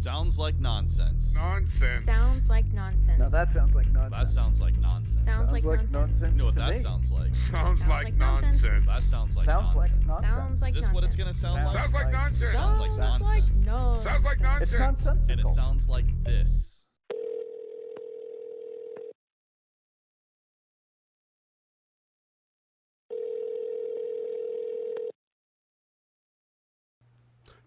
Sounds like nonsense. Nonsense. Sounds like nonsense. Now that sounds like nonsense. That sounds like nonsense. Sounds like nonsense. You know what to that me. sounds like? Sounds like like nonsense. nonsense. That sounds like Sounds like nonsense. nonsense. Sounds like Is this what it's nonsense. gonna sound like? Sounds like nonsense. Sounds like nonsense. no. Sounds like nonsense. It's nonsensical. And it sounds like this.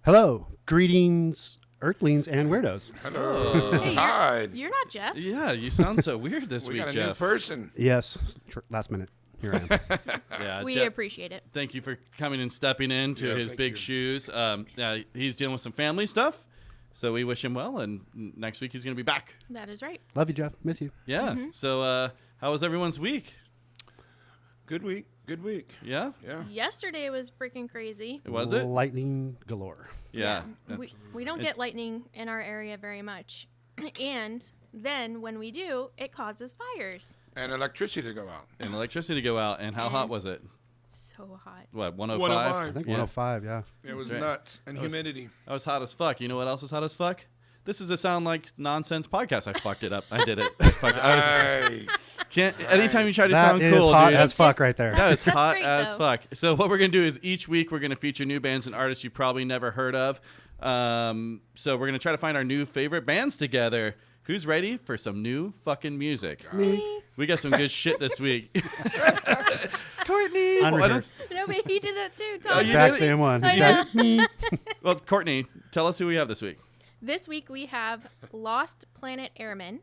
Hello, greetings, Earthlings and weirdos. Hello. Hey, Tide. You're not Jeff. Yeah, you sound so weird this We week, got a new Jeff. person. Yes, last minute. Here I am. Yeah, We Jeff, appreciate it. thank you for coming and stepping into Yeah, his thank big you. shoes. Yeah, he's dealing with some family stuff, so we wish him well. And next week he's gonna be back. That is right. Love you, Jeff. Miss you. Yeah. So, how was everyone's week? Good week. Good week. Yeah. Yeah. Yesterday was freaking crazy. Was it? Lightning galore. Yeah. We don't get lightning in our area very much. And then when we do, it causes fires. And electricity to go out. And electricity to go out. And how hot was it? So hot. What, 105? 105. I think Yeah. 105, yeah. It was Right. nuts. And humidity. That was hot as fuck. You know what else is hot as fuck? This is a sound like nonsense podcast. I fucked it up. I did it. I fucked it. Nice. Anytime you try to That sound is cool, hot dude. as fuck right there. That is That's hot great, as though. fuck. So what we're gonna do is each week we're gonna feature new bands and artists you probably never heard of. So we're gonna try to find our new favorite bands together. Who's ready for some new fucking music? Me. We got some good shit this week. Courtney. Unrehearsed. No, but he did that too, Oh, Tom. you Exact did it? same one. I Exact- me. Well, Courtney, tell us who we have this week. This week we have Lost Planet Airmen,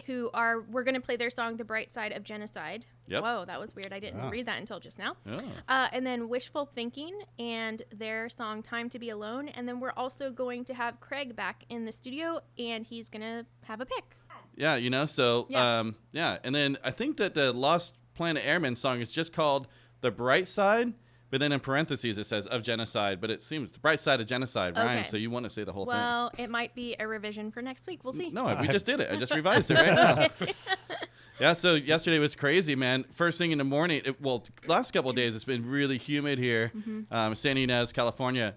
we're going to play their song The Bright Side of Genocide. Yep. Whoa, that was weird. I didn't Wow. read that until just now. Oh. And then Wishful Thinking and their song Time to Be Alone. And then we're also going to have Craig back in the studio, and he's going to have a pick. Yeah, so Yeah. and then I think that the Lost Planet Airmen song is just called The Bright Side, but then in parentheses it says of genocide, but it seems The Bright Side of Genocide rhymes, Okay. so you want to say the whole Well, it might be a revision for next week. We'll see. thing. No, we just did it. I just revised it right now. Okay. Yeah, so yesterday was crazy, man. First thing in the morning, last couple of days it's been really humid here, San Ynez, California.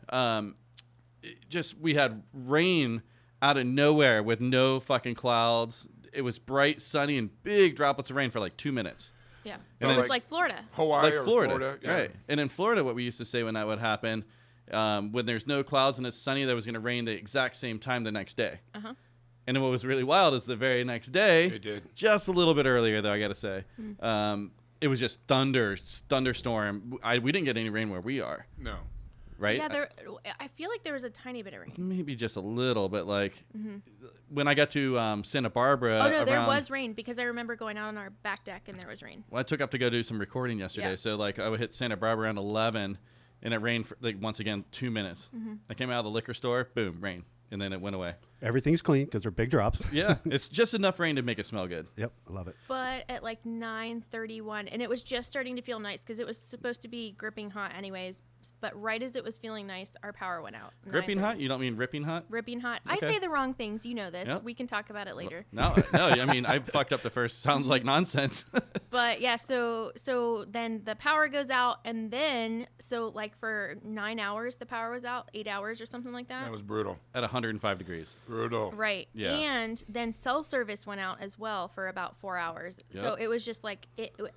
We had rain out of nowhere with no fucking clouds. It was bright, sunny, and big droplets of rain for like 2 minutes. Yeah. And It was it's- like Florida. Hawaii Like or Florida, yeah. right? And in Florida, what we used to say when that would happen, when there's no clouds and it's sunny, that was going to rain the exact same time the next day. Uh-huh. And then what was really wild is the very next day, It did. just a little bit earlier though, I got to say, it was just thunderstorm. We didn't get any rain where we are, No. right? Yeah, I feel like there was a tiny bit of rain. Maybe just a little, but like when I got to Santa Barbara. Oh, no, there around- was rain because I remember going out on our back deck and there was rain. Well, I took off to go do some recording yesterday, Yeah. so like I would hit Santa Barbara around 11, and it rained for like once again 2 minutes. I came out of the liquor store, boom, rain, and then it went away. Everything's clean because they're big drops. Yeah, it's just enough rain to make it smell good. Yep, I love it. But at like 9:31, and it was just starting to feel nice because it was supposed to be gripping hot anyways. But right as it was feeling nice, our power went out. Gripping 9:30. hot? You don't mean ripping hot? Ripping hot. Okay. I say the wrong things. You know this. Yep. We can talk about it later. No, I mean I fucked up the first. Sounds like nonsense. But yeah, so then the power goes out, and then so like for 9 hours the power was out, 8 hours or something like that. That was brutal. At 105 degrees. Brutal. Right. Yeah. And then cell service went out as well for about 4 hours. So Yep. it was just like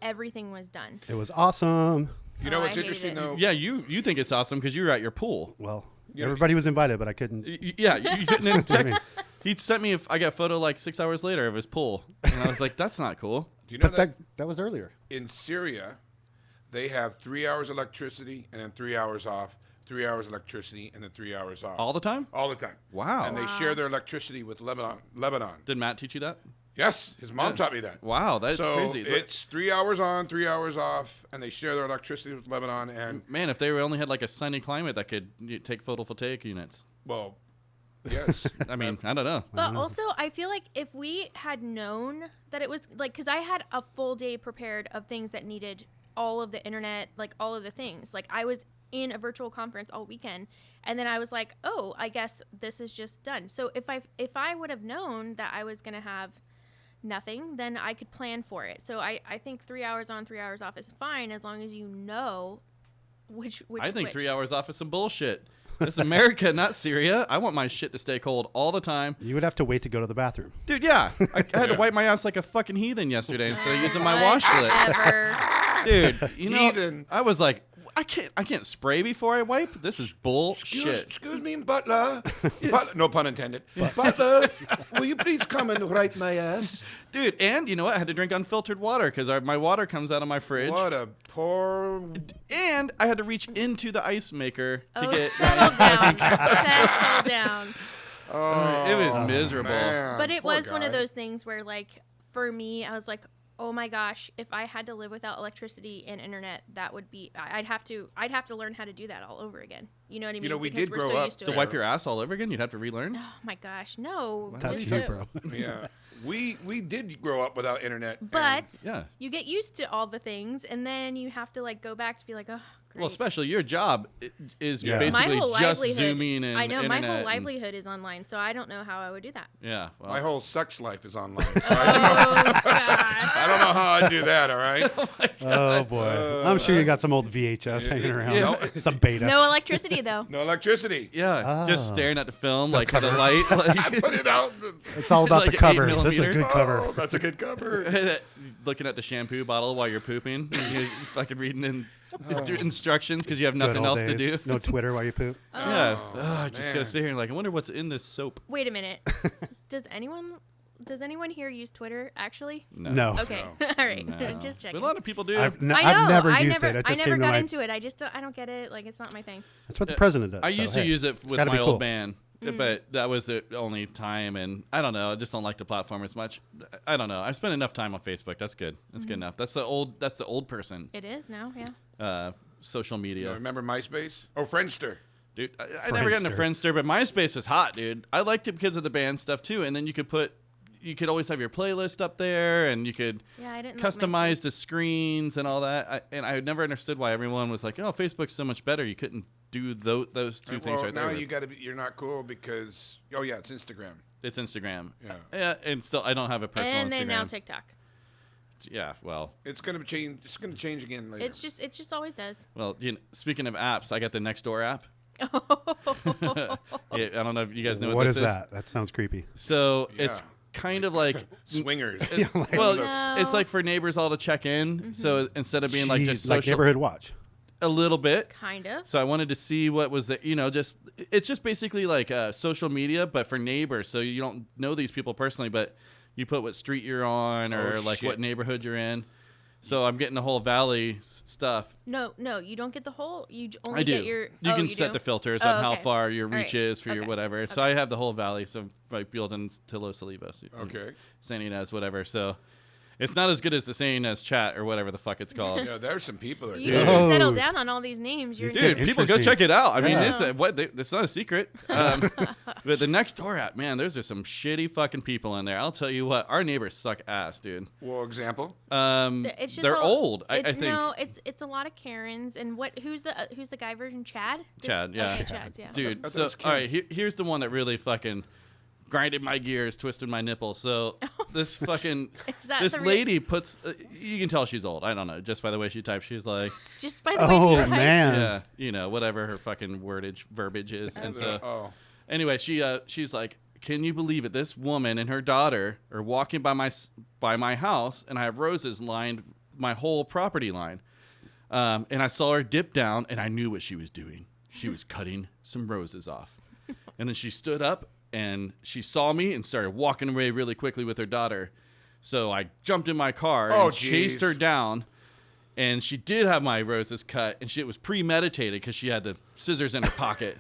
everything was done. It was awesome. You know Oh, what's I hated interesting, it. though? Yeah, you think it's awesome because you were at your pool. Well, Yeah. everybody was invited, but I couldn't. Yeah, you couldn't text. He sent me. I got a photo like 6 hours later of his pool, and I was like, "That's not cool." Do you know But that that was earlier. in Syria, they have 3 hours electricity and then 3 hours off, 3 hours electricity and then 3 hours off. All the time? All the time. Wow. And they share their electricity with Lebanon. Did Matt teach you that? Yes, his mom taught me that. Wow, that's So crazy. it's 3 hours on, 3 hours off, and they share their electricity with Lebanon. And Man, if they only had like a sunny climate that could take photovoltaic units. well, yes, I mean, I don't know. But also, I feel like if we had known that it was like, because I had a full day prepared of things that needed all of the internet, like all of the things. Like I was in a virtual conference all weekend, and then I was like, oh, I guess this is just done. So if I would have known that I was gonna have nothing, then I could plan for it. So I think 3 hours on, 3 hours off is fine as long as you know which I is think which. 3 hours off is some bullshit. It's America, not Syria. I want my shit to stay cold all the time. You would have to wait to go to the bathroom. Dude, yeah. I had to wipe my ass like a fucking heathen yesterday instead of using my washlet. Whatever. Dude, you know, Heathen. I was like, I can't spray before I wipe. This is bullshit. Excuse me, butler. Butler. No pun intended. Butler, will you please come and wipe my ass? Dude, and you know what? I had to drink unfiltered water because my water comes out of my fridge. What a poor... And I had to reach into the ice maker to get settle down. Settle down. Oh, it was miserable. man, But it poor was one of guy. those things where, like, for me, I was like, oh my gosh, if I had to live without electricity and internet, that would be, I'd have to learn how to do that all over again. You know what I mean? You know, we Because did we're grow so up used to To it. wipe your ass all over again, you'd have to relearn. Oh my gosh, no. That's just you, to- bro. Yeah. We did grow up without internet. and- But Yeah. you get used to all the things, and then you have to, like, go back to be like, oh, great. Well, especially your job is Yeah. basically my whole just livelihood, zooming and I know, internet. my whole and- livelihood is online, so I don't know how I would do that. Yeah. Well, My whole sex life is online. So Oh, gosh. I don't know how I do that, all right? Oh boy. I'm sure you got some old VHS hanging around. Yeah. Some beta. No electricity, though. No electricity. yeah. Just Oh. staring at the film like at a light. I Like, put it out. It's all about Like the 8 cover. This is a millimeter? good cover. Oh, that's a good cover. looking at the shampoo bottle while you're pooping. You're fucking reading instructions because you have Good nothing old else to days. do. No Twitter while you poop. Yeah. Oh, Ugh, just gotta man. sit here and like, I wonder what's in this soap. Wait a minute. Does anyone here use Twitter, actually? No. Okay. No. All right. No. Just But checking. a lot of people do. I've I know. never I used never, it. It I just never came to got my. into it. I don't get it. Like, it's not my thing. That's what the president does. I so, used to hey, use it it's with gotta my be old cool. band, but that was the only time, and I don't know. I just don't like the platform as much. I don't know. I spent enough time on Facebook. That's good. That's good enough. That's the old person. It is now, yeah. Social You media, remember MySpace? Oh, Friendster. dude. I never got into Friendster, but MySpace was hot, dude. I liked it because of the band stuff too, and then you could always have your playlist up there, and you could Yeah, I didn't. customize the screens and all that. I never understood why everyone was like, "Oh, Facebook's so much better." You couldn't do those two things Well, right now there. you got to be. You're not cool because. Oh yeah, it's Instagram. It's Instagram. Yeah. And still, I don't have a personal And Instagram. then now TikTok. Yeah, well, It's gonna change. It's gonna change again later. It just always does. speaking of apps, I got the Nextdoor app. I don't know if you guys know What what is this that? That sounds creepy. So Yeah. it's kind of like Swingers. well, No. it's like for neighbors all to check in. So instead of being like just Jeez, like social, neighborhood watch. a little bit. Kind of. So I wanted to see what was it's just basically like social media, but for neighbors. So you don't know these people personally, but you put what street you're on or Oh, like shit. what neighborhood you're in. So I'm getting the whole valley stuff. No, you don't get the whole. You only I do. get your. You oh, can you set do? the filters Oh, on how okay. far your All right. reach is for your Okay. whatever. So I have the whole valley. So like building to Los Olivos. Okay. San Ynez, whatever. So it's not as good as the San Ynez chat or whatever the fuck it's called. Yeah, there's some people that You do need that. to settle Oh. down on all these names. You're Dude, people go Interesting. check it out. I mean, Yeah. it's not a secret. But the Nextdoor app, man, there's just some shitty fucking people in there. I'll tell you what, our neighbors suck ass, dude. Well, example. It's just They're all- old. I it's- think. No, it's a lot of Karens. And who's the guy version? Chad. Chad, yeah. Okay, Chad. Yeah. Dude, I thought it so was Kim. all right, here's the one that really fucking grinded my gears, twisted my nipples. So this fucking Is that this the real- lady puts. You can tell she's old. I don't know, just by the way she types. She's like, Just by the way Oh she typed. man. yeah, whatever her fucking verbiage is. And so Oh. anyway, she's like, can you believe it? This woman and her daughter are walking by my house, and I have roses lined my whole property line. And I saw her dip down, and I knew what she was doing. She was cutting some roses off. And then she stood up, and she saw me and started walking away really quickly with her daughter. So I jumped in my car Oh, and chased jeez. her down. And she did have my roses cut, and it was premeditated because she had the scissors in her pocket.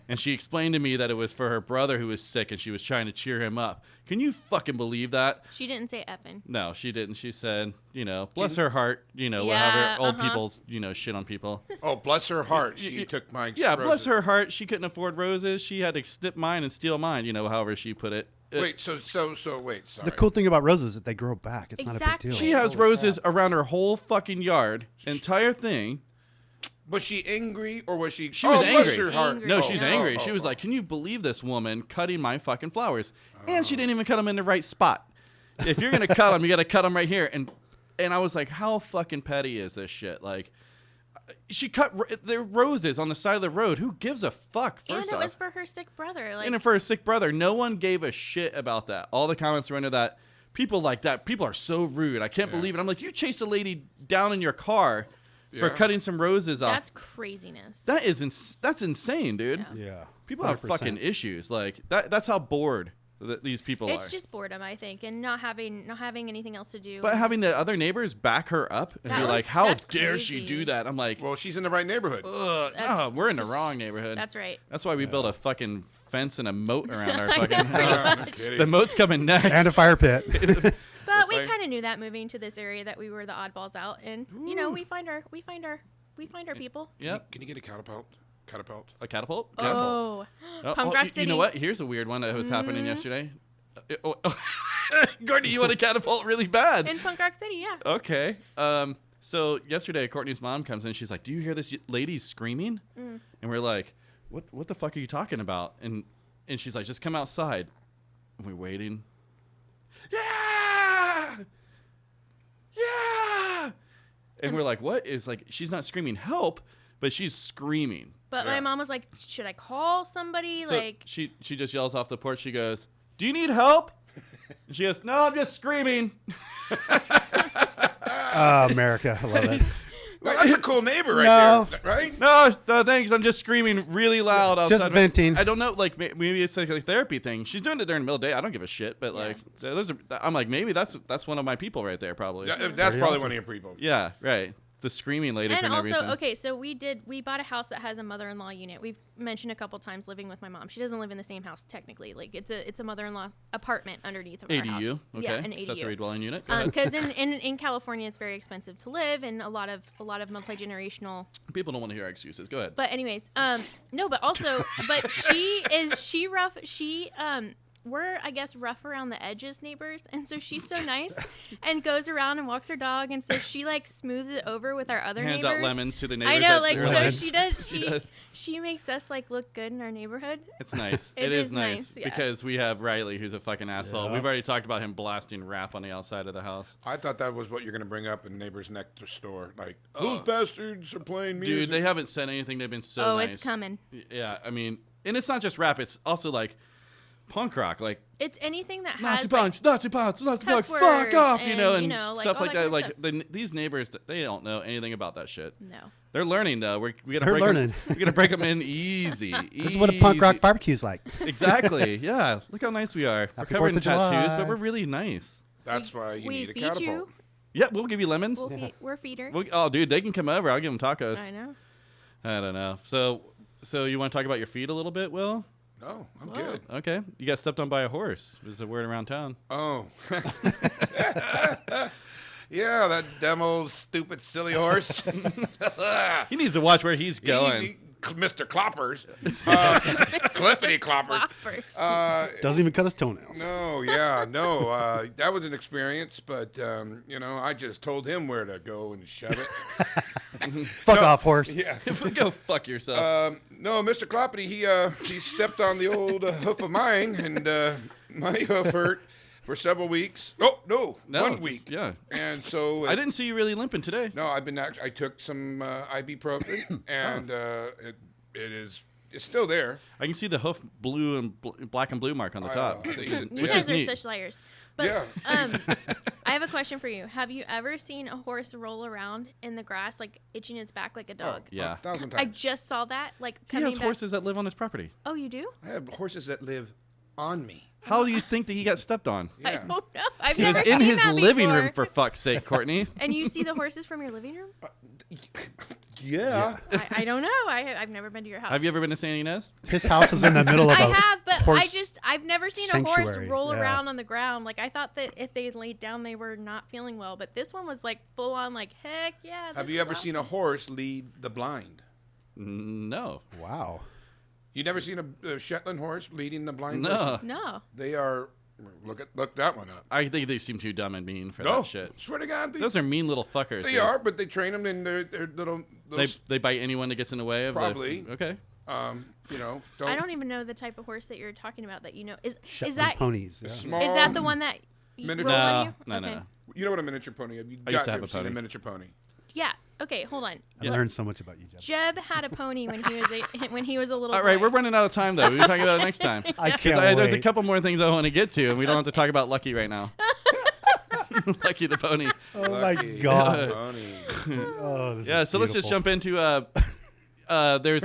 And she explained to me that it was for her brother who was sick, and she was trying to cheer him up. Can you fucking believe that? She didn't say effing. No, she didn't. She said, bless her heart, Yeah, however old uh-huh. people's, shit on people. Oh, bless her heart. She took my. Yeah, bless roses. her heart. She couldn't afford roses. She had to snip mine and steal mine, however she put it. Wait. So wait. Sorry. The cool thing about roses is that they grow back. It's not a big Exactly. deal. She has Holy roses around her whole fucking yard, entire thing. Was she angry or was she? She was Bless angry. her heart. Angry. No, Oh, she's no. angry. She was like, can you believe this woman cutting my fucking flowers? And she didn't even cut them in the right spot. If you're going to cut them, you got to cut them right here. And I was like, how fucking petty is this shit? Like, She cut their roses on the side of the road. Who gives a fuck? First and it off. was for her sick brother. Like, And for a sick brother. No one gave a shit about that. All the comments were into that. People like that. People are so rude. I can't believe it. I'm like, you chased a lady down in your car for cutting some roses off. That's craziness. That's insane, dude. Yeah. People have 100%. fucking issues. Like that's how bored these people It's are. just boredom, I think, and not having anything else to do. But and having it's- the other neighbors back her up and That be was- like, how that's dare she crazy. do that? I'm like, Well, she's in the right neighborhood. no, we're in the just- wrong neighborhood. That's right. That's why we built a fucking fence and a moat around our I fucking know, house. pretty much. Kidding. The moat's coming next. And a fire pit. But we fire- kind of knew that moving to this area that we were the oddballs out, and you know, we find our people. Yep. Can you get a catapult? Catapult. A catapult? Oh, Oh, Punk Rock you know City. what? Here's a weird one that was happening yesterday. Courtney, you want a catapult really bad? in Punk Rock City, yeah. Okay. So yesterday, Courtney's mom comes in. She's like, "Do you hear this lady screaming?" And we're like, "What the fuck are you talking about?" And she's like, "Just come outside." And we're waiting. Yeah. Yeah. And we're like, "What?" Is like she's not screaming help, but she's screaming. But my mom was like, "Should I call somebody?" So like, she just yells off the porch. She goes, "Do you need help?" And she goes, "No, I'm just screaming." America. I love it. Well, that's a cool neighbor right No. there, right? No, thanks. I'm just screaming really loud outside. Just venting. I don't know. Like maybe it's like a therapy thing. She's doing it during the middle of the day. I don't give a shit. But like, I'm like, maybe that's one of my people right there. Probably. That's Very probably awesome. one of your people. Yeah. Right. The screaming lady and for no also, reason. okay, so we bought a house that has a mother-in-law unit. We've mentioned a couple times living with my mom. She doesn't live in the same house technically. Like it's a mother-in-law apartment underneath of our house. ADU. Okay. Yeah, an Accessory ADU. dwelling unit. Go ahead. Because in California it's very expensive to live, and a lot of multi-generational. People don't want to hear excuses. Go ahead. But anyways, no, but also, but she rough. We're, I guess, rough around the edges neighbors, and so she's so nice and goes around and walks her dog, and so she like smooths it over with our other Hands neighbors. out lemons to the neighbors. I know, that- like, they're so Lemons. she does. She does. She makes us like look good in our neighborhood. It's nice. It it is is nice nice, yeah. because we have Riley, who's a fucking asshole. Yeah. We've already talked about him blasting rap on the outside of the house. I thought that was what you're going to bring up in neighbor's next door. Like, those bastards are playing music. Dude, they haven't said anything. They've been so Oh, nice. it's coming. Yeah, I mean, and it's not just rap. It's also like punk rock, like It's anything that Nazi has punch, Nazi punch, Nazi punch, cuss fuck words off, and, and like, stuff all like that that. kind of Like these neighbors, they don't know anything about that shit. no. They're learning though. We gotta They're break learning. We gotta break them in easy. This is what a punk rock Easy. barbecue's like. Exactly. Yeah. Look how nice we are. We're Happy covered in 4th of July. tattoos, but we're really nice. That's why you We need a feed catapult. you. Yeah, we'll give you lemons. We're feeders. Oh, dude, they can come over. I'll give them tacos. I know. I don't know. So you want to talk about your feet a little bit, Will? No, I'm Whoa. good. Okay. You got stepped on by a horse. Was the word around town. Oh. Yeah, that dumb old stupid silly horse. He needs to watch where he's going. Mr. Cloppers. Cliffity Cloppers. Floppers. Doesn't even cut his toenails. No, that was an experience, but I just told him where to go and shove it. Fuck off, horse. Yeah. Go fuck yourself. No, Mr. Cloppity, he stepped on the old hoof of mine, and my hoof hurt for several weeks. Oh no, 1 week. Yeah. And so I didn't see you really limping today. No, I took some ibuprofen, and it's still there. I can see the hoof blue and black and blue mark on the top, I think You which guys is are neat. such liars. But Yeah. I have a question for you. Have you ever seen a horse roll around in the grass, like itching its back like a dog? Yeah. 1,000 I times. just saw that. Like He coming has back. horses that live on his property. Oh, you do? I have horses that live on me. How do you think that he got stepped on? I Yeah. don't know. I've He was never in seen his that living before. room, for fuck's sake, Courtney. And you see the horses from your living room? Yeah. I don't know. I've never been to your house. Have you ever been to San Ynez? His house is in the middle of I a have, but horse I've never seen a horse sanctuary, roll yeah. around on the ground. Like I thought that if they laid down, they were not feeling well. But this one was like full on, like heck yeah. Have this you is ever seen a awesome. horse lead the blind? No. Wow. You never seen a Shetland horse leading the blind No. person? No. They are. Look that one up. I think they seem too dumb and mean for No, that shit. swear to God, Those are mean little fuckers. they dude. are, but they train them in their little. They bite anyone that gets in the way of Probably. The, okay. Don't. I don't even know the type of horse that you're talking about. That you know is Shetland that ponies. Yeah. Small. is that the one that Miniature- rolled on No, you? no, Okay. no. You know what a miniature pony is? I used to have a Seen pony. a miniature pony. Yeah. Okay, hold on. I learned so much about you, Jeb. Jeb had a pony when he was a little All right, boy. we're running out of time though. We'll talk about it next time. I 'Cause can't there's a wait. couple more things I want to get to, and we don't have to talk about Lucky right now. Lucky the pony. Oh my Lucky God. Bunny. Oh, this Yeah, is so let's just beautiful. jump into there's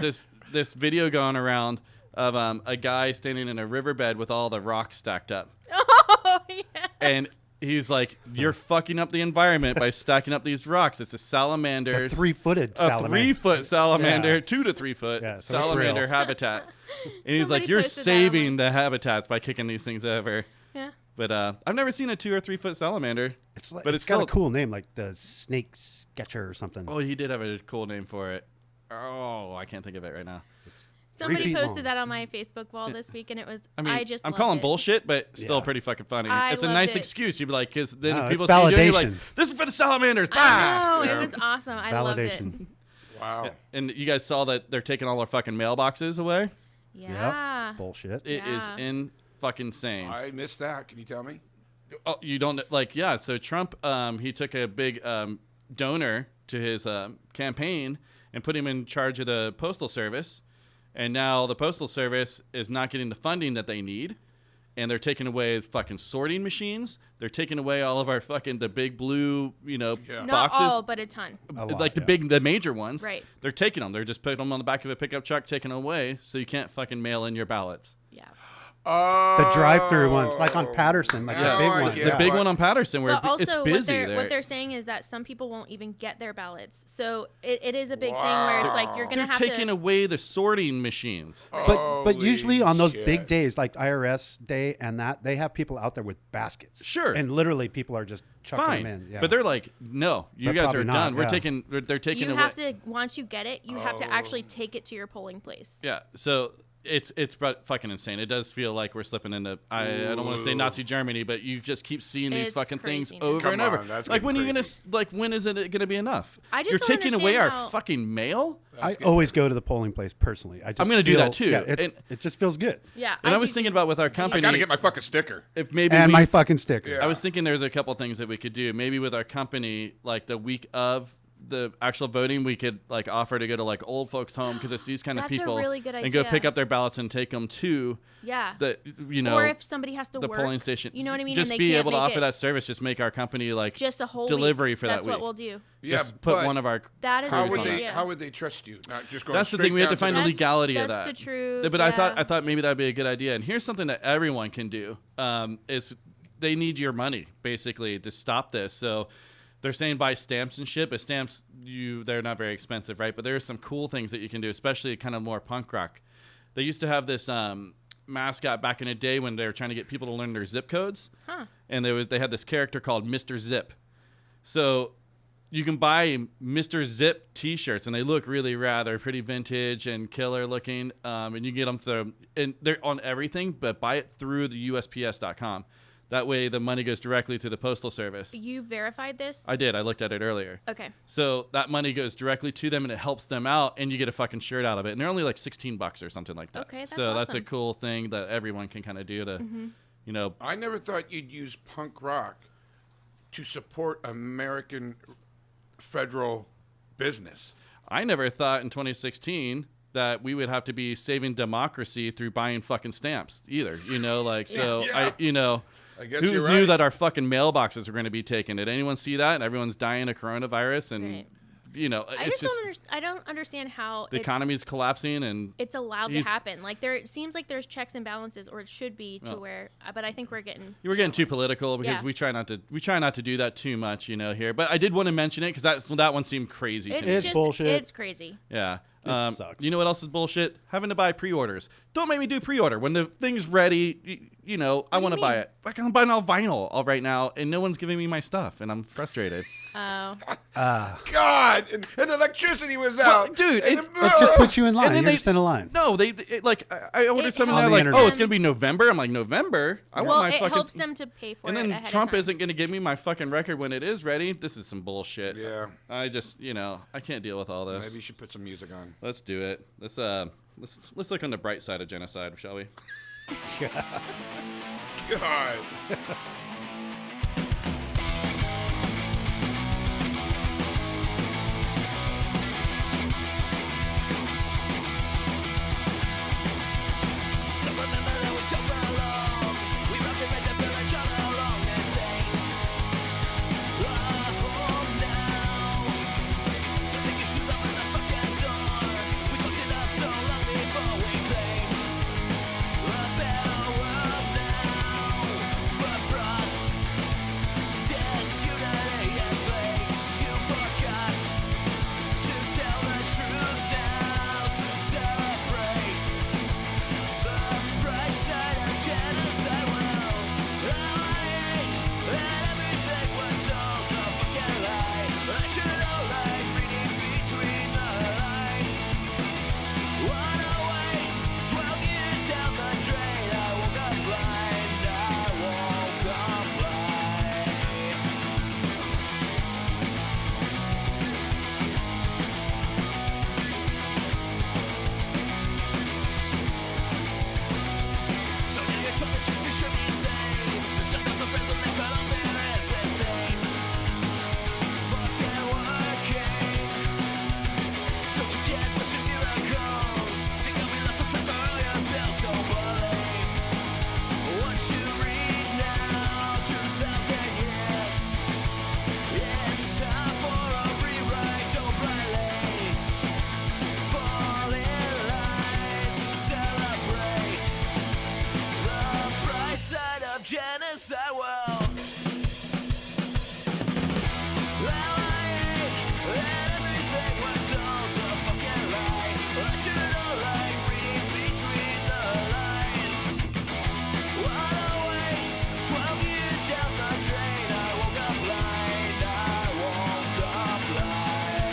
this video going around of a guy standing in a riverbed with all the rocks stacked up. Oh yeah. And he's like, "You're fucking up the environment by stacking up these rocks. It's a salamander. A 3-footed A salamander. 3-foot salamander, Yeah. 2 to 3 foot Yeah, so it's salamander real. habitat." And he's Somebody like, "You're posted that online. saving the habitats by kicking these things over." Yeah. But I've never seen a 2 or 3 foot salamander. It's like, But it's it's got still- a cool name, like the Snake Sketcher or something. Oh, he did have a cool name for it. Oh, I can't think of it right now. Somebody 3 feet posted long. that on my Facebook wall this week, and it was. I mean, I just. I'm loved calling it. bullshit, but still Yeah. pretty fucking funny. I It's a loved nice it. excuse. You'd be like, because then No, people it's see you doing it, you're like, validation. "This is for the salamanders." I Bah! know, Yeah. it was awesome. I loved it. Validation. Wow. And you guys saw that they're taking all our fucking mailboxes away. Yeah. Yep. Bullshit. It is Yeah. in fucking insane. I missed that. Can you tell me? Oh, you don't like? Yeah. So Trump, he took a big donor to his campaign and put him in charge of the postal service, and now the postal service is not getting the funding that they need, and they're taking away fucking sorting machines. They're taking away all of our fucking the big blue, Yeah. Not boxes. all, but a ton. A lot, Like the yeah. the major ones. Right. They're taking them. They're just putting them on the back of a pickup truck, taking them away, so you can't fucking mail in your ballots. Yeah. Oh. The drive-through ones, like on Patterson, like Now the big I one. get The big what- one on Patterson, where But it's also, busy what they're saying is that some people won't even get their ballots. So it is a big thing where it's like you're gonna They're have taking to. away the sorting machines. But usually on those Holy big shit. days, like IRS day and that, they have people out there with baskets. Sure. And literally people are just chucking Fine, them in. Yeah. but they're like, "No, you But guys are probably not, done. We're yeah. taking. They're taking You away." have to once you get it, you have to actually take it to your polling place. Yeah. So it's fucking insane. It does feel like we're slipping into. I don't want to say Nazi Germany, but you just keep seeing these It's fucking things craziness. over Come and over. on, that's Like when are you getting gonna crazy. like when is it gonna be enough? I just You're don't taking away our understand how- fucking mail. I always go to the polling place personally. I just I'm gonna do feel- that too. Yeah, And- it just feels good. Yeah. And I was do thinking too. about with our I company. gotta get my fucking sticker. if maybe And we, my fucking sticker. Yeah. I was thinking there's a couple things that we could do. Maybe with our company, like the week of the actual voting, we could like offer to go to like old folks' home because it's these kind of That's a people really good and go idea. pick up their ballots and take them to Yeah. the or if somebody has to the work, polling station. You know what I mean? Just and they be can't able to make offer it that service. Just make our company like just a whole delivery week. for that That's what week. we'll do. Yeah, just put but one of our. That is How a crews would good on they? it. idea. How would they trust you? Not just going. That's the straight thing. We have to down find the That's- legality of that's that. the truth, Yeah, but I yeah. thought maybe that'd be a good idea. And here's something that everyone can do. Is they need your money basically to stop this. So they're saying buy stamps and shit, but stamps they're not very expensive, right? But there are some cool things that you can do, especially kind of more punk rock. They used to have this mascot back in the day when they were trying to get people to learn their zip codes, Huh. and they had this character called Mr. Zip. So you can buy Mr. Zip T-shirts, and they look really rad. They're pretty vintage and killer looking, and you can get them through, and they're on everything, but buy it through the USPS.com. That way, the money goes directly to the postal service. You verified this? I did. I looked at it earlier. Okay. So that money goes directly to them, and it helps them out, and you get a fucking shirt out of it. And they're only like $16 or something like that. Okay, that's so that's a awesome. cool thing that everyone can kind of do to, you know. I never thought you'd use punk rock to support American federal business. I never thought in 2016 that we would have to be saving democracy through buying fucking stamps either. You know, like so. Yeah. I guess Who you're knew right. that our fucking mailboxes were going to be taken? Did anyone see that? And everyone's dying of coronavirus, and Right. you know, I it's just just I don't understand how the economy's collapsing, and it's allowed to he's- happen. Like it seems like there's checks and balances, or it should be to Oh. where. But I think we're getting. you were getting too political because Yeah. we try not to do that too much, you know, here. But I did want to mention it because that one seemed crazy to It's me. It's just bullshit. It's crazy. Yeah. It sucks. You know what else is bullshit? Having to buy pre-orders. Don't make me do pre-order. When the thing's ready, you know, I do you want to buy mean? it. Like I'm buying all vinyl all right now, and no one's giving me my stuff, and I'm frustrated. Oh. God, and electricity was out, dude, And it just puts you in line. And then You're they- just in a line. No, I ordered It something helps there On the like, internet. oh, it's gonna be November. I'm like, November? I Well, want my it fucking. helps them to pay for and it then ahead Trump of time. isn't gonna give me my fucking record when it is ready. This is some bullshit. Yeah. I just, you know, I can't deal with all this. Maybe you should put some music on. Let's do it. Let's look on the bright side of genocide, shall we? God. genocide world. Well, I hate that everything was all so fucking right. I should have liked reading between the lines. What a waste, 12 years down the drain. I woke up blind, I woke up blind.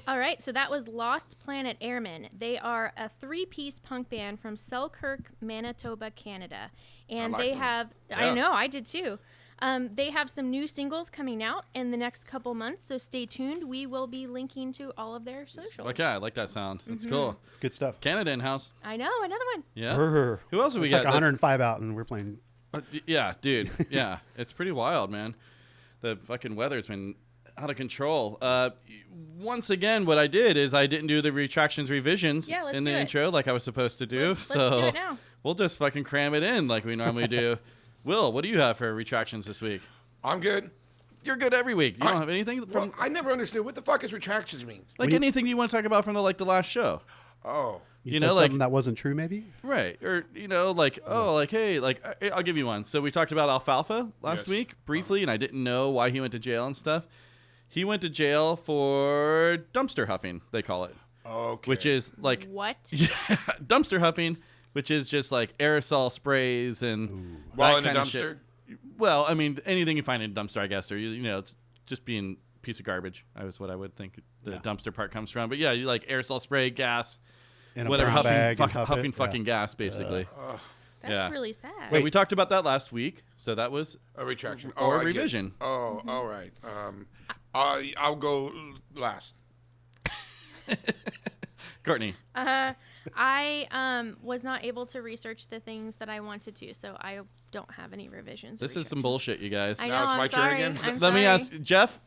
All right, so that was Lost Planet Airmen. They are a 3-piece punk band from Selkirk, Manitoba, Canada. And like they them. have, Yeah. I know, I did too. They have some new singles coming out in the next couple months, so stay tuned. We will be linking to all of their socials. Like, yeah, I like that sound. It's cool. Good stuff. Canada in house. I know, another one. Yeah. Brr. Who else have we It's got? like that's- 105 out, and we're playing. Yeah, dude. Yeah, it's pretty wild, man. The fucking weather's been out of control. Once again, what I did is I didn't do the retractions revisions Yeah, let's in the do it. intro like I was supposed to do. Let's so do it now. we'll just fucking cram it in like we normally do. Will, what do you have for retractions this week? I'm good. You're good every week. You don't I- have anything Well, from I never understood what the fuck is retractions mean. like anything you want to talk about from the last show, Oh, You, You said know, like- something that wasn't true, maybe? right? Or like hey, I'll give you one. So we talked about Alfalfa last Yes. week briefly, and I didn't know why he went to jail and stuff. He went to jail for dumpster huffing, they call it, okay. which is like What? dumpster huffing, which is just like aerosol sprays and While that in a kind of shit. dumpster? Well, I mean, anything you find in a dumpster, I guess, or it's just being a piece of garbage. Is what I would think the dumpster part comes from. But yeah, you like aerosol spray, gas, In a whatever, brown huffing, bag and huff huffing it? fucking Yeah. gas, basically. That's Yeah. really sad. So we talked about that last week. So that was A retraction. or I get it. revision. Oh, all right. I'll go last. Courtney. I was not able to research the things that I wanted to, so I don't have any revisions. or This is some rejections. bullshit, you guys. I know. Now it's I'm my turn sorry. again? I'm Let me sorry. ask Jeff.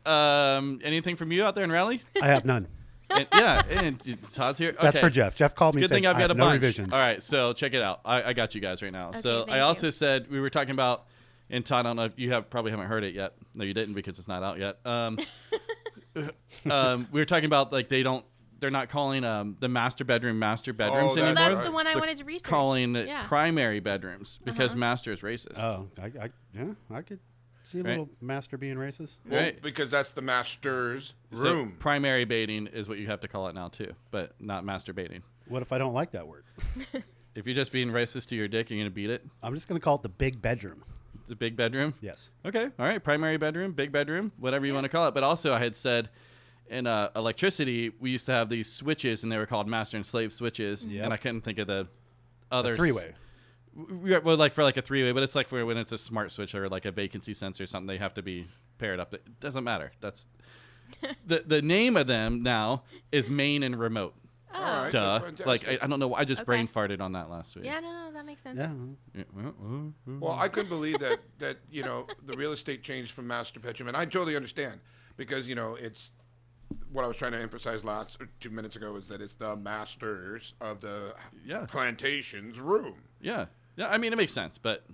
Anything from you out there in Raleigh? I have none. and Todd's here. That's Okay. for Jeff. Jeff called me Good and thing said, I've I got have a no bunch. revisions. All right, so check it out. I got you guys right now. Okay, so thank I also you. said we were talking about, and Todd, I don't know if you probably haven't heard it yet. No, you didn't because it's not out yet. We were talking about like they're not calling the master bedrooms that's anymore. Well, that's right. the one I They're wanted to research. calling it Yeah. primary bedrooms because master is racist. Oh, I could see a Right. little master being racist. Well, Right. because that's the master's So room. primary baiting is what you have to call it now too, but not masturbating. What if I don't like that word? If you're just being racist to your dick, you're gonna beat it. I'm just going to call it the big bedroom. The big bedroom. Yes. Okay. All right. Primary bedroom, big bedroom, whatever you want to call it. But also, I had said in electricity, we used to have these switches, and they were called master and slave switches. Yep. And I couldn't think of the other Three-way. Well, like for like a three-way, but it's like for when it's a smart switch or like a vacancy sensor or something, they have to be paired up. It doesn't matter. That's the name of them now is main and remote. Oh. All right, Duh. that's Like fantastic. I don't know. I just Okay. brain farted on that last week. Yeah, no, that makes sense. Yeah. Yeah, Well, I couldn't believe that the real estate changed from master bedroom, and I totally understand because it's what I was trying to emphasize 2 minutes ago is that it's the masters of the Yeah. plantation's room. Yeah. I mean, it makes sense, but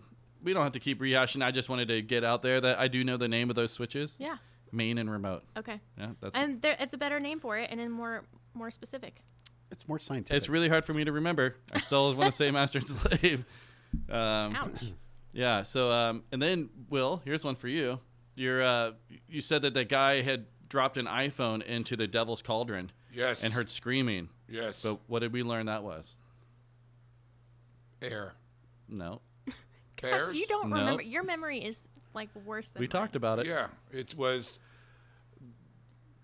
we don't have to keep rehashing. I just wanted to get out there that I do know the name of those switches. Yeah. Main and remote. Okay. Yeah, that's. And it's a better name for it, and then more specific. It's more scientific. It's really hard for me to remember. I still want to say master and slave. Ouch. Yeah. So, and then Will, here's one for you. You said that the guy had dropped an iPhone into the Devil's Cauldron Yes. and heard screaming. Yes. But what did we learn that was? Air. No. Cares? Gosh, you don't No. remember. Your memory is like worse than We mine. talked about it. Yeah. It was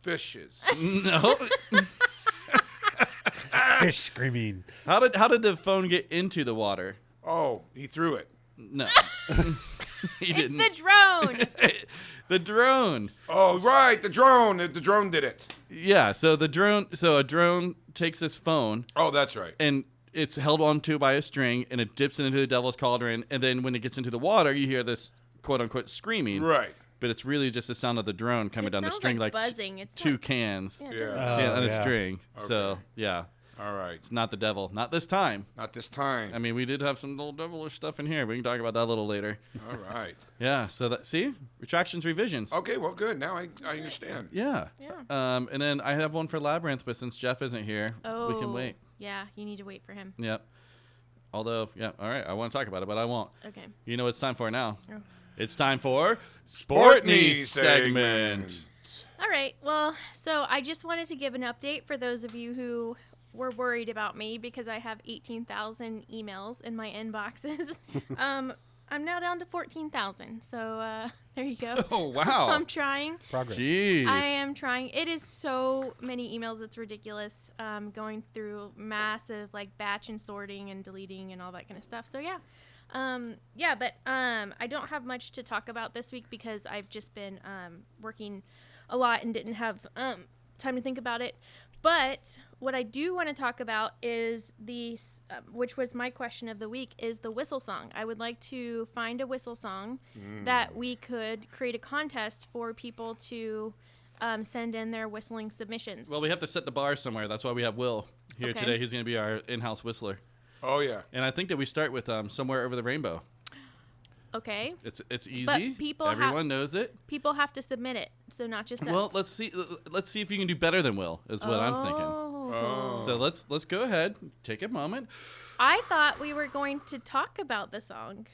fishes. No. Fish screaming. How did the phone get into the water? Oh, he threw it. No. He It's didn't. the drone. The drone. Oh, right. The drone. The drone did it. Yeah, so a drone takes this phone Oh, that's right. and it's held onto by a string and it dips into the Devil's Cauldron, and then when it gets into the water, you hear this quote unquote screaming. Right. But it's really just the sound of the drone coming It down the sounds string like like buzzing. It's two not- cans Yeah, it doesn't Yeah. sound on a yeah. string. So, Okay. yeah. All right. It's not the devil. Not this time. Not this time. I mean, we did have some little devilish stuff in here. We can talk about that a little later. All right. Yeah. So that see, retractions, revisions. Okay. Well, good. Now I understand. Yeah. Yeah. And then I have one for Labyrinth, but since Jeff isn't here, we can wait. Yeah, you need to wait for him. Yep. Although, yeah, all right, I want to talk about it, but I won't. Okay. You know what it's time for now? Oh. It's time for Sportney Sportney segment. All right. Well, so I just wanted to give an update for those of you who were worried about me because I have 18,000 emails in my inboxes. I'm now down to 14,000. So there you go. Oh, wow. I'm trying. Progress. Jeez. I am trying. It is so many emails. It's ridiculous. Going through massive like batch and sorting and deleting and all that kind of stuff. So yeah. But I don't have much to talk about this week because I've just been working a lot and didn't have time to think about it. But what I do want to talk about is which was my question of the week, is the whistle song. I would like to find a whistle song that we could create a contest for people to send in their whistling submissions. Well, we have to set the bar somewhere. That's why we have Will here Okay. today. He's going to be our in-house whistler. Oh yeah. And I think that we start with Somewhere Over the Rainbow. Okay. It's easy. But people Everyone knows it. People have to submit it, so not just us. Well, let's see if you can do better than Will, is what I'm thinking. Oh. So let's go ahead, take a moment. I thought we were going to talk about the song.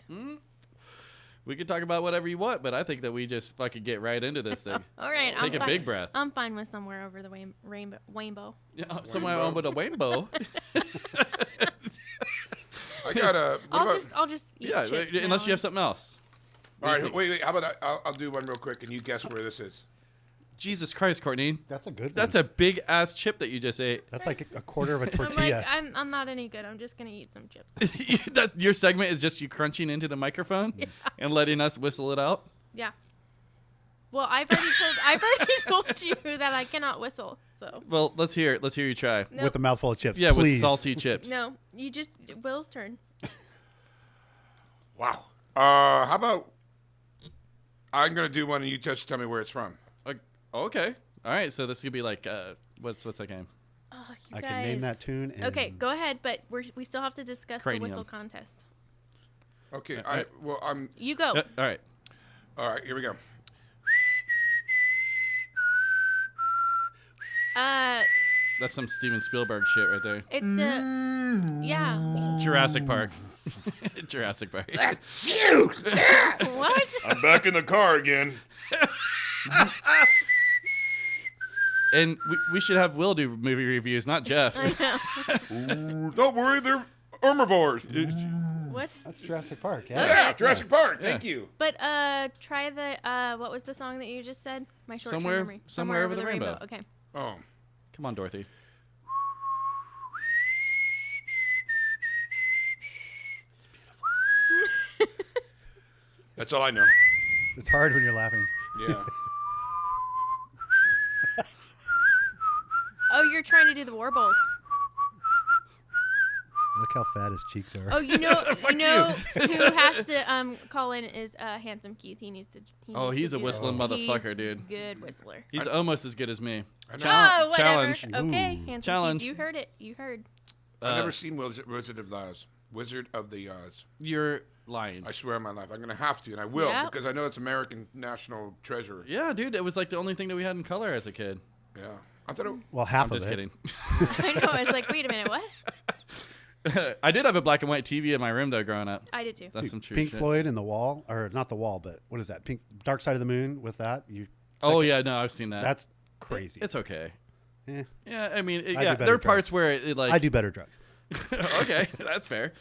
We can talk about whatever you want, but I think that we just fucking get right into this thing. All right. Take a big breath. I'm fine with Somewhere Over the Rainbow. Yeah, somewhere over the rainbow. I got a. I'll just eat Yeah, chips unless now. you have something else. All right. Wait. How about I'll do one real quick and you guess where this is. Jesus Christ, Courtney. That's a good one. That's a big ass chip that you just ate. That's like a quarter of a I'm tortilla. like, I'm not any good. I'm just gonna eat some chips. Your segment is just you crunching into the microphone and letting us whistle it out. Yeah. Well, I've already told you that I cannot whistle. So Well, let's hear it. Let's hear you try. no, With a mouthful of chips. Yeah, please. with salty chips. no, you just Will's turn. Wow. How about I'm gonna do one and you just tell me where it's from. Okay. All right. So this could be like what's that game? Oh, you I guys. can name that tune. And Okay, go ahead, but we still have to discuss Cranium. the whistle contest. Okay. right. I'm. You go. All right. All right. Here we go. That's some Steven Spielberg shit right there. It's the yeah. Jurassic Park. Jurassic Park. That's you. What? I'm back in the car again. And we should have Will do movie reviews, not Jeff. I know. Ooh, don't worry, they're herbivores. What? That's Jurassic Park. Yeah. Okay. Yeah, Jurassic Park. Thank you. But try the what was the song that you just said? My short-term memory. Somewhere Over the Rainbow. Okay. Oh. Come on, Dorothy. That's all I know. It's hard when you're laughing. Yeah. Oh, you're trying to do the warbles. Look how fat his cheeks are. Oh, you know who has to call in is Handsome Keith. He needs to. He's a whistling motherfucker, dude. Good whistler. He's almost as good as me. I Oh, whatever. Challenge. Okay, Ooh. Handsome Challenge. Keith. You heard it. You heard. I've never seen Wizard of Oz. Wizard of the Oz. You're lying. I swear on my life. I'm going to have to, and I will, Yep. because I know it's American national treasure. Yeah, dude. It was like the only thing that we had in color as a kid. Yeah. I thought it Well, half I'm of just it. kidding. I know. I was like, wait a minute, what? I did have a black and white TV in my room though growing up. I did too. That's Dude, some true Pink shit. Floyd and the Wall, or not the Wall, but what is that? Pink Dark Side of the Moon with that. Oh yeah, no, I've seen that. That's crazy. It's okay. Eh, Yeah, I mean, do yeah, better there are parts drugs. where it like. I do better drugs. Okay, that's fair.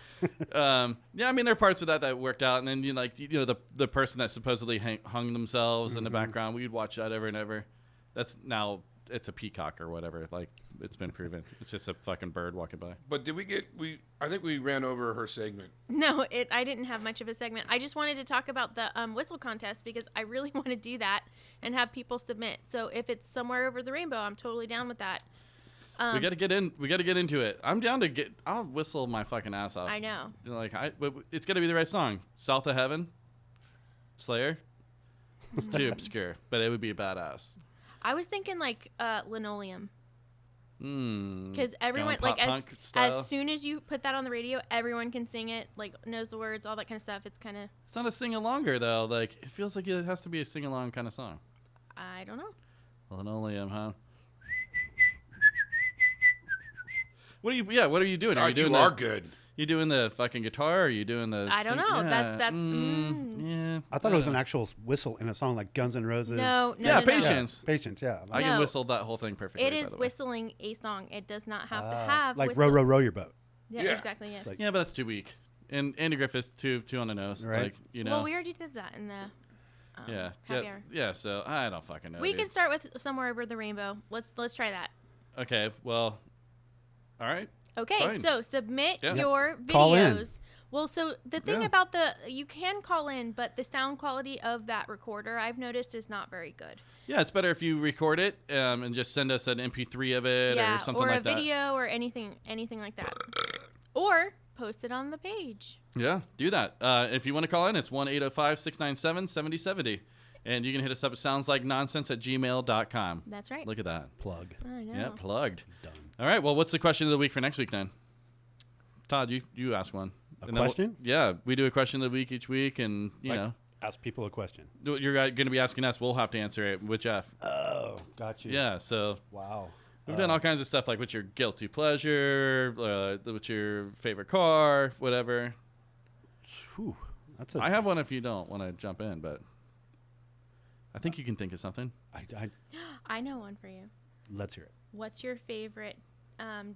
Yeah, I mean, there are parts of that worked out, and then the person that supposedly hung themselves in the background, we'd watch that ever and ever. That's now it's a peacock or whatever. Like it's been proven. It's just a fucking bird walking by. But did I think we ran over her segment. No, I didn't have much of a segment. I just wanted to talk about the whistle contest because I really want to do that and have people submit. So if it's Somewhere Over the Rainbow, I'm totally down with that. We got to get in. We got to get into it. I'm down to get. I'll whistle my fucking ass off. I know. But it's got to be the right song. South of Heaven, Slayer. It's too obscure, but it would be badass. I was thinking like Linoleum. Because everyone, Going like, pop punk style? as soon as you put that on the radio, everyone can sing it, like, knows the words, all that kind of stuff. It's kind of, It's not a sing-alonger, though. Like, it feels like it has to be a sing-along kind of song. I don't know. Well, it only am, huh? What are you doing? Are you doing you are good. You doing the fucking guitar? Or are you doing the? I don't know. That's yeah. I thought it was an actual whistle in a song like Guns N' Roses. no. Yeah, no. Patience. Patience, yeah. I Like, can No. whistle that whole thing perfectly. It is by the way. whistling a song. It does not have to have like whistle. row, row, row your boat. Yeah, Yeah. exactly. Yes. Like- Yeah, but that's too weak. And Andy Griffith's too on the nose. Right. Like, you know. Well, we already did that in the yeah. happy Yeah. hour. Yeah. So I don't fucking know. We dude. can start with Somewhere Over the Rainbow. Let's try that. Okay. Well. All right. Okay, Fine. so submit Yeah. your videos. Call in. Well, so the thing Yeah. about you can call in, but the sound quality of that recorder I've noticed is not very good. Yeah, it's better if you record it and just send us an MP3 of it Yeah, or something or like a video or anything like that. Or post it on the page. that. Yeah, do that. If you want to call in, it's 1-805-697-7070. And you can hit us up at soundslikenonsense@gmail.com. That's right. Look at that. Plug. I know. Yeah, plugged. Done. All right, well, what's the question of the week for next week then? Todd, you ask one. A And then question? Yeah, we do a question of the week each week, and, you Like, know, ask people a question. you're going to be asking us. We'll have to answer it with Jeff. Oh, got you. Yeah, so Wow. we've done all kinds of stuff, like what's your guilty pleasure, what's your favorite car, whatever. Whew, that's a. I have one if you don't want to jump in, but I think you can think of something. I know one for you. Let's hear it. What's your favorite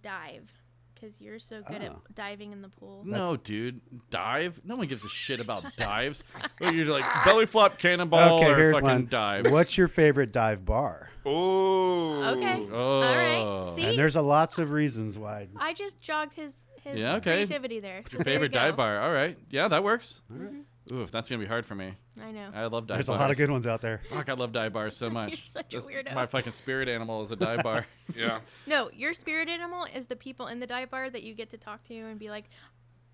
dive? Because you're so good at diving in the pool. No, dude. Dive? No one gives a shit about dives. Well, you're like belly flop, cannonball, Okay, or here's fucking one. dive. What's your favorite dive bar? Oh. Okay. Oh. All right. See, And there's a lots of reasons why. I just jogged his Yeah, okay. creativity there. Your favorite dive bar. All right. Yeah, that works. Mm-hmm. Oof, that's going to be hard for me. I know. I love dive There's bars. a lot of good ones out there. Fuck, I love dive bars so much. You're such a That's weirdo. My fucking spirit animal is a dive bar. Yeah. No, your spirit animal is the people in the dive bar that you get to talk to and be like,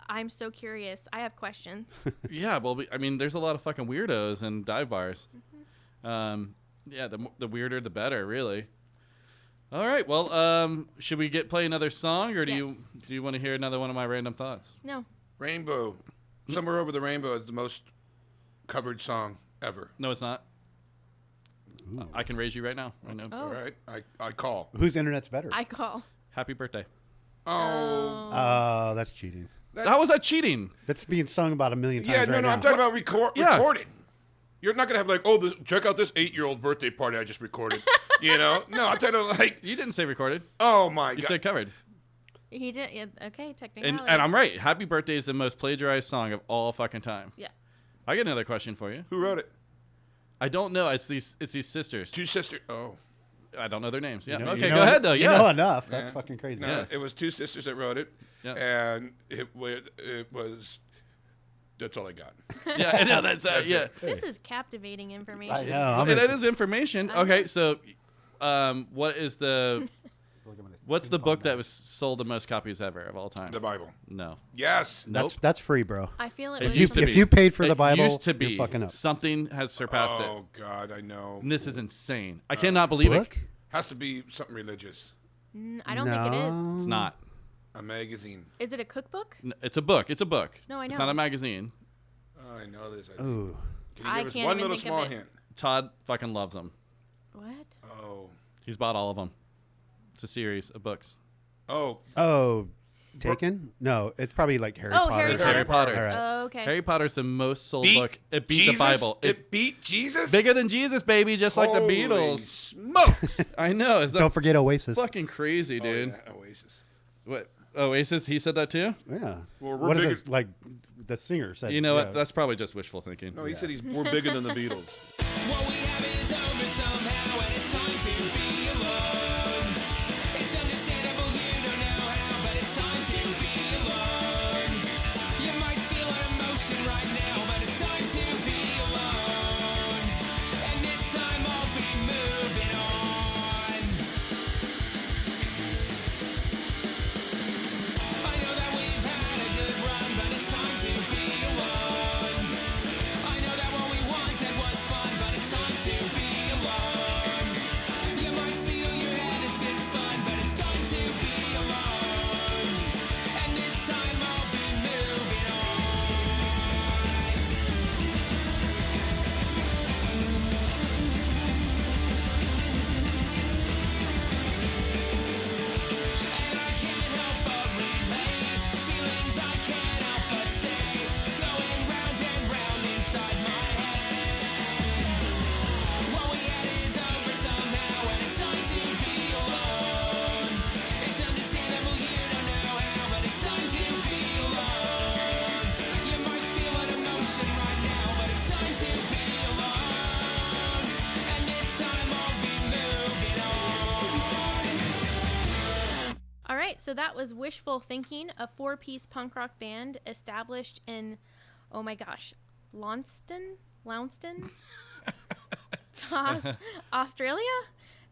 I'm so curious. I have questions. Yeah, well, I mean, there's a lot of fucking weirdos in dive bars. Yeah, the weirder, the better, really. All right, well, should we play another song, or do Yes. you want to hear another one of my random thoughts? No. Rainbow. Somewhere Over the Rainbow is the most covered song ever. No, it's not. I can raise you right now. I know. Oh. All right. I call. Whose internet's better? I call. Happy birthday. Oh. Oh, that's cheating. How was that cheating? That's being sung about 1 million times Yeah, right no, now. I'm talking about Yeah. recording. You're not gonna have like, oh, check out this 8-year-old birthday party I just recorded. You know? No, I'm talking about like, You didn't say recorded. oh my You god. said covered. He did. Yeah, okay, technically. And I'm right. Happy birthday is the most plagiarized song of all fucking time. Yeah. I got another question for you. Who wrote it? I don't know. It's these sisters. Two sisters. Oh. I don't know their names. Yeah. You know- Okay, you know- go ahead though. You Yeah. know enough. That's Yeah. fucking crazy. No, Yeah. it was two sisters that wrote it. Yeah. And it was that's all I got. Yeah. I know, that's That's yeah. it. This is captivating information. I know. I'm And in- that is information. Okay, so, what is the what's the book that was sold the most copies ever of all time? The Bible. No. Yes. Nope. That's free, bro. I feel it It was used to if be. you paid for the It Bible, used to be. you're fucking up. Something has surpassed it. Oh God, I know. And this is insane. I cannot believe Book? it. Has to be something religious. I don't think it is. It's not. A magazine. Is it a cookbook? It's a book. It's a book. No, I It's know. not a magazine. Oh, I know this. I think. Ooh. Can you I give us can't one even little think of small it. hint? Todd fucking loves them. What? Oh. He's bought all of them. It's a series of books. Oh. Oh, Taken? No, it's probably like Harry Oh, Potter. Harry It's Harry Potter. All right. Oh, okay. Harry Potter's the most sold Beat book. It beat Jesus? the Bible. It beat Jesus? Bigger than Jesus, baby, just like the Holy Beatles. smokes. I know. Is that Don't forget Oasis. fucking crazy, dude? Oh, yeah, Oasis. What? Oasis? He said that too? Yeah. Well, we're What is bigger- this? Like the singer said. You know yeah. what? That's probably just wishful thinking. No, he said we're bigger than the Beatles. What we have is over somehow, and it's time to be alone. It's understandable you don't know how, but it's time to be alone. You might feel an emotion right now, but it's time to be alone. And this time I'll be moving on. I know that we've had a good run, but it's time to be alone. I know that what we once had was fun, but it's time to be alone. You might feel you so that was Wishful Thinking, a 4-piece punk rock band established in, oh my gosh, Launceston, Australia.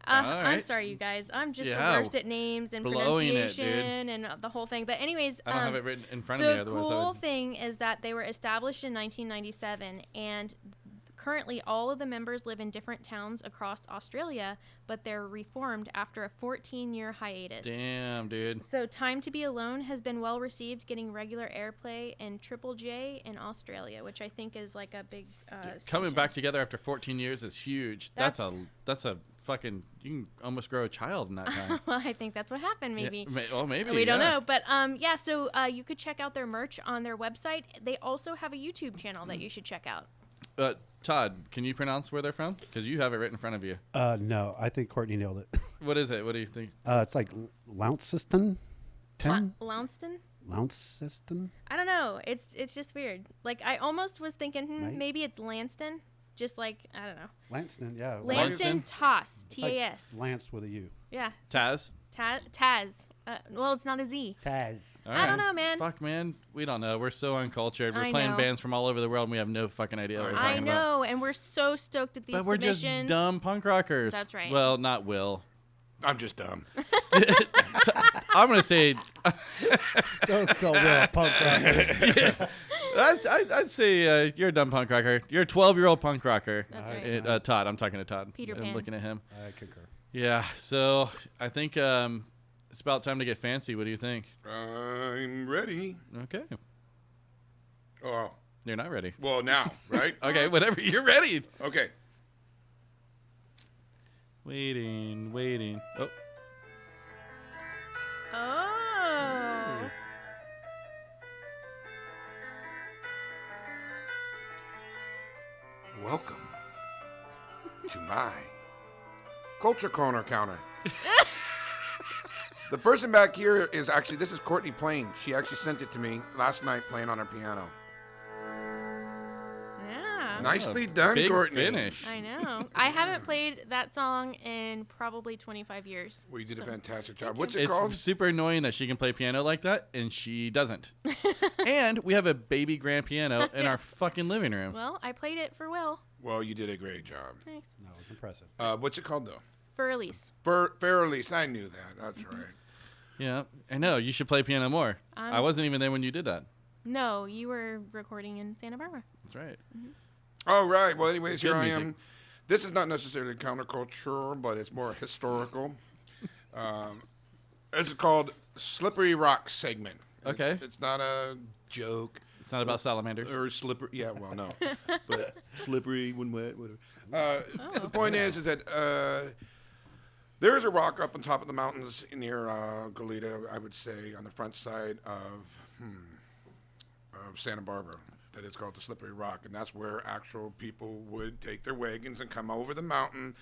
All I'm right. sorry, you guys. I'm just Yeah, the worst at names and blowing it, dude. pronunciation and the whole thing. But anyways, I don't have it written in front of me. the Otherwise, I cool would... thing is that they were established in 1997, and currently all of the members live in different towns across Australia, but they're reformed after a 14-year hiatus. Damn, dude. So Time to Be Alone has been well received, getting regular airplay in Triple J in Australia, which I think is like a big Coming station. back together after 14 years is huge. That's a fucking, you can almost grow a child in that time. Well, I think that's what happened, maybe. Yeah, maybe. We don't know. But yeah, so you could check out their merch on their website. They also have a YouTube channel that you should check out. Todd, can you pronounce where they're from? Because you have it right in front of you. No, I think Courtney nailed it. What is it? What do you think? It's like Launceston? Launceston? Launceston? I don't know. It's just weird. Like, I almost was thinking, Right. maybe it's Lanston. Just like, I don't know. Lanston, yeah. Lanston Toss. It's like T-A-S. Lance with a U. Yeah. Taz? Taz. Well, it's not a Z. Taz. All I don't know, man. Fuck, man. We don't know. We're so uncultured. We're I playing know. bands from all over the world, and we have no fucking idea what we're I talking know, and we're so stoked at these about. But we're just submissions. dumb punk rockers. That's right. Well, not Will. I'm just dumb. I'm going to say... Don't call Will a punk rocker. I'd say you're a dumb punk rocker. You're a 12-year-old punk rocker. That's right. Todd. I'm talking to Todd. Peter I'm Pan. looking at him. I concur. Yeah, so I think it's about time to get fancy. What do you think? I'm ready. Okay. Oh, You're not ready. well, now, right? Okay, whatever. You're ready. Okay. Waiting. Oh, Oh. Welcome to my Culture Corner counter. The person back here is actually, this is Courtney playing. She actually sent it to me last night playing on her piano. Yeah. Nicely done, big Courtney. finish. I know. I haven't played that song in probably 25 years. Well, you did a So- fantastic job. What's it It's called? super annoying that she can play piano like that and she doesn't. And we have a baby grand piano in our fucking living room. Well, I played it for Will. Well, you did a great job. Thanks. No, it was impressive. What's it called, though? For Elise. Fairlease. I knew that. That's right. Yeah, I know. You should play piano more. I wasn't even there when you did that. No, you were recording in Santa Barbara. That's right. All right. Well, anyways, Good here I music. am. This is not necessarily counterculture, but it's more historical. This is called Slippery Rock segment. Okay. It's not a joke. It's not about salamanders. Or slippery. Yeah, well, no. But slippery when wet, whatever. The point is that there's a rock up on top of the mountains near Goleta, I would say, on the front side of Santa Barbara. That is called the Slippery Rock, and that's where actual people would take their wagons and come over the mountain,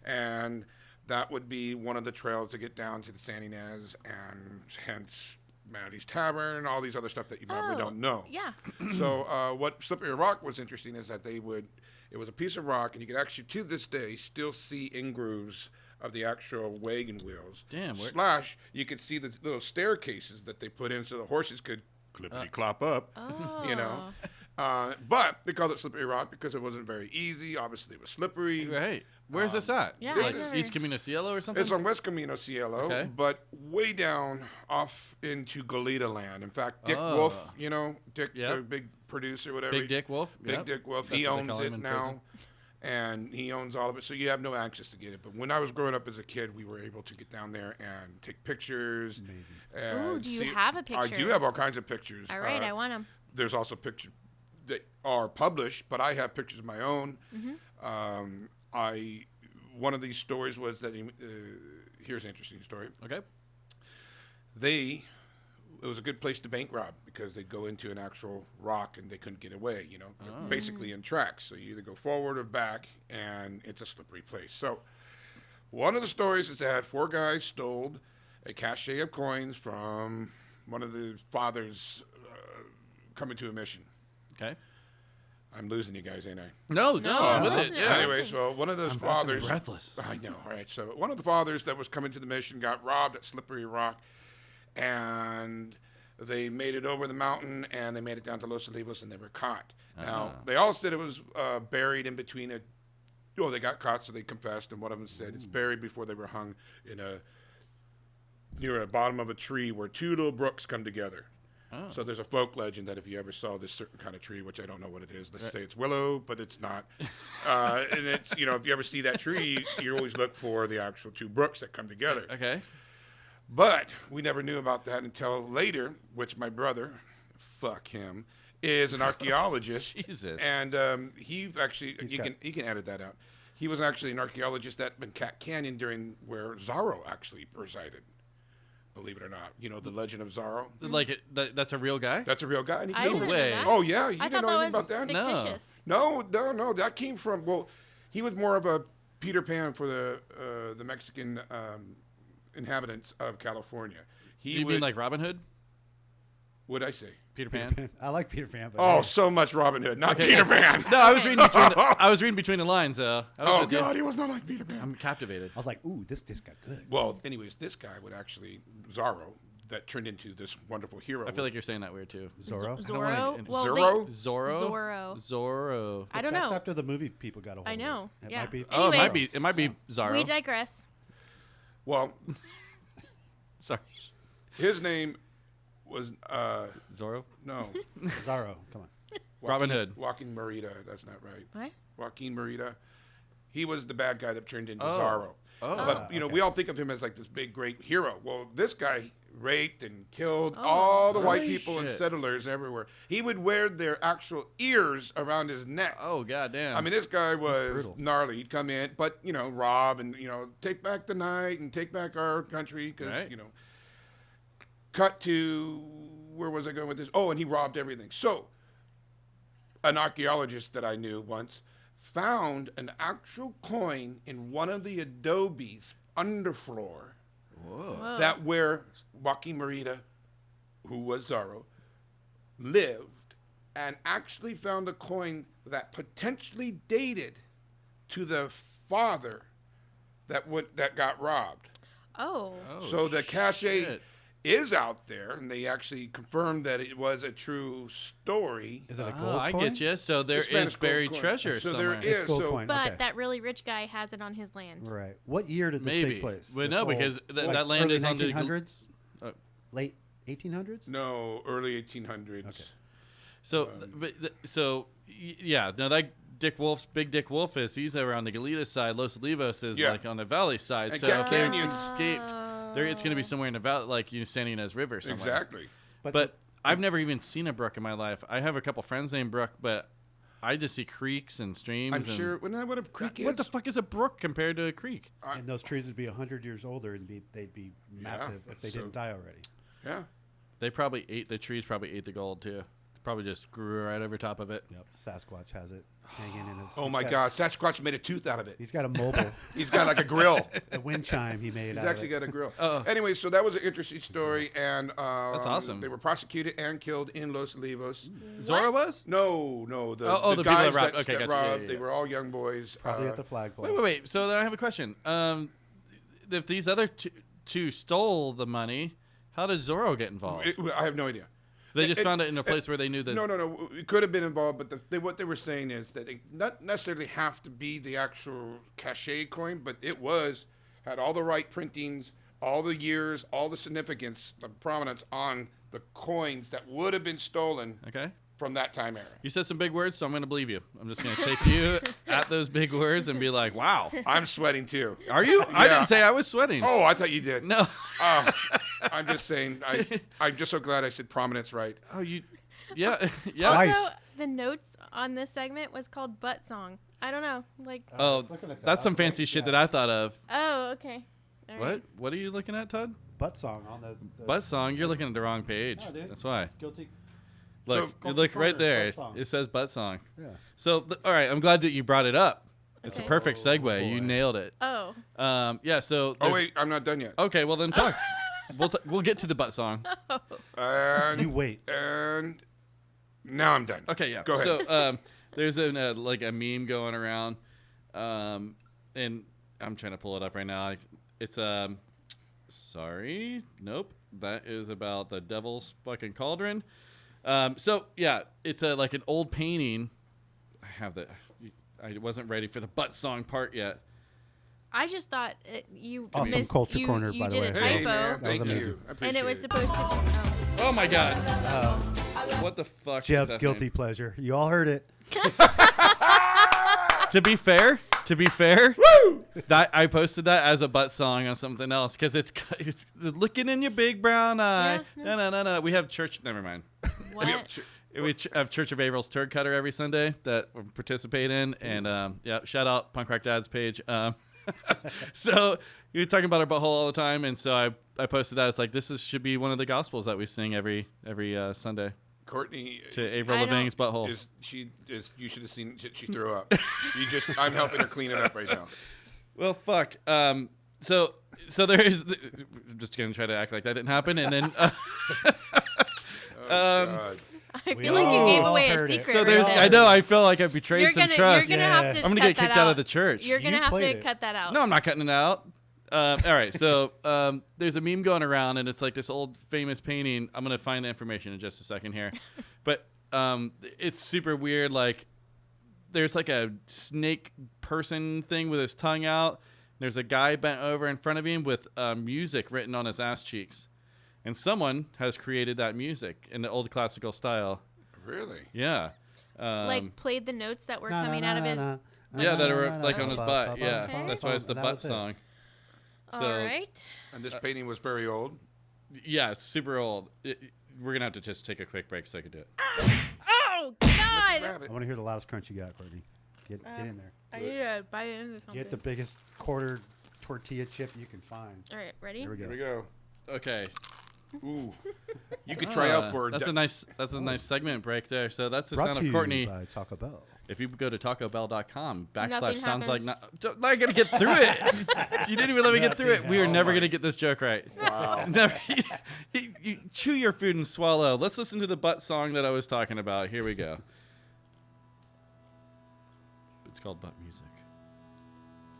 and that would be one of the trails to get down to the San Ynez, and hence Maddie's Tavern, all these other stuff that you probably don't know. Yeah. So what Slippery Rock was interesting is that it was a piece of rock, and you could actually, to this day, still see in grooves of the actual wagon wheels. Damn, where- Slash, you could see the little staircases that they put in so the horses could clippity-clop up, Oh. you know. But they called it Slippery Rock because it wasn't very easy. Obviously, it was slippery. Right. Where's this at? Yeah, This I've is never- East Camino Cielo or something? It's on West Camino Cielo, Okay. but way down off into Goleta land. In fact, Dick Oh. Wolf, you know, Dick, Yep. the big producer, whatever. Big Dick Wolf? Big Yep. Dick Wolf. That's He what they owns call him it in now, prison. and he owns all of it. So you have no access to get it. But when I was growing up as a kid, we were able to get down there and take pictures. Amazing. And Ooh, do you see- have a I picture? do have all kinds of pictures. All right, I want them. There's also pictures that are published, but I have pictures of my own. One of these stories was that here's an interesting story. Okay. It was a good place to bank rob because they'd go into an actual rock and they couldn't get away, you know. They're basically in tracks. So you either go forward or back, and it's a slippery place. So one of the stories is that 4 guys stole a cache of coins from one of the fathers coming to a mission. Okay. I'm losing you guys, ain't I? No, No, I'm with listen, it. Yeah. Anyway, so one of those fathers. Breathless. I know, all right. So one of the fathers that was coming to the mission got robbed at Slippery Rock, and they made it over the mountain, and they made it down to Los Olivos, and they were caught. Now, they all said it was buried in between a... Oh, they got caught, so they confessed, and one of them said it's buried before they were hung near a bottom of a tree where two little brooks come together. Oh. So there's a folk legend that if you ever saw this certain kind of tree, which I don't know what it is, let's say it's willow, but it's not. And it's, if you ever see that tree, you always look for the actual two brooks that come together. Okay. But we never knew about that until later, which my brother, fuck him, is an archaeologist. Jesus. And he actually, he can edit that out. He was actually an archaeologist at Cat Canyon during where Zorro actually resided. Believe it or not, the legend of Zorro. Like that's a real guy? That's a real guy. And he I killed didn't him. know way. that. Oh yeah, you I didn't thought know that anything was about that? fictitious. No. That came from. Well, he was more of a Peter Pan for the Mexican inhabitants of California. Do you mean like Robin Hood? What'd I say? Peter Pan? I like Peter Pan. But Oh, hey, so much Robin Hood, not Okay. Peter Pan. No, I was reading between the lines though. I was Oh with you. God, he was not like Peter Pan. I'm captivated. I was like, ooh, this got good. Well, anyways, this guy would actually Zorro that turned into this wonderful hero. I feel like you're saying that weird too. Zorro. I don't wanna Zorro? get- Well, Zorro? Zorro? Zorro. I don't That's know. after the movie people got a hold I of know. It Yeah. might be. Oh, Anyways, it might be Zorro. we digress. Well, Sorry. his name was Zorro? no Zorro. Come on. Robin Hood. Joaquin Merida. That's not right. What? Joaquin Merida. He was the bad guy that turned into Oh. Zorro. Oh. But okay. we all think of him as like this big great hero. Well, this guy raped and killed Oh. all the white Holy people and shit. settlers everywhere. He would wear their actual ears around his neck. Oh, goddamn. I mean, this guy was brutal. gnarly. He'd come in, but rob and take back the night and take back our country because Right. Cut to where was I going with this? Oh, and he robbed everything. So, an archaeologist that I knew once found an actual coin in one of the adobes underfloor Whoa. Whoa. that where Joaquin Merida, who was Zorro, lived, and actually found a coin that potentially dated to the father that got robbed. Oh. Oh, So the cache shit. is out there, and they actually confirmed that it was a true story. Is it a Oh, gold I coin? get you. So there It's Spanish is gold buried coin. treasure So somewhere. there It's is. gold So coin. But okay. that really rich guy has it on his land. Right. What year did this Maybe. take place? Well, This no, whole- because like that land early is on the 1900s? Uh, Late 1800s? no, early 1800s. Okay. So, yeah. No, that Big Dick Wolf he's around the Galita side. Los Olivos is Yeah. like on the valley side. And So Cat if they Canyon. escaped, it's going to be somewhere in the valley, like San Ynez River somewhere. Exactly. But I've never even seen a brook in my life. I have a couple friends named Brook, but I just see creeks and streams. I'm and sure. Isn't that what a creek is? What the fuck is a brook compared to a creek? and those trees would be 100 years older and they'd be massive if they so- didn't die already. Yeah. The trees probably ate the gold too. Probably just grew right over top of it. Yep. Sasquatch has it hanging in his. Oh he's my got- God, Sasquatch made a tooth out of it. He's got a mobile. He's got like a grill. The wind chime he made He's out actually of it. got a grill. Uh-oh. Anyway, so that was an interesting story, and That's awesome. They were prosecuted and killed in Los Olivos. Zora was? No, the Oh, the people guys that robbed- okay, that gotcha. Yeah, robbed, yeah, they yeah. were all young boys. Probably at the flagpole. Wait. So then I have a question. If these other two stole the money, how did Zorro get involved? I have no idea. They just found it in a place where they knew that. No. It could have been involved, but what they were saying is that it not necessarily have to be the actual cachet coin, but it had all the right printings, all the years, all the significance, the prominence on the coins that would have been stolen Okay. from that time era. You said some big words, so I'm going to believe you. I'm just going to take you at those big words and be like, wow. I'm sweating too. Are you? I Yeah. didn't say I was sweating. Oh, I thought you did. No. I'm just saying. I'm just so glad I said prominence right. Oh, you. Yeah. Yeah. Nice. Also, the notes on this segment was called Butt Song. I don't know. Like, Oh, Looking at that, that's some I was like, fancy shit yeah. that I thought of. oh, okay. All right. What? What are you looking at, Todd? Butt song on the Butt song. You're looking at the wrong page. No, dude. That's why. guilty. Look, So- you look right Butt there. song. It says butt song. Yeah. So, all right. I'm glad that you brought it up. It's a Okay. perfect segue. boy. You nailed it. Oh. Yeah. So. Oh there's- wait, I'm not done yet. Okay. Well, then talk. We'll get to the butt song. And You wait. And now I'm done. Okay, yeah. Go ahead. So there's like a meme going around, and I'm trying to pull it up right now. It's sorry, nope. that is about the Devil's fucking Cauldron. So yeah, it's like an old painting. I have that. I wasn't ready for the butt song part yet. I just thought you Awesome missed, culture you, corner, you by the did way. a Hey, typo, man, thank amazing. you. I appreciate and it was it. supposed to. Oh. Oh my god. What the fuck? is Jeb's happening? guilty pleasure. You all heard it. To be fair, that I posted that as a butt song on something else because it's looking in your big brown eye. Yeah. No. We have church. Never mind. What? We have Church of Avril's Turd Cutter every Sunday that we participate in, and yeah, shout out Punk Rock Dad's page. So you're talking about our butthole all the time, and so I posted that. It's like should be one of the gospels that we sing every Sunday. Courtney To Avril I don't- Lavigne's butthole. you should have seen she threw up. I'm helping her clean it up right now. Well, fuck. So there is. I'm just gonna try to act like that didn't happen, and then. God. I We feel like you gave all away a heard it. secret. So right there's. there. I know. I feel like I betrayed You're some gonna, trust. You're gonna have to. Yeah. I'm gonna cut get that kicked out of the church. You're gonna You have to played it. cut that out. No, I'm not cutting it out. All right, so there's a meme going around, and it's like this old famous painting. I'm gonna find the information in just a second here, but it's super weird. Like, there's like a snake person thing with his tongue out. There's a guy bent over in front of him with music written on his ass cheeks, and someone has created that music in the old classical style. Really? Yeah. Like played the notes that were Na, coming na, out of na, his. na, Yeah, that na, are na, like na, on his ba, butt. ba, ba, Yeah, Okay. that's why it's the that butt was it. song. All So- right. And this painting was very old. Yeah, it's super old. We're gonna have to just take a quick break so I can do it. Oh God! Grab it. I want to hear the loudest crunch you got, Courtney. Get in there. I need to bite into something. Get the biggest quarter tortilla chip you can find. All right, ready? Here we go. Here we go. Okay. Ooh. You could try out for That's a nice segment break there. So that's the Brought sound to of you Courtney. by Taco Bell. If you go to tacobell.com Nothing / sounds like happens. not. I gotta get through it. You didn't even let me get through it. We are never gonna get this joke right. Wow. Never. You chew your food and swallow. Let's listen to the butt song that I was talking about. Here we go. It's called butt music.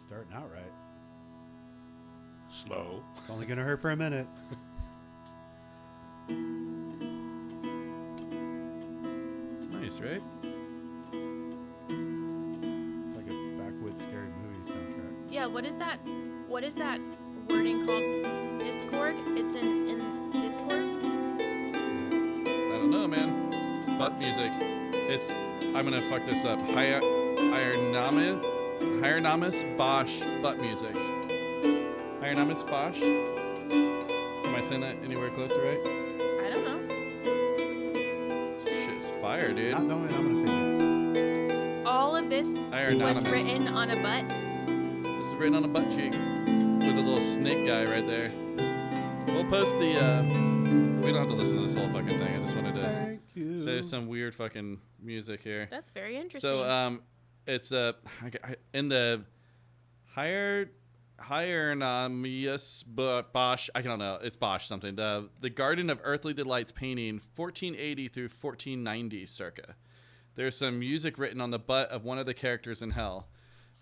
Starting out right. Slow. It's only gonna hurt for a minute. It's nice, right? It's like a backwoods scary movie soundtrack. Yeah. What is that? What is that wording called? Discord. It's in Discords. I don't know, man. It's butt music. It's. I'm gonna fuck this up. Hieronymus Bosch butt music. Hieronymus Bosch. Am I saying that anywhere close to right? I don't know. This shit's fire, dude. Not knowing, I'm gonna say yes. All of this Hieronymus. was written on a butt. This is written on a butt cheek with a little snake guy right there. We'll post the. We don't have to listen to this whole fucking thing. I just wanted to Thank you. say some weird fucking music here. That's very interesting. So it's in the Hieronymus Bosch. I don't know. It's Bosch something. The Garden of Earthly Delights painting, 1480 through 1490 circa. There's some music written on the butt of one of the characters in Hell,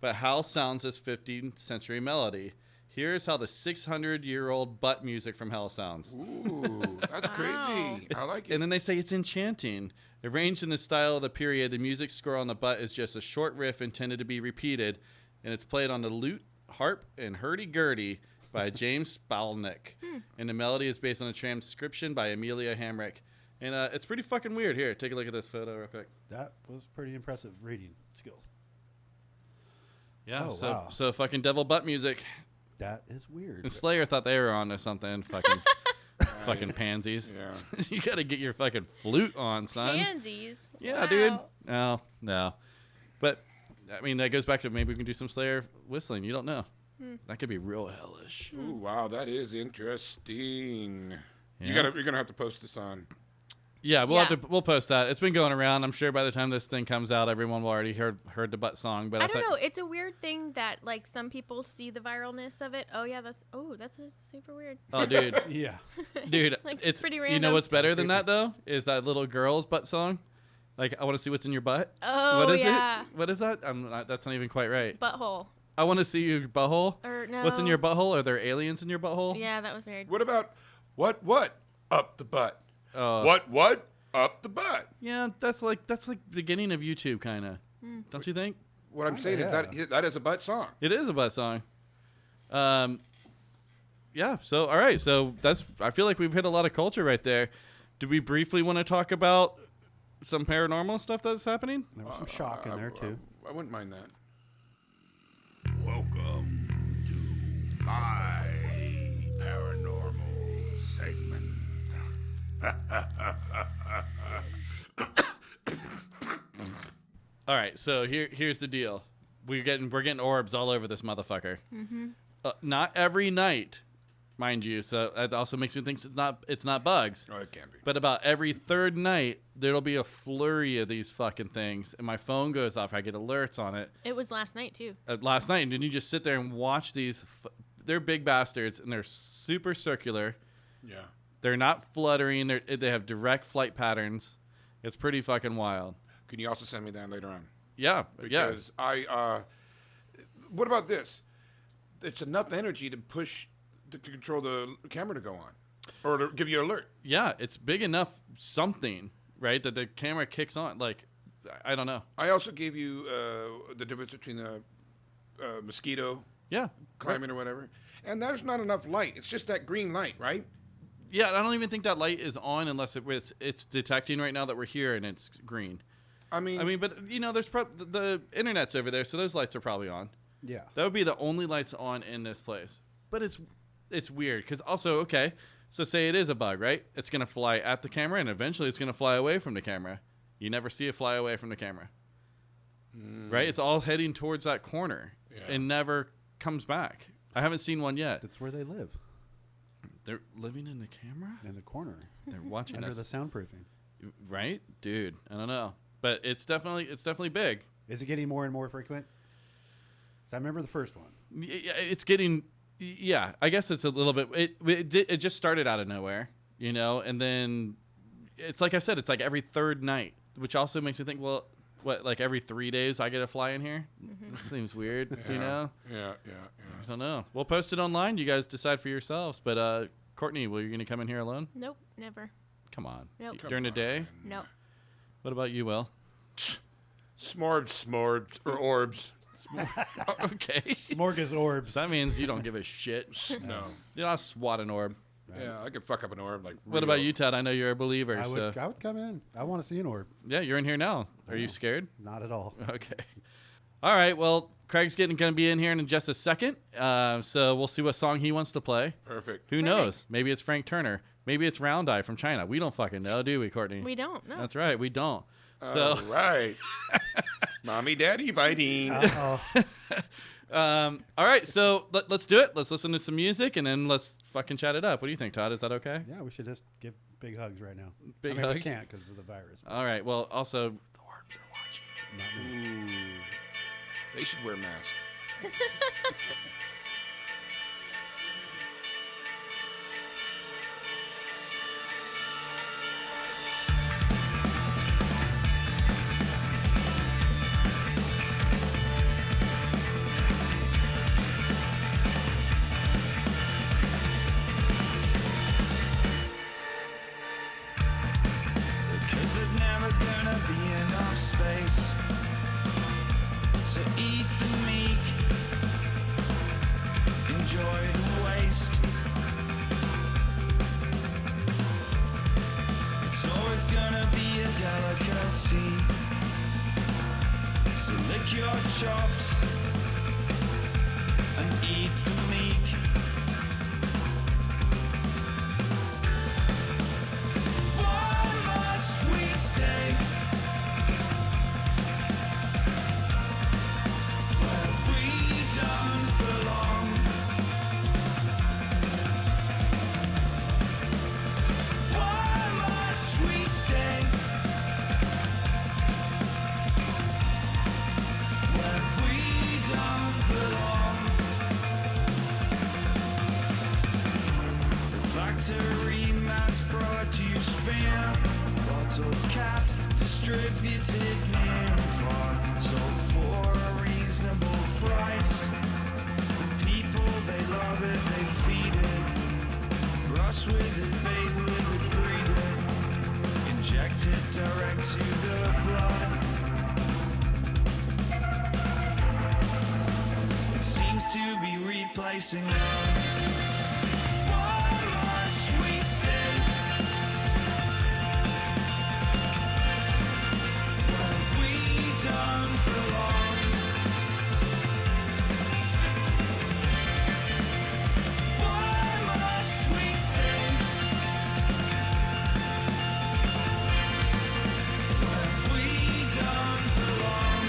but how sounds this 15th century melody? Here's how the 600-year-old butt music from Hell sounds. Ooh, that's crazy. I like it. And then they say it's enchanting. Arranged in the style of the period, the music score on the butt is just a short riff intended to be repeated, and it's played on the lute, harp, and hurdy-gurdy by James Spalnick. And the melody is based on a transcription by Amelia Hamrick. And it's pretty fucking weird. Here, take a look at this photo real quick. That was pretty impressive reading skills. Yeah, Oh, so wow. so fucking devil butt music. That is weird. And Slayer thought they were onto something. Fucking fucking pansies. Yeah. You gotta get your fucking flute on, son. Pansies. Yeah, Wow. dude. No. But, I mean, that goes back to maybe we can do some Slayer whistling. You don't know. That could be real hellish. Ooh, wow, that is interesting. Yeah. You're gonna have to post this on. Yeah, Yeah. we'll post that. It's been going around. I'm sure by the time this thing comes out, everyone will already heard the butt song. But I don't know. It's a weird thing that like some people see the viralness of it. Oh yeah, that's just super weird. Oh, dude, Yeah. dude, Like, it's pretty You random. know what's better than that though? Is that little girl's butt song? Like, I want to see what's in your butt. Oh What is yeah. it? What is that? That's not even quite right. Butthole. I want to see your butthole. Or no. What's in your butthole? Are there aliens in your butthole? Yeah, that was weird. What about What up the butt? Oh. What up the butt? Yeah, that's like beginning of YouTube kind of. Don't you think? What I'm saying is that is a butt song. It is a butt song. Yeah. So all right. So I feel like we've hit a lot of culture right there. Do we briefly want to talk about some paranormal stuff that's happening? There was some shock in there too. I wouldn't mind that. Welcome to my paranormal segment. All right, so here's the deal. We're getting orbs all over this motherfucker. Not every night, mind you. So that also makes me think it's not bugs. Oh, it can be. But about every third night, there'll be a flurry of these fucking things, and my phone goes off. I get alerts on it. It was last night too. Last night, and then you just sit there and watch these. They're big bastards, and they're super circular. Yeah. They're not fluttering. They have direct flight patterns. It's pretty fucking wild. Can you also send me that later on? Yeah, yeah. Because what about this? It's enough energy to control the camera to go on, or to give you an alert. Yeah, it's big enough something, right, that the camera kicks on. Like, I don't know. I also gave you the difference between a mosquito Yeah. climbing or whatever, and there's not enough light. It's just that green light, right? Yeah, I don't even think that light is on unless it's detecting right now that we're here and it's green. I mean, But there's the internet's over there, so those lights are probably on. Yeah. That would be the only lights on in this place. But it's weird because also, okay, so say it is a bug, right? It's gonna fly at the camera and eventually it's gonna fly away from the camera. You never see it fly away from the camera, right? It's all heading towards that corner and never comes back. I haven't seen one yet. That's where they live, They're living in the camera. in the corner, They're watching under us, the soundproofing. right, dude? I don't know, but it's definitely big. Is it getting more and more frequent? 'Cause I remember the first one. Yeah, it's getting. Yeah, I guess it's a little bit. It just started out of nowhere, and then it's like I said, it's like every third night, which also makes me think, well, what, like every 3 days I get to fly in here? This seems weird, Yeah. I don't know. We'll post it online. You guys decide for yourselves. But Courtney, were you going to come in here alone? Nope, never. Come on. Nope. During the day? Nope. What about you, Will? Smorb, or orbs. Okay. Smorgas orbs. So that means you don't give a shit. No. I'll swat an orb. Yeah, I could fuck up an orb like. What about you, Todd? I know you're a believer. I So would come in. I want to see an orb. yeah, you're in here now. Are you scared? Not at all. Okay. All right. Well, Craig's going to be in here in just a second. So we'll see what song he wants to play. Perfect. Who knows? Maybe it's Frank Turner. Maybe it's Round Eye from China. We don't fucking know, do we, Courtney? We don't. No. That's right. We don't. So. All right. Mommy, daddy fighting. Uh-oh. All right. So let's do it. Let's listen to some music and then let's fucking chat it up. What do you think, Todd? Is that okay? Yeah, we should just give big hugs right now. Big I mean, hugs? We can't because of the virus. All right. Well, also, the orbs are watching. Not me. Ooh. They should wear masks. Cause there's never gonna be enough space. So eat the meek, enjoy the waste. It's always gonna be a delicacy. So lick your chops and eat the meek. Why must we stay where we don't belong? Why must we stay where we don't belong? The factory mass produced fear, bottled cat distributed near and far, sold for a reasonable price. The people, they love it, they feed it, brush with it chasing love. Why must we stay? Where we don't belong. Why must we stay? Where we don't belong.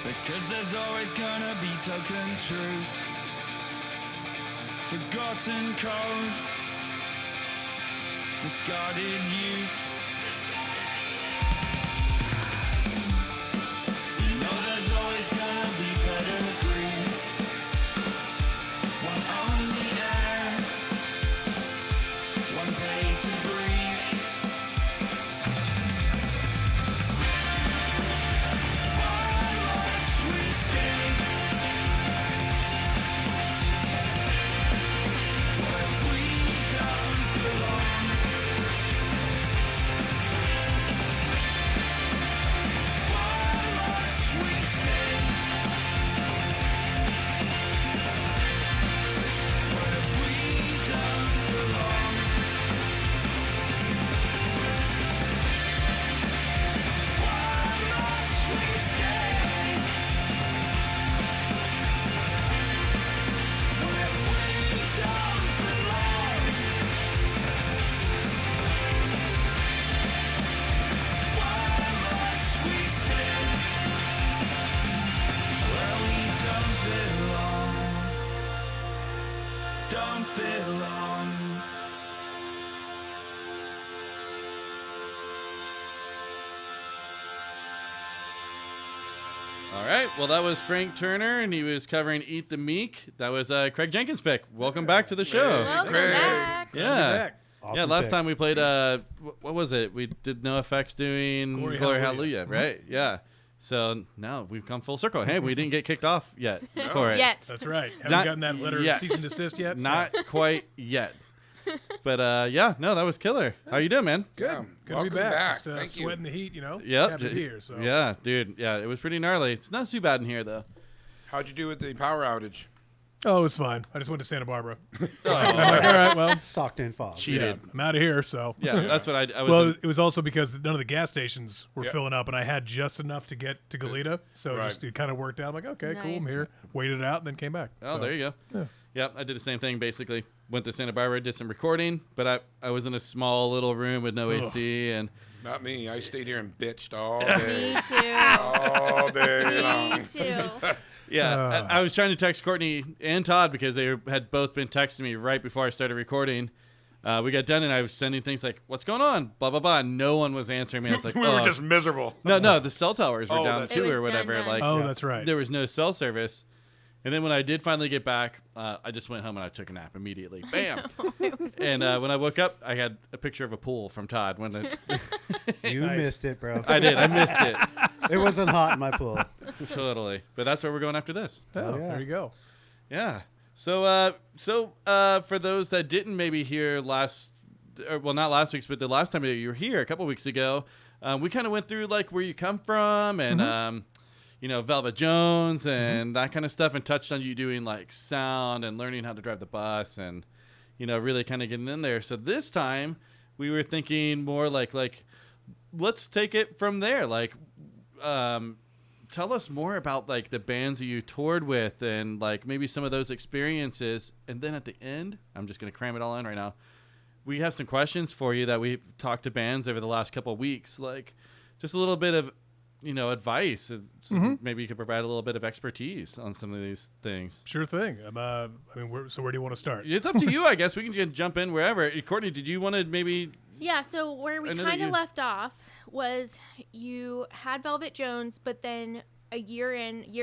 Because there's always gonna be token truth, forgotten code, discarded youth. You know there's always gonna be pedigree, one on the air, one paid to breathe. Why must we stay? Where we don't belong. Why must we stay? Where we don't belong. Why must we stay? Where we don't belong. Why must we stay? Where we don't belong. Don't belong. All right. Well, that was Frank Turner, and he was covering "Eat the Meek." That was Craig Jenkins' pick. Welcome back to the show. Welcome Chris. back. Yeah. Awesome Yeah, last pick. time we played, what was it? We did NOFX doing Glory Glory Hallelujah. Hallelujah, right? Yeah. So now we've come full circle. Hey, we didn't get kicked off yet for it. Yet. That's right. Haven't Not gotten that letter yet. of cease and desist yet? Not quite yet. But yeah, no, that was killer. How you doing, man? Good. Good to Welcome be back. Just, Thank you. sweating the heat, you know? Yep. Happy to be here, so. Yeah, dude. Yeah, it was pretty gnarly. It's not too bad in here, though. How'd you do with the power outage? Oh, it was fine. I just went to Santa Barbara. Oh, I'm like, all right, well, Socked in fog. cheated. I'm out of here, so. Yeah, that's what I was. Well, it was also because none of the gas stations were filling up, and I had just enough to get to Goleta, so Right. it kind of worked out. I'm like, okay, cool, I'm Nice. here. Waited it out, and then came back. oh, So, there you go. Yeah. Yep, I did the same thing basically. Went to Santa Barbara, did some recording, but I was in a small little room with no AC, and Not me. I stayed here and bitched all Me day. too. all day long. Me too. yeah, I was trying to text Courtney and Todd because they had both been texting me right before I started recording. We got done, and I was sending things like, "What's going on?" Blah blah blah. And no one was answering me. I was like, We were "Oh." just miserable. No, the cell towers were Oh, down that's- too, It was or whatever. done. Like, Oh, that's right. there was no cell service. And then when I did finally get back, I just went home and I took a nap immediately. Bam! And when I woke up, I had a picture of a pool from Todd. When You Nice. missed it, bro. I did, I missed it It wasn't hot in my pool. totally. But that's where we're going after this. Oh, yeah. there you go. Yeah. So for those that didn't maybe hear not last week's, but the last time that you were here a couple weeks ago, we kind of went through like where you come from and Velvet Jones and that kind of stuff, and touched on you doing like sound and learning how to drive the bus and really kind of getting in there. So this time we were thinking more like let's take it from there. Like tell us more about like the bands that you toured with and like maybe some of those experiences. And then at the end, I'm just going to cram it all in right now. We have some questions for you that we've talked to bands over the last couple of weeks, like just a little bit of, advice. So maybe you could provide a little bit of expertise on some of these things. Sure thing. Where do you want to start? It's up to you, I guess. We can just jump in wherever. Courtney, did you want to maybe? Yeah, so where we I know that kind of you- left off was you had Velvet Jones, but then a year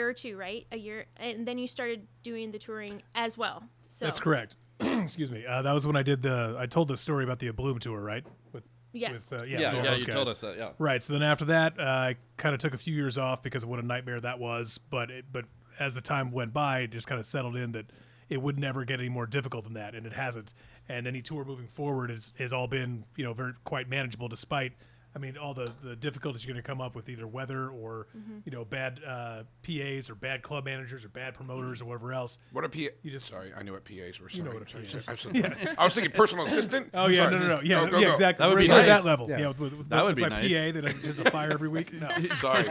or two, right? A year, and then you started doing the touring as well. So That's correct. Excuse me. That was when I told the story about the Bloom tour, right? Yes. With, Yeah, those you guys. told us that. Yeah. Right. So then after that, I kind of took a few years off because of what a nightmare that was. But as the time went by, it just kind of settled in that it would never get any more difficult than that, and it hasn't. And any tour moving forward has all been quite manageable despite I mean, all the difficulties you're going to come up with, either weather or bad PAs or bad club managers or bad promoters or whatever else. What a PA? You just Sorry, I knew what PAs were. Sorry. You know what a PA is. I was thinking personal assistant. Oh yeah, Sorry. no. Yeah, Go. exactly. That would We're be at nice. that level. Yeah. With That would be my nice. PA that I just a fire every week. No. Sorry.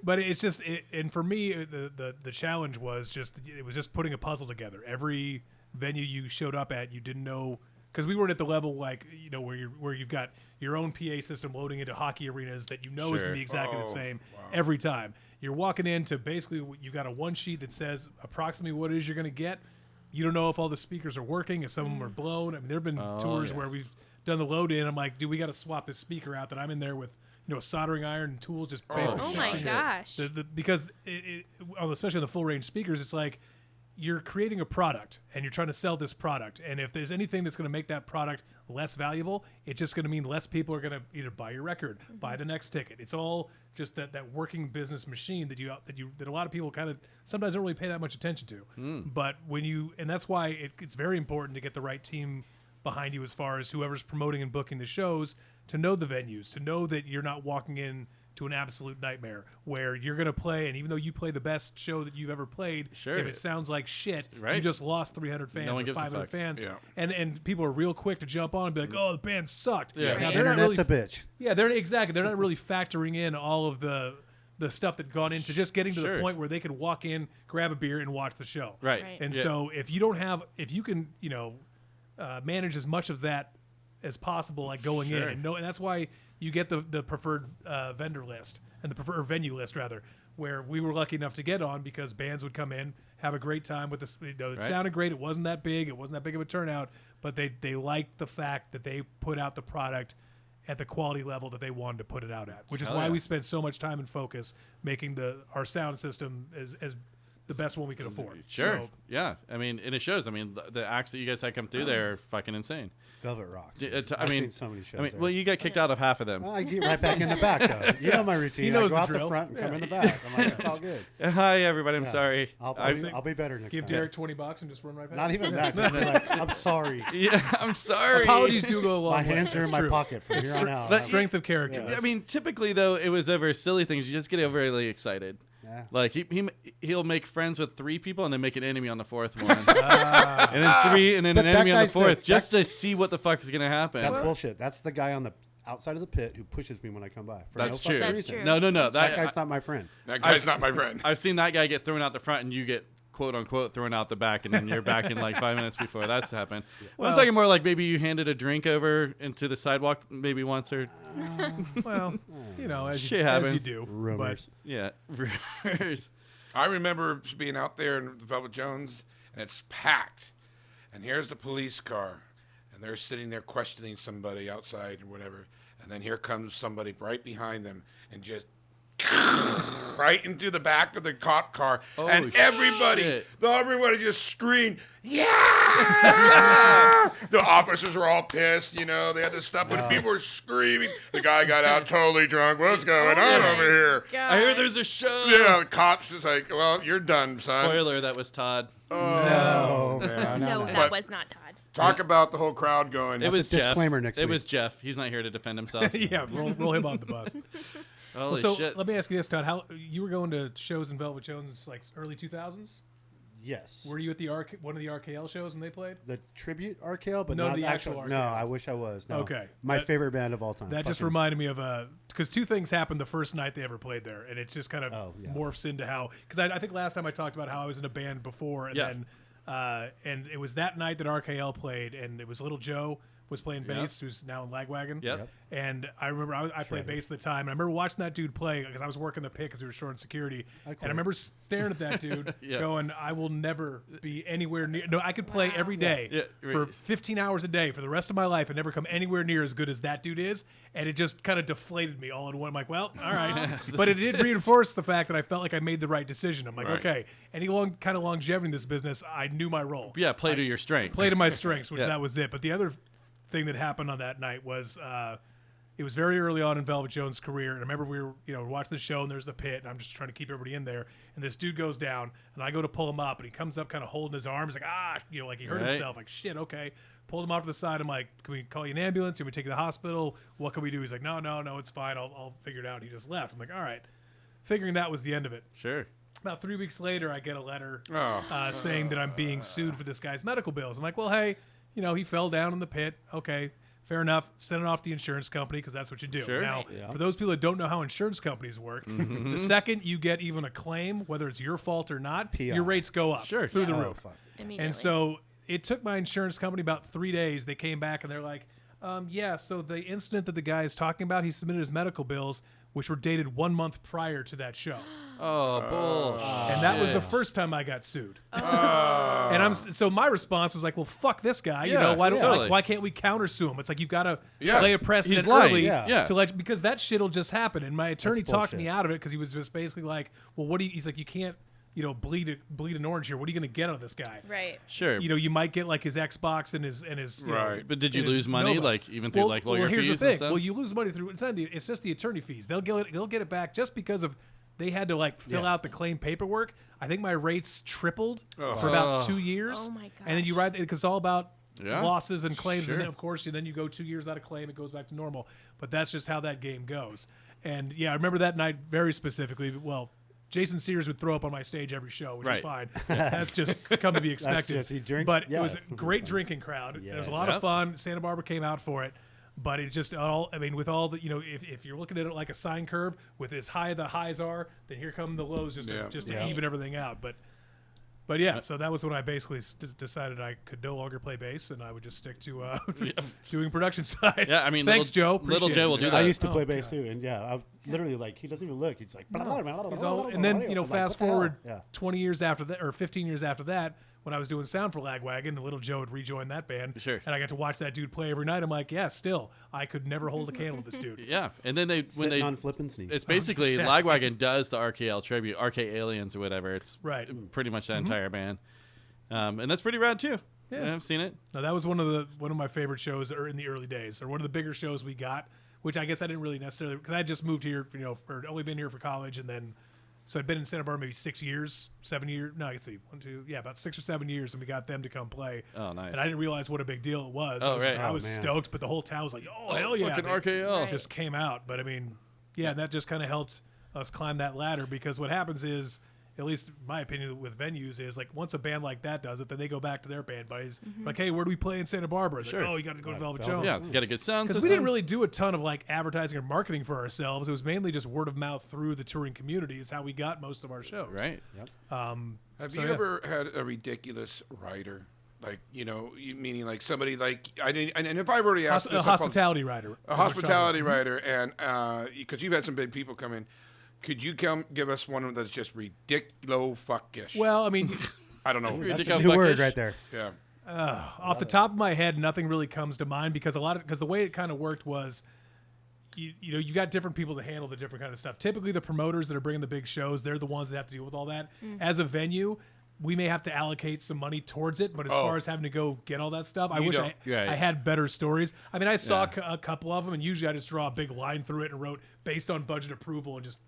But it's just, and for me, the challenge was just putting a puzzle together. Every venue you showed up at, you didn't know, because we weren't at the level where you've got your own PA system loading into hockey arenas that is going to be exactly the same every time. You're walking into basically you've got a one sheet that says approximately what it is you're going to get. You don't know if all the speakers are working, if some of them are blown. I mean, there have been tours where we've done the load in. I'm like, dude, we got to swap this speaker out. That I'm in there with a soldering iron and tools, just basically. Oh my gosh. Because especially on the full range speakers, it's like you're creating a product and you're trying to sell this product. And if there's anything that's going to make that product less valuable, it's just going to mean less people are going to either buy your record, buy the next ticket. It's all just that working business machine that a lot of people kind of sometimes don't really pay that much attention to. But and that's why it's very important to get the right team behind you as far as whoever's promoting and booking the shows, to know the venues, to know that you're not walking in to an absolute nightmare where you're going to play, and even though you play the best show that you've ever played, if it sounds like shit, you just lost 300 fans or 500 fans, and people are real quick to jump on and be like, oh, the band sucked. Yeah. Now, Internet's a bitch. Yeah, they're not really factoring in all of the stuff that gone into just getting to the point where they could walk in, grab a beer, and watch the show. Right. And so if you can manage as much of that as possible, like going in, and that's why you get the preferred vendor list and the preferred venue list rather, where we were lucky enough to get on because bands would come in, have a great time with this. It sounded great. It wasn't that big. It wasn't that big of a turnout, but they liked the fact that they put out the product at the quality level that they wanted to put it out at, which is why we spent so much time and focus making our sound system as the best one we could afford. Sure. So, yeah. I mean, and it shows. I mean, the acts that you guys had come through there are fucking insane. Velvet rocks. I've seen so many shows. well, you got kicked out of half of them. Well, I get right back in the back, though. You know my routine. He knows I go the out drill. the front and come in the back. I'm like, it's all good. Hi, everybody. I'm sorry. I'll be better next give time. Derek $20 and just run right back. Not even that. Just be like, I'm sorry. Yeah, I'm sorry. Apologies do go a long My way. hands are That's in my true. pocket from here on out. Strength of character. Yeah. I mean, typically though, it was over silly things. You just get overly excited. Yeah. Like he'll make friends with 3 people and then make an enemy on the 4th one, and then 3, and then But an that enemy on the guy's the- 4th, just to see what the fuck is gonna happen. That's bullshit. That's the guy on the outside of the pit who pushes me when I come by. For That's no true. fucking That's reason. true. No. That guy's not my friend. That guy's not my friend. I've seen that guy get thrown out the front, and you get quote unquote thrown out the back, and then you're back in like 5 minutes before that's happened. Well, I'm talking more like maybe you handed a drink over into the sidewalk maybe once or Well, as Shit you happens. do. Rumors. yeah. Rumors. I remember being out there in the Velvet Jones, and it's packed. And here's the police car, and they're sitting there questioning somebody outside or whatever. And then here comes somebody right behind them and just right into the back of the cop car. Oh, and everybody shit. just screamed, yeah! The officers were all pissed, they had to stop, but people were screaming. The guy got out totally drunk. What's going on over here? God. I hear there's a show. Yeah, the cops just like, well, you're done, son. Spoiler, that was Todd. Oh, man. No, But that was not Todd. talk about the whole crowd going. It was a Jeff. disclaimer next It week. was Jeff. He's not here to defend himself. Yeah, roll him off the bus. Holy So shit. let me ask you this, Todd. How you were going to shows in Velvet Jones like early 2000s? Yes. Were you at one of the RKL shows when they played? The tribute RKL, but No, not the actual No, RKL. I wish I was. No. Okay. My That- favorite band of all time. That just Fucking- reminded me of because 2 things happened the first night they ever played there, and it just kind of morphs into how. Because I think last time I talked about how I was in a band before, and then and it was that night that RKL played, and it was Little Joe was playing bass, who's now in Lagwagon. Yep. And I remember I played bass at the time, and I remember watching that dude play because I was working the pit because we were short on security, and I remember staring at that dude, going, "I will never be anywhere near. No, I could play every day for 15 hours a day for the rest of my life and never come anywhere near as good as that dude is." And it just kind of deflated me all in one. I'm like, well, all right, but it did reinforce the fact that I felt like I made the right decision. I'm like, okay, any kind of longevity in this business, I knew my role. Yeah, play to your strengths. Play to my strengths, which that was it. But the other thing that happened on that night was it was very early on in Velvet Jones' career. And I remember we were, watching the show, and there's the pit, and I'm just trying to keep everybody in there. And this dude goes down, and I go to pull him up, and he comes up kind of holding his arms, like, like he hurt himself. Like, shit, okay. Pulled him off to the side. I'm like, can we call you an ambulance? Can we take you to the hospital? What can we do? He's like, no, it's fine. I'll figure it out. He just left. I'm like, all right. Figuring that was the end of it. Sure. About 3 weeks later, I get a letter saying that I'm being sued for this guy's medical bills. I'm like, well, hey, he fell down in the pit. Okay, fair enough. Send it off to the insurance company because that's what you do. Sure. Now, for those people that don't know how insurance companies work, the second you get even a claim, whether it's your fault or not, your rates go up through the roof. And so it took my insurance company about 3 days. They came back and they're like, so the incident that the guy is talking about, he submitted his medical bills, which were dated 1 month prior to that show. Oh, bullshit. And that was the first time I got sued. And so my response was like, well, fuck this guy. Why can't we countersue him? It's like, you've got to lay a precedent He's lying. early to let, because that shit'll just happen. And my attorney talked me out of it because he was just basically like, well, he's like, you can't, bleed an orange here. What are you going to get out of this guy? Right. Sure. You might get like his Xbox and his right. But did you lose money, Nova. like even through like lawyer here's fees the thing. and stuff? Well, you lose money through it's just the attorney fees. They'll get it back just because of they had to like fill out the claim paperwork. I think my rates tripled for about 2 years. Oh my gosh. And then you write because it's all about losses and claims, Sure. and then of course then you go 2 years out of claim, it goes back to normal. But that's just how that game goes. And I remember that night very specifically. Well, Jason Sears would throw up on my stage every show, which is fine. That's just come to be expected. he drinks, but it was a great drinking crowd. Yeah. It was a lot of fun. Santa Barbara came out for it. But it just with all the if you're looking at it like a sine curve, with as high the highs are, then here come the lows just to even everything out. But yeah, so that was when I basically decided I could no longer play bass and I would just stick to doing production side. Yeah, I mean, thanks, Joe. Little Joe will do that. I used to play bass too, and I literally like he doesn't even look. He's like, And then fast forward 20 years after that, or 15 years after that, when I was doing sound for Lagwagon, and Little Joe had rejoined that band. Sure. And I got to watch that dude play every night. I'm like, still, I could never hold a candle to this dude. Yeah, and then sitting on flipping sneaks. it's basically 100%. Lagwagon does the RKL tribute, RK Aliens or whatever. It's pretty much that entire band, and that's pretty rad too. Yeah, I've seen it. Now that was one of my favorite shows in the early days, or one of the bigger shows we got, which I guess I didn't really necessarily, because I had just moved here, for only been here for college, and then so I'd been in Santa Barbara maybe 6 years, 7 years. No, I can see 1, 2, about 6 or 7 years, and we got them to come play. Oh, nice. And I didn't realize what a big deal it was. Oh, right. I was stoked, but the whole town was like, "Oh, hell yeah!" Fucking They RKL. just came out, but I mean, that just kind of helped us climb that ladder, because what happens is, at least my opinion with venues, is like once a band like that does it, then they go back to their band buddies. Like, hey, where do we play in Santa Barbara? Like, Sure. oh, you got to go to Velvet Jones. Yeah, you got a good sound Because system. we didn't really do a ton of like advertising or marketing for ourselves. It was mainly just word of mouth through the touring community is how we got most of our shows. Right. Yep. Have you ever had a ridiculous writer? Like, meaning like somebody like, and if I've already asked A hospitality writer. a hospitality writer, and because you've had some big people come in, could you give us one that's just ridiculo-fuckish? Well, I mean, I don't know. That's a new word right there. Yeah. off the top of my head, nothing really comes to mind, because the way it kind of worked was, you got different people to handle the different kind of stuff. Typically, the promoters that are bringing the big shows, they're the ones that have to deal with all that. As a venue, we may have to allocate some money towards it, but as far as having to go get all that stuff, I wish I had better stories. I mean, I saw a couple of them, and usually I just draw a big line through it and wrote based on budget approval, and just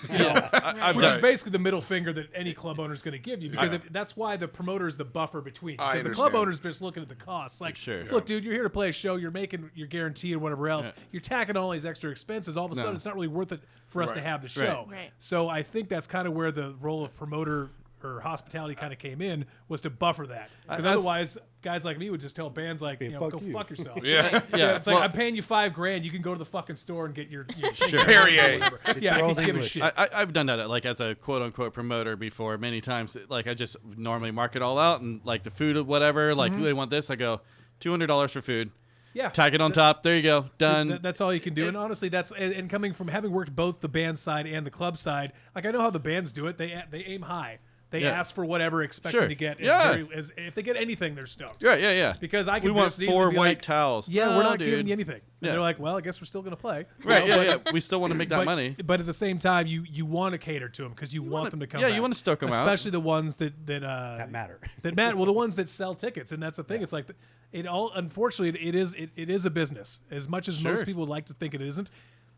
which is basically the middle finger that any club owner is going to give you, because that's why the promoter is the buffer between. Because the club owner is just looking at the costs. Like, look, dude, you're here to play a show. You're making your guarantee and whatever else. You're tacking all these extra expenses. All of a sudden, it's not really worth it for us to have the show. Right. So I think that's kind of where the role of promoter or hospitality kind of came in, was to buffer that. Because otherwise, guys like me would just tell bands like, go fuck yourself. It's like, I'm paying you $5,000. You can go to the fucking store and get your Perrier. Yeah, I can give a shit. I've done that like as a quote unquote promoter before many times. Like I just normally mark it all out, and like the food or whatever, like they want this, I go $200 for food. Yeah, tag it on top. There you go, done. That's all you can do. And honestly, that's coming from having worked both the band side and the club side. Like, I know how the bands do it. They aim high. They Yeah. ask for whatever, expecting Sure. to get Yeah. as if they get anything, they're stoked. Yeah. Because I We can want just easily 4 be white like, towels. Yeah, No, we're not dude. giving you anything. And Yeah. they're like, well, I guess we're still gonna play. You Right, know, yeah, but- We still want to make that but, money. But at the same time, you want to cater to them because you want them to come. yeah, back. you wanna stoke 'em out. especially the ones that matter. that matter. Well, the ones that sell tickets, and that's the thing. It's like it all. Unfortunately, it is a business. As much as most Sure. people would like to think it isn't,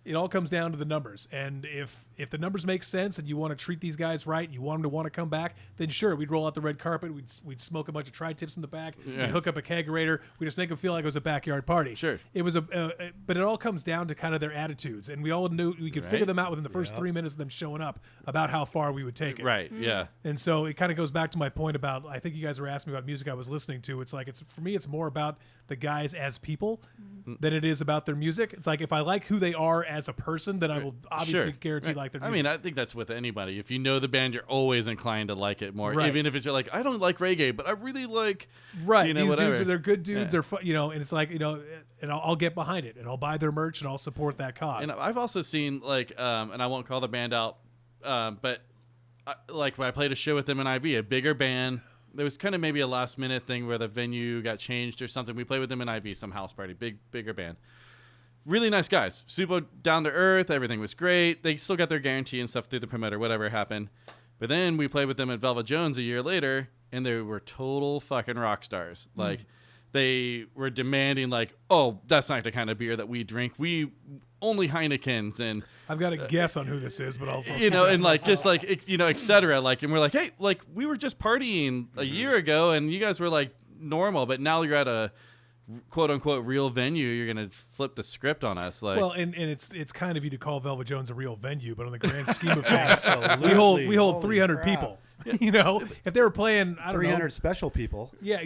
it all comes down to the numbers. And if the numbers make sense, and you want to treat these guys right, you want them to want to come back, then sure, we'd roll out the red carpet. We'd smoke a bunch of tri-tips in the back. Yeah. We'd hook up a kegerator. We just make them feel like it was a backyard party. Sure. It was but it all comes down to kind of their attitudes, and we all knew we could figure Right. them out within the first 3 minutes of them showing up about how far we would take it. Right, yeah. And so it kind of goes back to my point about, I think you guys were asking me about music I was listening to. It's like, for me, it's more about the guys as people than it is about their music. It's like, if I like who they are as a person, then I will obviously guarantee Right. like their I music. mean, I think that's with anybody. If you know the band, you're always inclined to like it more. Right. Even if it's like, I don't like reggae, but I really like, right. you know, These whatever. dudes they're good dudes. Yeah. They're and it's like, and I'll get behind it, and I'll buy their merch, and I'll support that cause. And I've also seen like, and I won't call the band out, but like when I played a show with them in IV, a bigger band. There was kind of maybe a last minute thing where the venue got changed or something. We played with them in IV, some house party, bigger band. Really nice guys, super down to earth. Everything was great. They still got their guarantee and stuff through the promoter, whatever happened. But then we played with them at Velvet Jones a year later, and they were total fucking rock stars. Like, they were demanding, like, oh, that's not the kind of beer that we drink. We only Heinekens, and I've got a guess on who this is, but I'll you know, and like just like you know, etc. Like, and we're like, hey, like we were just partying a year ago, and you guys were like normal, but now you're at a quote unquote real venue. You're gonna flip the script on us, like. Well, and it's kind of you to call Velvet Jones a real venue, but on the grand scheme of things, Absolutely. we hold Holy 300 crap. people. You know, if they were playing, I don't 300 know, special people yeah,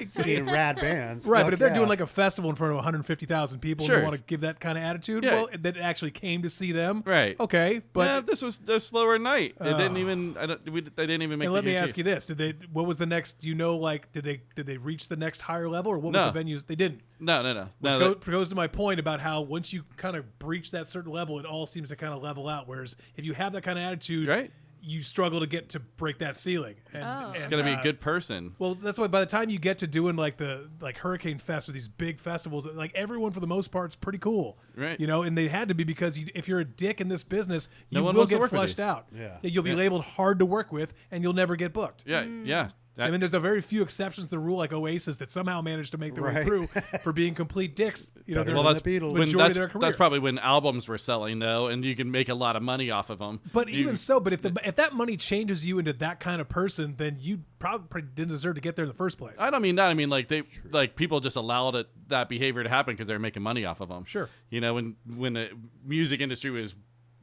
seeing rad bands. right. Fuck But if they're yeah. doing like a festival in front of 150,000 people, and Sure. they want to give that kind of attitude, Yeah. well, that actually came to see them, Right. Okay, but yeah, this was a slower night. It didn't even. They didn't even make. and the let me guarantee. ask you this: What was the next? Do you know, like, did they reach the next higher level, or what No. was the venues? They didn't. No. Which No, goes to my point about how once you kind of breach that certain level, it all seems to kind of level out. Whereas if you have that kind of attitude, Right. you struggle to break that ceiling. And, Oh. and, It's gotta be a good person. Well, that's why by the time you get to doing like Hurricane Fest or these big festivals, like everyone for the most part is pretty cool, Right. You know, and they had to be because if you're a dick in this business, No you one will wants to get work with flushed you. out. Yeah. You'll be labeled hard to work with, and you'll never get booked. Yeah. Yeah. I mean, there's a very few exceptions to the rule, like Oasis, that somehow managed to make their way Right. through for being complete dicks. You know, Better they're than well, that's the Beatles. when majority of their career. that's probably when albums were selling though, and you can make a lot of money off of them. But even so, but if that money changes you into that kind of person, then you probably didn't deserve to get there in the first place. I don't mean that. I mean like people just allowed that behavior to happen because they're making money off of them. Sure. You know, when the music industry was,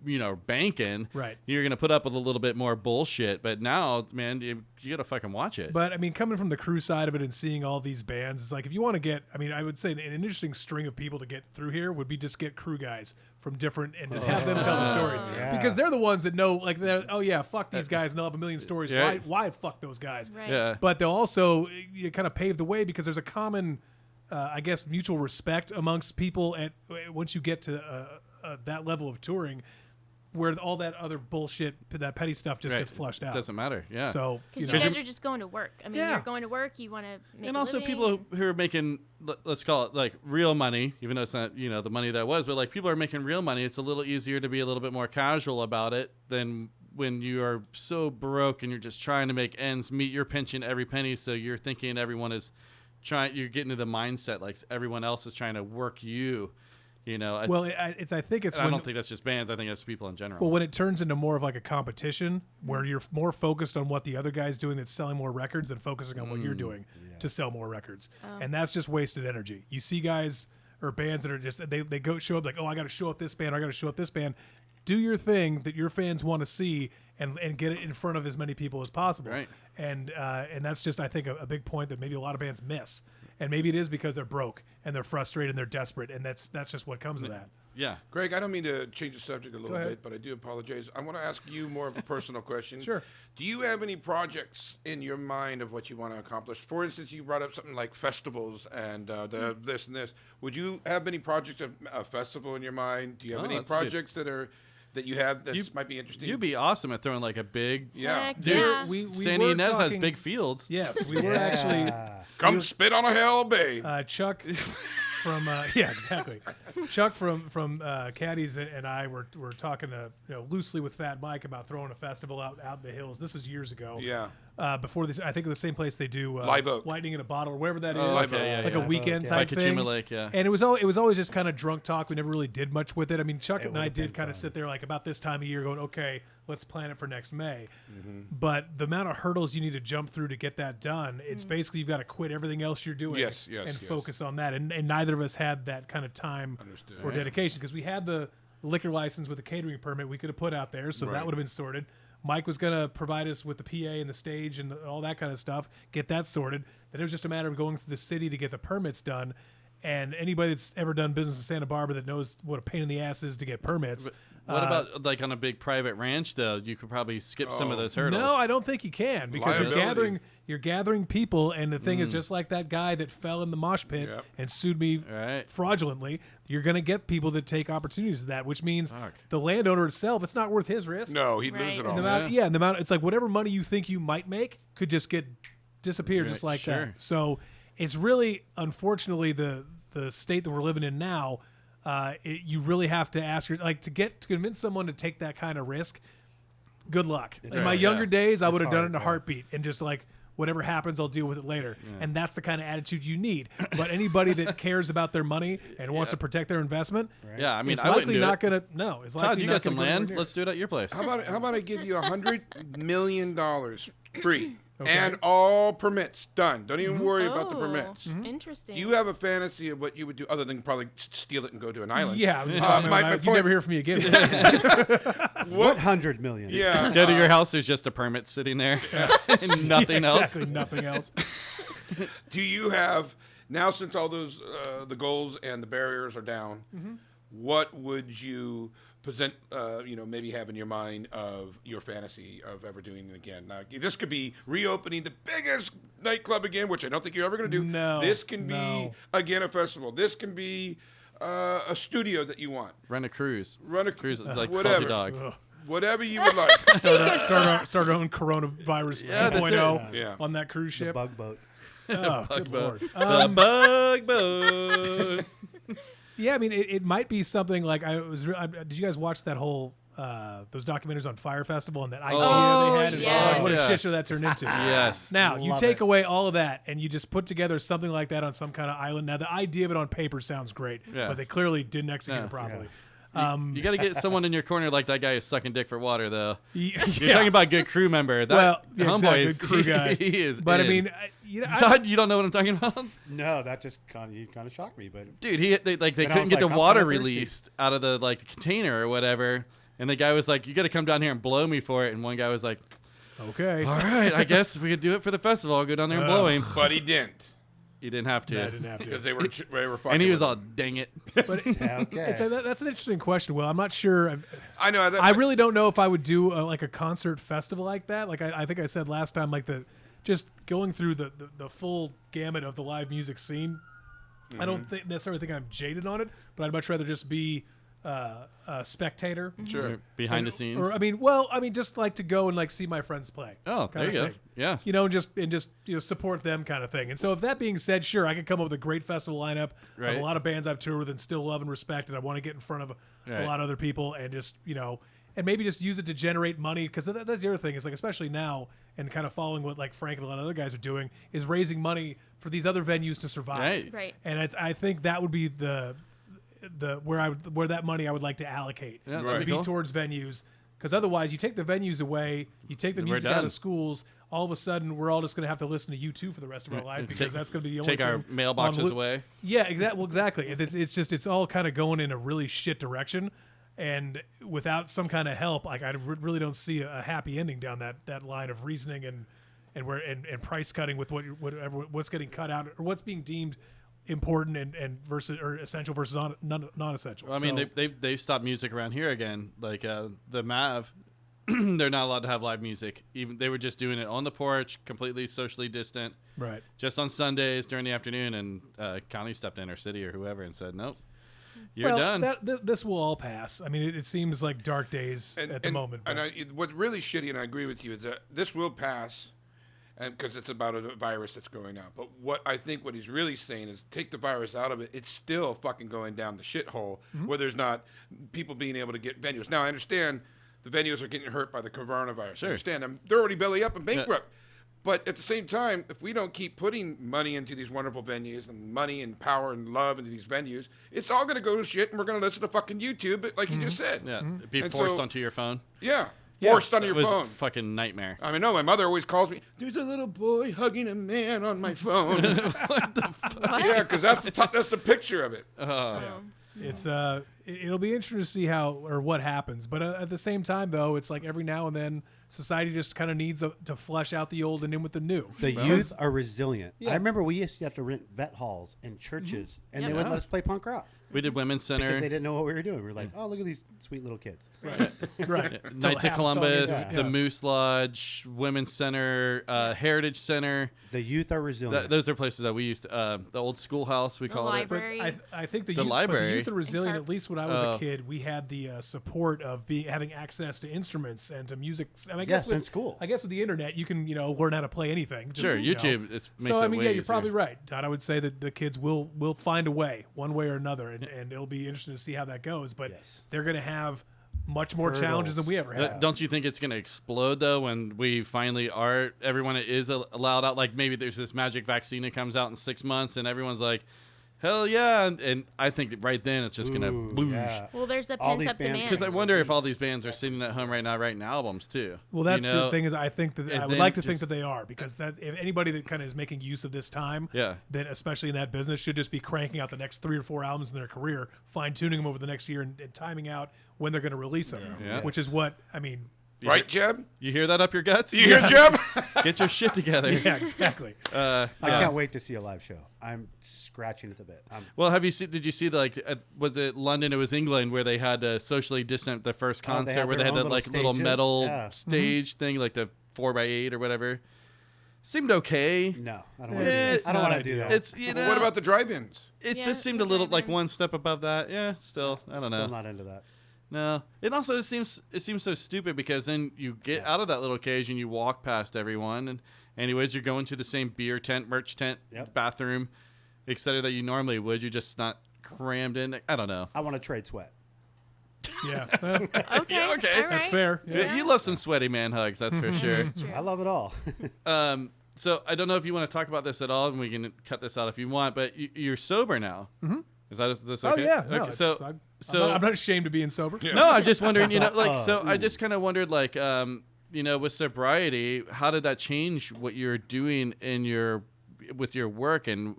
you know, banking, Right. You're gonna put up with a little bit more bullshit. But now, man, you gotta fucking watch it. But I mean, coming from the crew side of it and seeing all these bands, it's like if you want to get, I mean, I would say an interesting string of people to get through here would be just get crew guys from different and just have them tell the stories Yeah. because they're the ones that know, like, oh yeah, fuck these guys, and they'll have a million stories. Yeah. Why fuck those guys? Right. yeah. But they'll also kind of pave the way because there's a common, I guess, mutual respect amongst people at once you get to that level of touring, where all that other bullshit, that petty stuff, just Right. gets flushed out. Doesn't matter. Yeah. So Because you you know, guys are just going to work. I mean, Yeah. you're going to work. You want to make and a also living. people who are making, let's call it like real money, even though it's not, you know, the money that was, but like people are making real money. It's a little easier to be a little bit more casual about it than when you are so broke and you're just trying to make ends meet. You're pinching every penny, so you're thinking everyone is trying. You're getting to the mindset like everyone else is trying to work you. You know. It's, well, I think it's I when, don't think that's just bands. I think that's people in general. well, when it turns into more of like a competition where you're more focused on what the other guy's doing that's selling more records than focusing on what you're doing to sell more records. And that's just wasted energy. You see guys or bands that are just, they go show up like, oh, I got to show up this band, or I got to show up this band. Do your thing that your fans want to see and get it in front of as many people as possible. Right. And that's just, I think, a big point that maybe a lot of bands miss. And maybe it is because they're broke and they're frustrated and they're desperate, and that's just what comes of that. yeah. Greg, I don't mean to change the subject a little ahead. bit, but I do apologize. I want to ask you more of a personal question. Sure. Do you have any projects in your mind of what you want to accomplish? For instance, you brought up something like festivals and this and this. Would you have any projects of a festival in your mind? Do you have Oh, any that's good. projects that are that you have that might be interesting? You'd be awesome at throwing like a big. Yeah. Heck Dude, yeah. we Sandy were Inez has talking- big fields. Yes, we were actually Come spit on a hell, babe. Chuck from yeah, exactly. Chuck from Caddies and I were talking loosely with Fat Mike about throwing a festival out in the hills. This was years ago. Yeah. Before this, I think the same place they do Live Oak. Lightning in a Bottle or wherever that is. Oh, okay, yeah, like yeah. a weekend Yeah. type By thing. Kachuma Lake, yeah. And it was always just kind of drunk talk. We never really did much with it. I mean, Chuck and I would've been did kind of fun. sit there like about this time of year going, okay, let's plan it for next May. Mm-hmm. But the amount of hurdles you need to jump through to get that done, it's basically you've got to quit everything else you're doing Yes, and yes. focus on that. And neither of us had that kind of time Understood. or dedication because we had the liquor license with the catering permit we could have put out there, so Right. that would have been sorted. Mike was going to provide us with the PA and the stage and all that kind of stuff, get that sorted. Then it was just a matter of going through the city to get the permits done. And anybody that's ever done business in Santa Barbara that knows what a pain in the ass is to get permits. What about like on a big private ranch though? You could probably skip some of those hurdles. No, I don't think you can because Liability. you're gathering people, and the thing is just like that guy that fell in the mosh pit Yep. and sued me Right. fraudulently. You're going to get people that take opportunities of that, which means Fuck. the landowner itself, it's not worth his risk. No, he'd lose Right. it And all. the amount, and the amount, it's like whatever money you think you might make could just get disappear just Right, like sure. that. So it's really, unfortunately, the state that we're living in now. You really have to ask to convince someone to take that kind of risk. Good luck. In my hard, younger yeah. days, I would have done it hard, in a yeah. heartbeat and just like whatever happens, I'll deal with it later. And that's the kind of attitude you need. But anybody that cares about their money and wants to protect their investment, Yeah, I mean, it's I wouldn't likely do not it. gonna. No, it's Todd, likely you not got some gonna go land. anywhere Let's do it at your place. How about I give you $100 million free Okay. and all permits done? Don't even worry about the Oh, permits. Interesting. Do you have a fantasy of what you would do other than probably steal it and go to an island? Yeah, my you point- never hear from me again. 100 million. Yeah. Go to your house. There's just a permit sitting there, and nothing else. Exactly, nothing else. Do you have now, since all those the goals and the barriers are down? What would you present? Maybe have in your mind of your fantasy of ever doing it again. Now, this could be reopening the biggest nightclub again, which I don't think you're ever going to do. No, This can be no. again a festival. This can be a studio that you want. Run a cruise. Run a Cruise like whatever. Salty Dog. Ugh. Whatever you would like. Start our own coronavirus Yeah, that's 2.0 Yeah. on that cruise The ship. bug boat. Oh, good lord. The bug boat. Yeah, I mean, it might be something like did you guys watch that whole those documentaries on Fire Festival and that idea Oh, they had? And yes. what a Yeah. shit show that turned into. Yes. Now you Love take it. away all of that and you just put together something like that on some kind of island. Now the idea of it on paper sounds great, Yeah. but they clearly didn't execute Yeah. it properly. You got to get someone in your corner like that guy is sucking dick for water, though. Yeah. You're talking about good crew member. That Well, yeah, homeboy exactly, is good crew guy. He is. But I in. mean, Todd, you don't know what I'm talking about, No, that just kind of shocked me. But dude. They And I couldn't was get the like, I'm water kinda thirsty. released out of the container or whatever, and the guy was like, "You got to come down here and blow me for it." And one guy was like, okay. "All right, I guess we could do it for the festival. I'll go down there and blow him." But he didn't, He didn't have to, No, I didn't have to. because they were fucking. and he was with all, him. "Dang it." But okay. that's an interesting question. Well, I'm not sure. I know. I really don't know if I would do a concert festival like that. Like I think I said last time, just going through the full gamut of the live music scene. I don't necessarily think I'm jaded on it, but I'd much rather just be a spectator. Sure. Behind the scenes. Or just like to go and see my friends play. Oh, kind there of you go. thing. Yeah. Just support them kind of thing. And so if that being said, sure, I could come up with a great festival lineup of Right. a lot of bands I've toured with and still love and respect, and I want to get in front of a Right. lot of other people and just and maybe just use it to generate money, because that's the other thing is especially now and kind of following what Frank and a lot of other guys are doing is raising money for these other venues to survive. Right. Right. And I think that would be the where that money I would like to allocate. Yeah, that'd Right. be Be cool. towards venues, because otherwise you take the venues away, you take the We're music out done. of schools. All of a sudden, we're all just going to have to listen to U2 for the rest of our lives, because that's going to be the only Take our thing mailboxes on away. Yeah, exactly. Well, exactly. It's all kind of going in a really shit direction, and without some kind of help, I really don't see a happy ending down that line of reasoning and price cutting with what's getting cut out or what's being deemed important and versus or essential versus non-essential. Well, I mean, So- they've stopped music around here again. The Mav, they're not allowed to have live music. Even they were just doing it on the porch, completely socially distant, right. just on Sundays during the afternoon. And county stepped in, or city, or whoever, and said, "Nope, you're done. This will all pass. I mean, it seems like dark days at the moment. And But what's really shitty, and I agree with you, is that this will pass, and because it's about a virus that's going out. But what he's really saying is, take the virus out of it, it's still fucking going down the shithole where there's not people being able to get venues. Now I understand the venues are getting hurt by the coronavirus. Sure. I understand them; they're already belly up and bankrupt. Yeah. But at the same time, if we don't keep putting money into these wonderful venues and money and power and love into these venues, it's all going to go to shit, and we're going to listen to fucking YouTube, like you just said. Yeah, be forced onto your phone. Yeah, forced onto your It was phone. a fucking nightmare. I mean, no, my mother always calls me, there's a little boy hugging a man on my phone. What the fuck? Yeah, because that's the picture of it. it's it'll be interesting to see what happens. But at the same time, though, it's like every now and then society just kind of needs to flush out the old and in with the new. The youth are resilient. I remember we used to have to rent vet halls and churches, and they wouldn't let us play punk rock. We did Women's Center. Because they didn't know what we were doing. We were like, oh, look at these sweet little kids. Right. Knights of Columbus, Yeah. the Moose Lodge, Women's Center, Heritage Center. The youth are resilient. Those are places that we used to, the old schoolhouse, we The called library. But I think the library. youth are resilient. And At least when I was a kid, we had the support of having access to instruments and to music. I mean, I guess in school. I guess with the internet, you can learn how to play anything. Sure, YouTube. Makes it way yeah, you're easier. probably right, Todd. I would say that the kids will find a way, one way or another, and it'll be interesting to see how that goes. But they're going to have much more challenges than we ever had. Don't you think it's going to explode, though, when we finally everyone is allowed out? Like, maybe there's this magic vaccine that comes out in 6 months, and everyone's like, hell yeah. And I think that right then it's just going to boosh. Yeah. Well, there's a All these pent-up bands- demand. Because I wonder if all these bands are sitting at home right now writing albums, too. Well, that's You know? the thing is, I think that And I would then like to think just- that they are, because that if anybody that kind of is making use of this time, then especially in that business, should just be cranking out the next 3 or 4 albums in their career, fine tuning them over the next year, and timing out when they're going to release them, which is what I mean. Right, Jeb? You hear that up your guts? You hear, Jeb? Get your shit together. Yeah, exactly. I can't wait to see a live show. I'm scratching at the bit. Well, did you see was it London? It was England where they had to socially distant the first concert where they had their that own like little little metal stages. stage thing, like the 4x8 or whatever. Seemed okay. No, I don't want to. I don't want to do that. It's What about the drive-ins? This seemed a little like one step above that. Yeah, still I don't know. Still not into that. No, it seems so stupid because then you get out of that little cage and you walk past everyone, and anyways you're going to the same beer tent, merch tent, bathroom, etc. that you normally would. You're just not crammed in. I don't know. I want to trade sweat. Yeah. Well, Okay. Yeah, okay. that's fair. Yeah. You love some sweaty man hugs, that's for sure. That's true. I love it all. So I don't know if you want to talk about this at all, and we can cut this out if you want. But you're sober now. Mm-hmm. Is this okay? Oh yeah. No, Okay, I'm not ashamed of being sober. No, I'm just wondering. I just kind of wondered, with sobriety, how did that change what you're doing with your work, and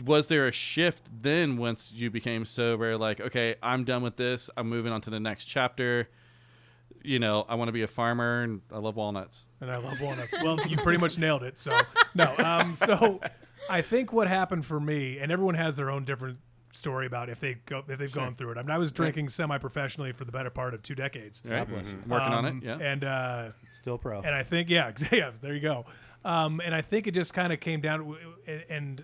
was there a shift then once you became sober? Like, okay, I'm done with this. I'm moving on to the next chapter. I want to be a farmer, and I love walnuts. And I love walnuts. Well, you pretty much nailed it. So no. So I think what happened for me, and everyone has their own different story about if they've gone through it. I mean, I was drinking semi-professionally for the better part of 2 decades. Right? Working on it. Yeah. And Still pro. and I think yeah, there you go. And I think it just kind of came down and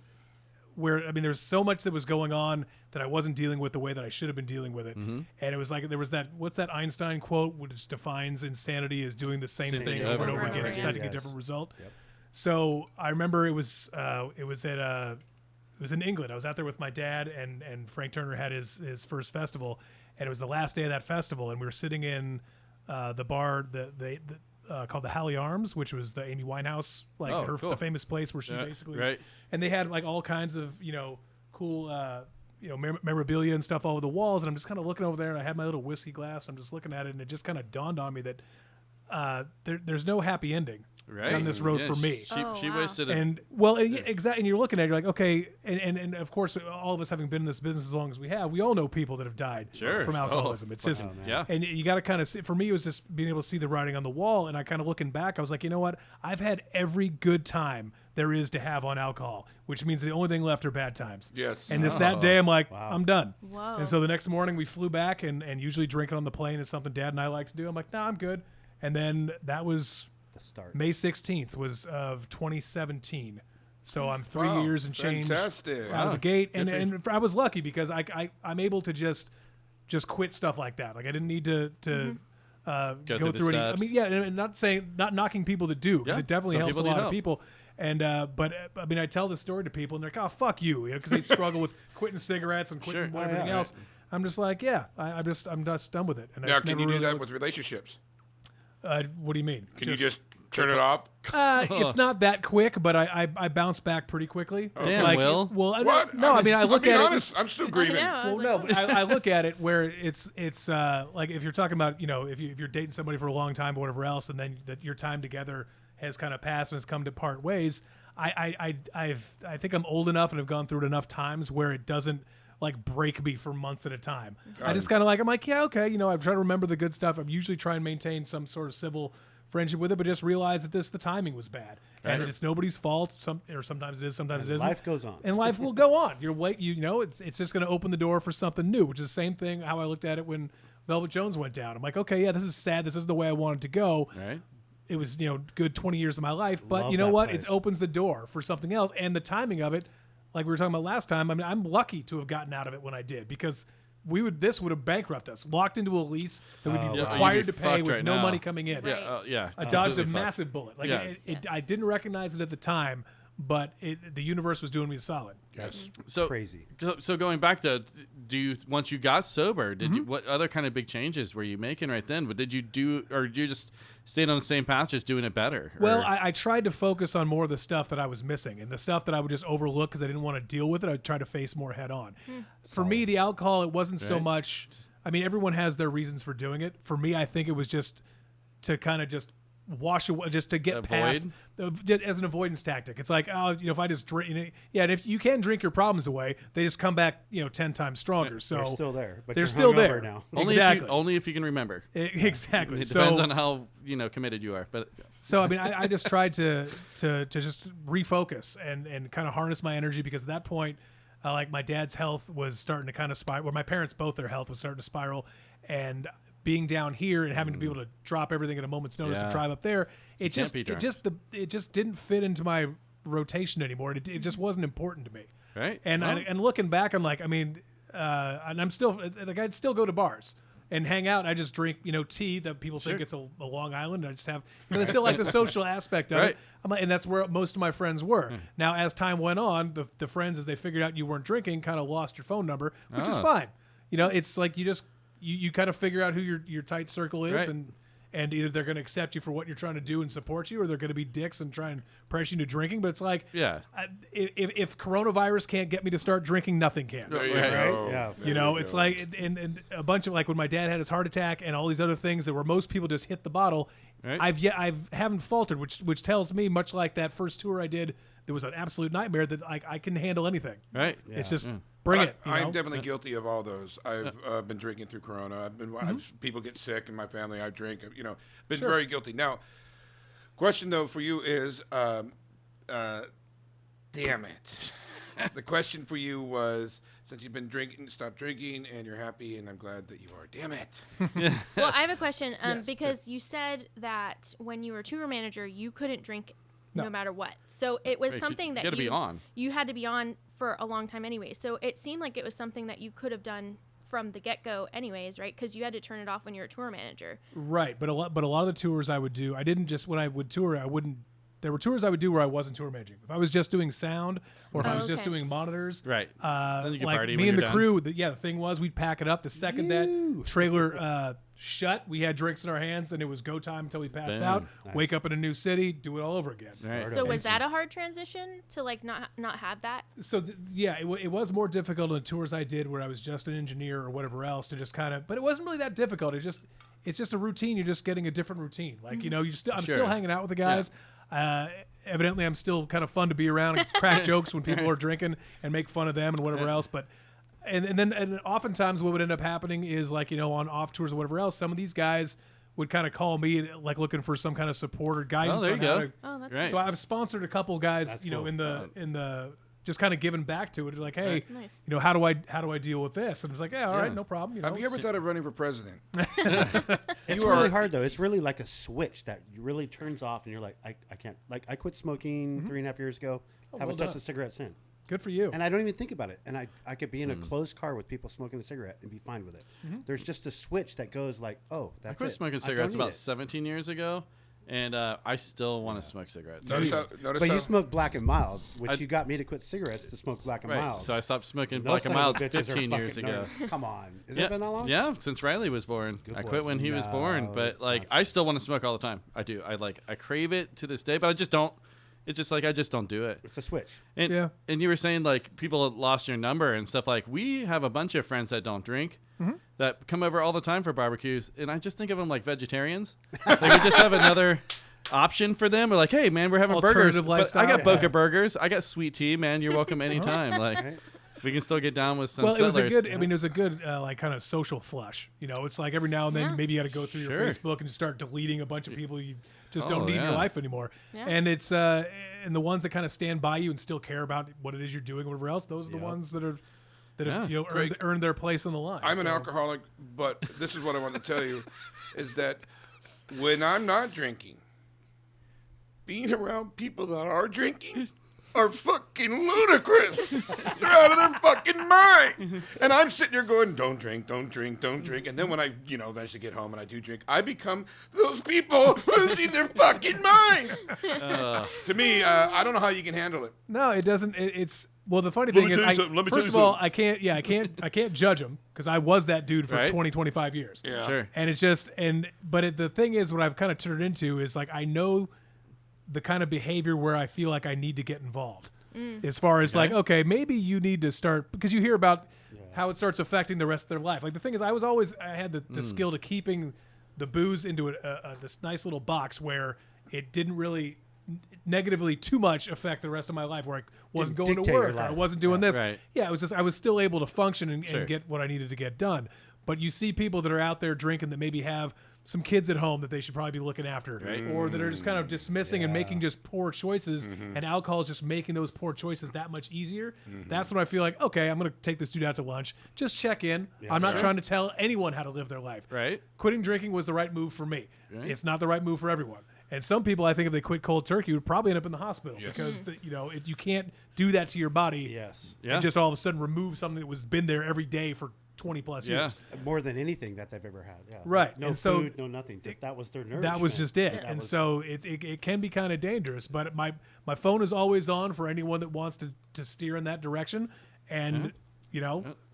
where there's so much that was going on that I wasn't dealing with the way that I should have been dealing with it. Mm-hmm. And it was like there was what's that Einstein quote which defines insanity as doing the same thing over and over again, expecting a different result. Yep. So I remember it was in England. I was out there with my dad, and Frank Turner had his first festival, and it was the last day of that festival, and we were sitting in the bar called the Halley Arms, which was the Amy Winehouse, cool. the famous place where she basically right. And they had like all kinds of cool memorabilia and stuff all over the walls, and I'm just kind of looking over there, and I had my little whiskey glass. I'm just looking at it, and it just kind of dawned on me that there's no happy ending on this road for me. She wasted it. And exactly. And you're looking at it, you're like, okay, and of course, all of us having been in this business as long as we have, we all know people that have died from alcoholism. It's just, and you got to kind of see. For me, it was just being able to see the writing on the wall, and I kind of looking back, I was like, you know what? I've had every good time there is to have on alcohol, which means the only thing left are bad times. Yes. And that day, I'm like, I'm done. Whoa. And so the next morning, we flew back, and usually drinking on the plane is something Dad and I like to do. I'm like, nah, I'm good. And then that was The start. May 16th was of 2017 So I'm 3 Wow, years and change fantastic. out of the Wow. gate, Good and for you. I was lucky because I'm able to just quit stuff like that. Like I didn't need to go through the through any. I steps. mean, yeah, and not knocking people to do because Yeah, it definitely some helps a people need lot of help. people. And but I mean, I tell the story to people, and they're like, "Oh, fuck you," because they struggle with quitting cigarettes and quitting Sure. everything yeah. else. I'm just like, yeah, I'm just done with it. And I Now, just can never you do really that looked- with relationships? what do you mean? Can you just turn it off? It's not that quick, but I bounce back pretty quickly. It's Damn, like, Will. Well, What? no, I mean, I look I'm being at it. honest. I'm still grieving. I Well, was no, like, but I look at it where it's like if you're talking about, you know, if you're dating somebody for a long time or whatever else, and then that your time together has kind of passed and has come to part ways. I think I'm old enough and have gone through it enough times where it doesn't like break me for months at a time. I just kind of I'm like, yeah, okay, you know, I try to remember the good stuff. I'm usually trying to maintain some sort of civil friendship with it, but just realize that the timing was bad, and it's nobody's fault. Sometimes it is, sometimes it isn't. Life goes on. And life will go on. You know, it's just going to open the door for something new, which is the same thing how I looked at it when Velvet Jones went down. I'm like, okay, yeah, this is sad. This is the way I wanted to go. Right. It was, you know, good 20 years of my life, but Love you know that what? place. It opens the door for something else, and the timing of it, like we were talking about last time. I mean, I'm lucky to have gotten out of it when I did because this would have bankrupted us, locked into a lease that would be Oh, wow. required You'd to be pay fucked with right no now. money coming in. Right. Yeah. I dodged a completely fucked. massive bullet. Like Yeah. I didn't recognize it at the time, but the universe was doing me a solid. That's So crazy. So going back to, once you got sober, did Mm-hmm. you, what other kind of big changes were you making right then? What did you do, or did you just stay on the same path, just doing it better? Well, Or- I tried to focus on more of the stuff that I was missing and the stuff that I would just overlook because I didn't want to deal with it. I'd try to face more head on. For me, the alcohol, it wasn't so Right. much. I mean, everyone has their reasons for doing it. For me, I think it was just to kind of just wash away, just to get past as an avoidance tactic. It's like, oh, you know, if I just drink, you know, yeah, and if you can drink your problems away, they just come back, you know, 10 times stronger. So They're still there, but they're you're still hungover there now. Exactly. only if you can remember. Exactly. It So depends on how committed you are. But So I mean, I just tried to just refocus and kind of harness my energy because at that point, like my dad's health was starting to kind of spiral. Or my parents, both their health was starting to spiral, and being down here and having to be able to drop everything at a moment's notice Yeah. to drive up there, it can't just be drunk. it just didn't fit into my rotation anymore. It just wasn't important to me. right. And Well, and looking back, I'm like, I mean, and I'm still like I'd still go to bars and hang out. I just drink, you know, tea that people think it's a Long Island. I just have, but I still like the social aspect of Right. it. I'm like, and that's where most of my friends were. Now, as time went on, the friends, as they figured out you weren't drinking, kind of lost your phone number, which is Oh. fine. You know, it's like you kind of figure out who your tight circle is, Right. and either they're going to accept you for what you're trying to do and support you, or they're going to be dicks and try and pressure you into drinking. But it's like, Yeah. if coronavirus can't get me to start drinking, nothing can. There you Right. go. Yeah. There You know, you it's go. like, and a bunch of like when my dad had his heart attack and all these other things that were most people just hit the bottle. Right. I haven't faltered, which tells me much like that first tour I did, there was an absolute nightmare that I can handle anything. Right. It's just bring it. You I'm know? definitely guilty of all those. I've been drinking through Corona. People get sick in my family. I drink. You know, been very guilty. Now, question though for you is, damn it. The question for you was, since you've been drinking, stop drinking, and you're happy, and I'm glad that you are. Damn it. Well, I have a question Yes. because you said that when you were tour manager, you couldn't drink No. no matter what. So it was Right, something that gotta be on. you had to be on for a long time anyway. So it seemed like it was something that you could have done from the get-go anyways, right? Because you had to turn it off when you were a tour manager. Right, but a lot of the tours I would do, I didn't just when I would tour, I wouldn't. There were tours I would do where I wasn't tour managing. If I was just doing sound, or if I was just okay. doing monitors, Right. Then you can like party me when and the you're crew. The thing was, we'd pack it up the second that trailer shut. We had drinks in our hands, and it was go time until we passed Boom. out. Nice. Wake up in a new city, do it all over again. Right. So was that a hard transition to like not have that? So it was more difficult on the tours I did where I was just an engineer or whatever else to just kind of, but it wasn't really that difficult. It's just a routine. You're just getting a different routine. Like, you know, I'm still hanging out with the guys. Evidently I'm still kind of fun to be around and crack jokes when people are drinking and make fun of them and whatever else. But, and then oftentimes what would end up happening is like, you know, on off tours or whatever else, some of these guys would kind of call me like looking for some kind of support or guidance. Oh, there on you how go. to, Oh, that's Right. so I've sponsored a couple guys, That's you know, cool. in the just kind of giving back to it, like, hey, nice. you know, how do I deal with this? And it's like, yeah, all right, no problem. Have you ever thought of running for president? It's You really are- hard though. It's really like a switch that really turns off, and you're like, I can't. Like I quit smoking 3.5 years ago. haven't touched a cigarette since. Good for you. And I don't even think about it. And I could be in a closed car with people smoking a cigarette and be fine with it. There's just a switch that goes like, oh, I that's quit it. smoking I don't cigarettes need about it. 17 years ago, and I still want to smoke cigarettes. Notice But how you smoke Black and Milds, which I- you got me to quit cigarettes to smoke Black and Right. Milds. So I stopped smoking Those Black and son of a Milds bitches are 15 years fucking ago. nerdy. Come on. Has Yeah, it been that long? yeah, since Riley was born. Good I boy. quit when he was born, No, but like not I still want to smoke all the time. I do. I crave it to this day, but I just don't. It's just like I just don't do it. It's a switch. And, Yeah. and you were saying like people lost your number and stuff. Like we have a bunch of friends that don't drink that come over all the time for barbecues, and I just think of them like vegetarians. Like we just have another option for them. We're like, hey man, we're having burgers. Alternative But I lifestyle. got Yeah. Boca burgers. I got sweet tea, man. You're welcome anytime. Like Right? we can still get down with some. Well, it was a settlers. good. I mean, it was a good like kind of social flush. You know, it's like every now and then Yeah. maybe you got to go through your Sure. Facebook and start deleting a bunch of people you just Oh, don't need in your yeah. life anymore. Yeah. And it's and the ones that kind of stand by you and still care about what it is you're doing, whatever else. Those are the Yep. ones that are Yeah. have earned their place on the line. I'm an So- alcoholic, but this is what I want to tell you, is that when I'm not drinking, being around people that are drinking are fucking ludicrous. They're out of their fucking mind. And I'm sitting there going, don't drink, don't drink, don't drink. And then when I, eventually get home and I do drink, I become those people losing their fucking minds. To me, I don't know how you can handle it. No, it doesn't. It's well. The funny Let thing me is, tell you something, let me first tell of you all, something. I can't judge him because I was that dude for Right. 20, 25 years. Yeah. Sure. And it's just but the thing is, what I've kind of turned into is like I know the kind of behavior where I feel like I need to get involved. As far as like, okay, maybe you need to start because you hear about how it starts affecting the rest of their life. Like the thing is, I had the skill to keeping the booze into this nice little box where it didn't really negatively too much affect the rest of my life, where I wasn't Didn't going to dictate your work, or I life. wasn't doing this. Right. Yeah, it was just I was still able to function and Sure. get what I needed to get done. But you see people that are out there drinking that maybe have some kids at home that they should probably be looking after, or that are just kind of dismissing and making just poor choices, and alcohol is just making those poor choices that much easier. That's when I feel like, okay, I'm going to take this dude out to lunch, just check in. I'm not trying to tell anyone how to live their life. Right. Quitting drinking was the right move for me. Right. It's not the right move for everyone. And some people, I think, if they quit cold turkey, would probably end up in the hospital Yes. because you can't do that to your body Yes. Yeah. and just all of a sudden remove something that was been there every day for 20 plus Yeah. years. More than anything that they've ever had. Yeah. Right. No And so food, no nothing. That was their nourishment. That was just it. That And was- so it can be kind of dangerous. But my phone is always on for anyone that wants to steer in that direction. And,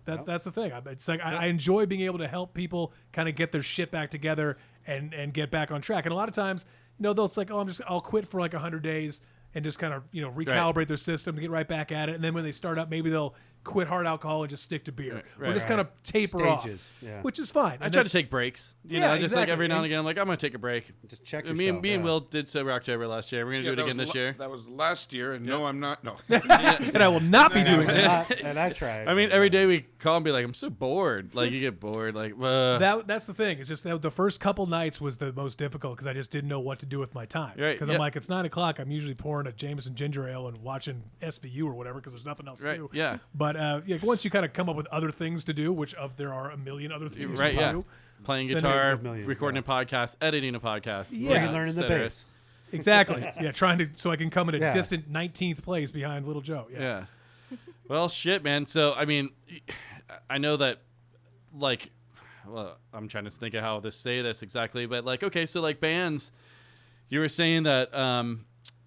that's the thing. It's like I enjoy being able to help people kind of get their shit back together and get back on track. And a lot of times, they'll say, oh, I'll quit for like 100 days and just kind of, recalibrate their system to get right back at it. And then when they start up, maybe they'll quit hard alcohol and just stick to beer. Right, Or just kind of taper off, Stages, yeah. which is fine. I And try to that's- take breaks. You Yeah, know, just like exactly. every now and And- again, I'm like, I'm gonna take a break. Just check Me yourself. and yeah. Will did Sober October last year. We're gonna do it that again was this year. That was last year, and no, I'm not. No. And I will not be doing that. And I tried. I mean, every day we call and be like, I'm so bored. Like you get bored. Like That's the thing. It's just that the first couple nights was the most difficult because I just didn't know what to do with my time. Right, Because yeah. I'm like, it's 9 o'clock. I'm usually pouring a Jameson ginger ale and watching SVU or whatever because there's nothing else Right, to do. yeah. But once you kind of come up with other things to do, which there are a million other things right, to yeah. do. Playing Then guitar, it's a million, recording a podcast, editing a podcast. Yeah. You're learning the et cetera. bass. Exactly. Yeah, trying to so I can come in a Yeah. distant 19th place behind Little Joe. Yeah. Well, shit, man. So, I mean, I know that, like, well, I'm trying to think of how to say this exactly, but like, okay, so like bands, you were saying that,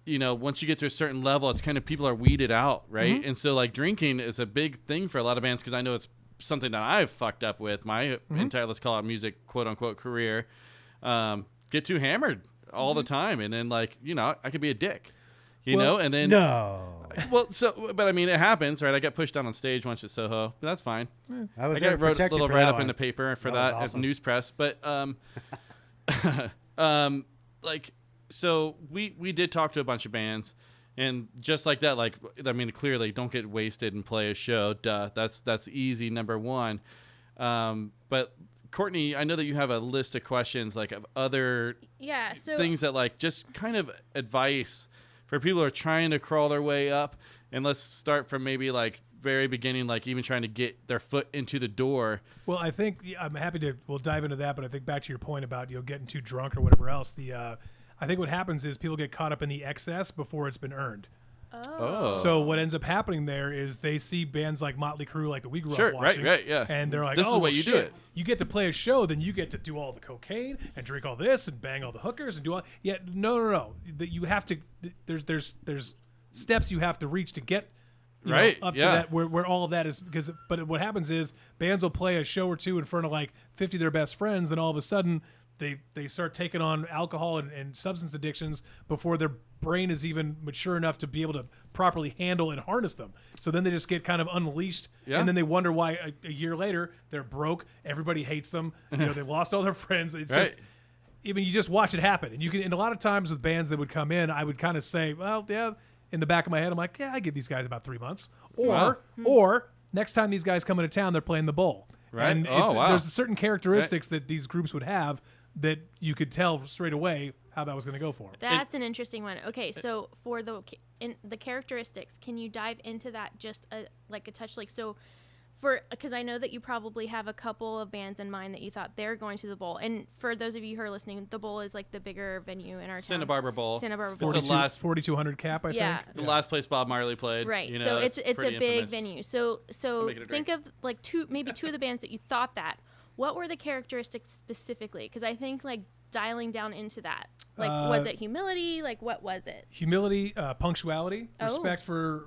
once you get to a certain level, it's kind of people are weeded out, right? And so like drinking is a big thing for a lot of bands because I know it's something that I've fucked up with my entire, let's call it music, quote unquote, career. Get too hammered all the time. And then like, I could be a dick, and then. No. Well, but I mean, it happens, right? I got pushed down on stage once at Soho, but that's fine. I was I there got to wrote a protect you little for write that up in one. the paper for That was that at awesome. news press. But like, so we did talk to a bunch of bands, and just like that, like, I mean, clearly, don't get wasted and play a show. Duh, that's easy. Number one. But Courtney, I know that you have a list of questions, like of other So things that like just kind of advice for people who are trying to crawl their way up. And let's start from maybe like very beginning, like even trying to get their foot into the door. Well, I think I'm happy to. We'll dive into that, but I think back to your point about getting too drunk or whatever else. I think what happens is people get caught up in the excess before it's been earned. Oh. So what ends up happening there is they see bands like Motley Crue, like the we grew Sure, up watching, right, yeah. and they're like, This is "Oh, the way well, you do shit. it." You get to play a show, then you get to do all the cocaine and drink all this and bang all the hookers and do all." Yeah, no. That you have to. There's steps you have to reach to get. Right, up to yeah. that where all of that is because but what happens is bands will play a show or two in front of like 50 of their best friends, and all of a sudden they start taking on alcohol and substance addictions before their brain is even mature enough to be able to properly handle and harness them. So then they just get kind of unleashed, Yeah. and then they wonder why a year later they're broke, everybody hates them, they've lost all their friends. It's Right. just I mean, you just watch it happen, and you can. And a lot of times with bands that would come in, I would kind of say, well, yeah. In the back of my head, I'm like, yeah, I give these guys about 3 months, or next time these guys come into town, they're playing the bowl. Right. And Oh, wow. there's certain characteristics that these groups would have that you could tell straight away how that was going to go for them. That's an interesting one. Okay, so for the characteristics, can you dive into that just a touch? Like, so because I know that you probably have a couple of bands in mind that you thought they're going to the Bowl. And for those of you who are listening, the Bowl is like the bigger venue in our Santa town. Barbara Bowl. Santa Barbara It's Bowl. the last 4,200 cap, I Yeah. think. the last place Bob Marley played. Right. You So know, it's a pretty big infamous. venue. So make it a think drink. of like maybe two of the bands that you thought that. What were the characteristics specifically? Because I think like dialing down into that. Like, was it humility? Like, what was it? Humility, punctuality, Oh.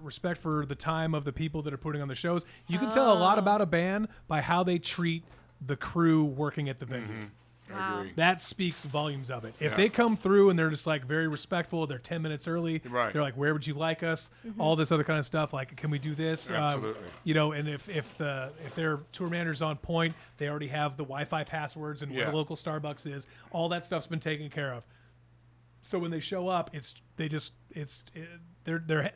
respect for the time of the people that are putting on the shows. You can tell a lot about a band by how they treat the crew working at the venue. Wow. That speaks volumes of it. If they come through and they're just like very respectful, they're 10 minutes early. Right. They're like, "Where would you like us?" All this other kind of stuff. Like, "Can we do this?" Absolutely. And if their tour manager's on point, they already have the Wi-Fi passwords and where Yeah. the local Starbucks is. All that stuff's been taken care of. So when they show up, they're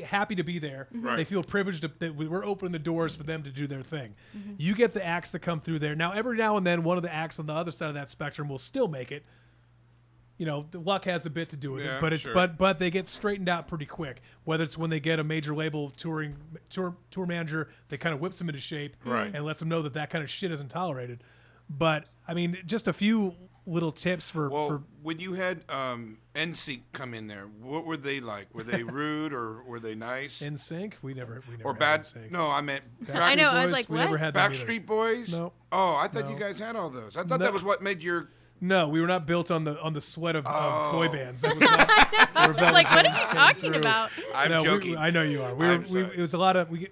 happy to be there. Right. They feel privileged that we're opening the doors for them to do their thing. You get the acts that come through there. Now, every now and then, one of the acts on the other side of that spectrum will still make it. You know, the luck has a bit to do with Yeah, it, but it's sure. but they get straightened out pretty quick. Whether it's when they get a major label tour manager that kind of whips them into shape Right. and lets them know that kind of shit isn't tolerated. But I mean, just a few little tips for when you had NSYNC come in there, what were they like? Were they rude or were they nice? In Sync. We never or had bad? NSYNC. No, I meant I know, I was Boys, like, we never what? had them either. Backstreet Boys. No. Oh, I thought No. you guys had all those. I thought No. that was what made your. No, we were not built on the sweat of boy bands. That was not, I was like, what are you talking about? I'm no, joking. I know you are. I'm sorry. It was a lot of we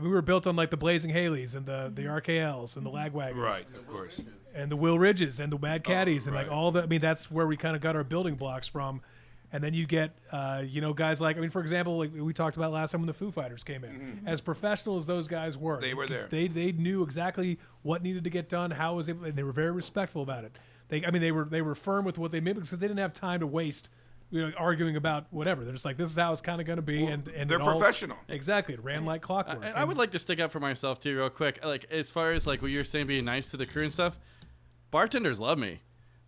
were built on like the Blazing Haleys and the RKLs and the Lagwagons, Right, of course. and the Will Ridges and the Mad Caddies and like right. all the. I mean, that's where we kind of got our building blocks from. And then you get, guys like, I mean, for example, like we talked about last time when the Foo Fighters came in. As professional as those guys were, They were there. They knew exactly what needed to get done, how it was able, and they were very respectful about it. They were firm with what they made because they didn't have time to waste, arguing about whatever. They're just like, this is how it's kind of going to be, and they're it all- professional. Exactly, it ran like clockwork. And I would like to stick up for myself too, real quick. Like as far as like what you're saying, being nice to the crew and stuff. Bartenders love me.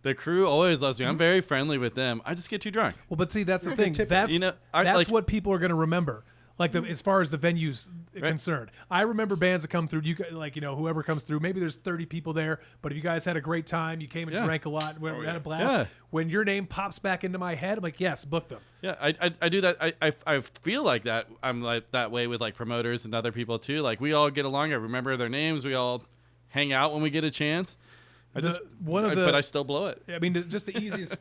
The crew always loves me. I'm very friendly with them. I just get too drunk. Well, but see, that's the thing. tip. That's I like- what people are going to remember. Like as far as the venues concerned, I remember bands that come through. Whoever comes through, maybe there's 30 people there, but if you guys had a great time, you came and Yeah. drank a lot, had a blast. Yeah. When your name pops back into my head, I'm like, yes, book them. Yeah, I do that. I feel like that. I'm like that way with like promoters and other people too. Like we all get along. I remember their names. We all hang out when we get a chance. But I still blow it. I mean, just the easiest,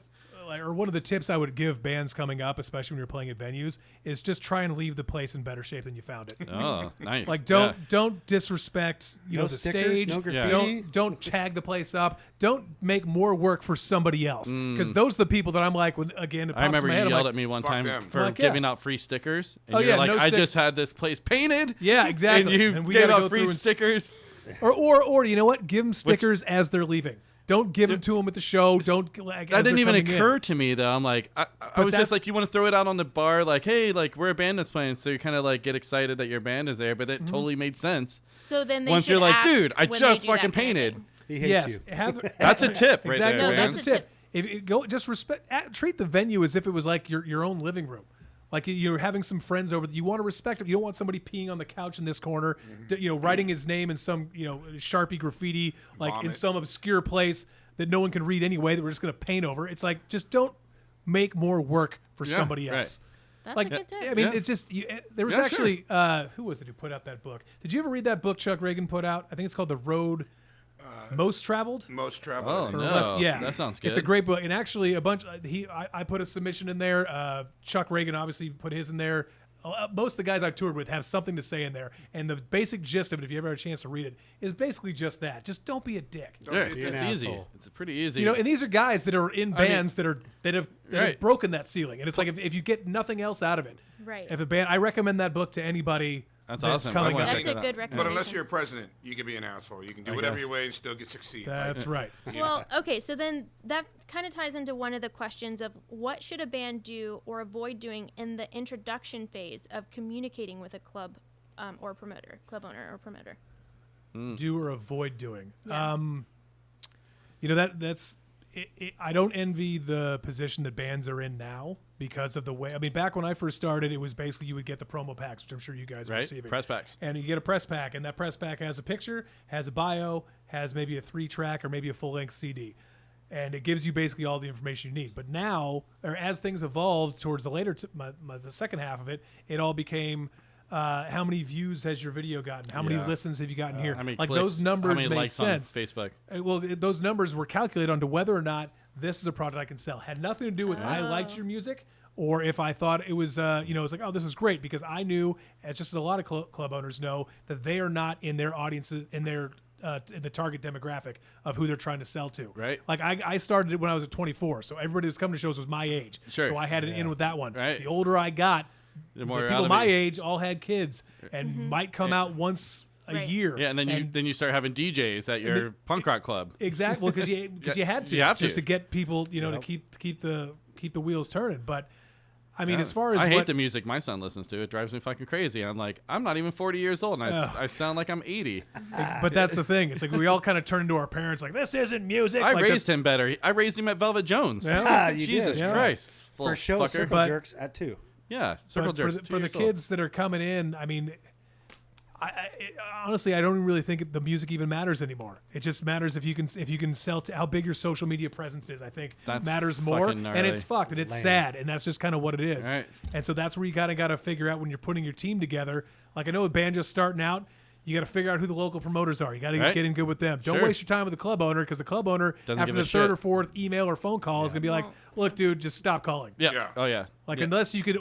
or one of the tips I would give bands coming up, especially when you're playing at venues, is just try and leave the place in better shape than you found it. Oh, nice. Like Yeah. don't disrespect No the stickers, stage. no graffiti. Don't tag the place up. Don't make more work for somebody else because those are the people that I'm like when again it pops I remember in my you head. I'm yelled like, at me one Fuck time them. for Like, yeah. giving out free stickers. And Oh, you're yeah, like, no I stick- just had this place painted. yeah, exactly. And you we gave gotta out go free through and stickers. or you know what? Give them stickers as they're leaving. Don't give them to them at the show. Don't. Like, That as didn't they're even coming in. occur to me though. I'm like, I was that's- just like, you want to throw it out on the bar, like, hey, like we're a band that's playing, so you kind of like get excited that your band is there, but it totally made sense. So then they Once should you're like, ask dude, I when just they do that fucking kind of painted. thing. He hates Yes, you. have, That's a tip right exactly. there, No, man. That's a tip. If you go, just treat the venue as if it was like your own living room. Like you're having some friends over. You want to respect them. You don't want somebody peeing on the couch in this corner, writing his name in some Sharpie graffiti, like in Vomit. some obscure place that no one can read anyway. That we're just going to paint over. It's like just don't make more work for Yeah, somebody right. else. That's like a good tip. I mean, Yeah. it's just there was Yeah, actually who was it who put out that book? Did you ever read that book Chuck Reagan put out? I think it's called The Road Most Traveled. Most travel. Oh, Or no. less- yeah, That sounds good. It's a great book, and actually a bunch. I put a submission in there. Chuck Reagan obviously put his in there. Most of the guys I toured with have something to say in there, and the basic gist of it, if you ever had a chance to read it, is basically just that. Just don't be a dick. Yeah, be an it's easy. asshole. It's pretty easy. You know, and these are guys that are in bands that have Right. broken that ceiling, and it's like if you get nothing else out of it, Right. If a band, I recommend that book to anybody. That's awesome. Coming I wanna up. That's check a that out. good But recommendation. unless you're a president, you can be an asshole. You can do I whatever guess. your way and still get succeed. That's right. Well, okay, so then that kind of ties into one of the questions of what should a band do or avoid doing in the introduction phase of communicating with a club or promoter, club owner or promoter. Do or avoid doing. Yeah. You know that's. I don't envy the position that bands are in now because of the way. I mean, back when I first started, it was basically you would get the promo packs, which I'm sure you guys are Right? receiving. Press packs. And you get a press pack, and that press pack has a picture, has a bio, has maybe a 3-track or maybe a full-length CD. And it gives you basically all the information you need. But now, or as things evolved towards the later, the second half of it, it all became how many views has your video gotten? How many Yeah. listens have you gotten here? How many Like clicks, those numbers how many made likes sense. on Facebook. Well, those numbers were calculated onto whether or not this is a product I can sell. Had nothing to do with I liked your music or if I thought it was, it was like, oh, this is great because I knew, as just as a lot of club owners know, that they are not in their audiences, in the target demographic of who they're trying to sell to. Right. Like I started it when I was at 24, so everybody who was coming to shows was my age. Sure. So I had it in with that one. Right. The older I got, The more the out people of my it. age all had kids and might come out once a Right. year. Yeah, and then you start having DJs at your punk rock club. Exactly, because you had to, You have just to. to get people, to keep the wheels turning. But I mean, as far as I hate what, the music my son listens to. It drives me fucking crazy. I'm like, I'm not even 40 years old, and I sound like I'm 80. but that's the thing. It's like we all kind of turn into our parents, like this isn't music. I like raised him better. I raised him at Velvet Jones. Yeah. You Jesus did. Yeah. Christ, full For show, fucker. circle But- jerks at 2. Yeah, circle But jerks. for the kids that are coming in, I mean, honestly, I don't even really think the music even matters anymore. It just matters if you can sell to how big your social media presence is. I think That's matters more, fucking and it's gnarly. fucked and it's Lame. sad, and that's just kind of what it is. Right. And so that's where you got to figure out when you're putting your team together. Like I know a band just starting out. You got to figure out who the local promoters are. You got to Right. get in good with them. Don't Sure. waste your time with the club owner because the club owner, Doesn't after give the a third shit. or fourth email or phone call, is going to be like, Won't. look, dude, just stop calling. Yeah. Yeah. Oh yeah. Like Yeah. unless you could,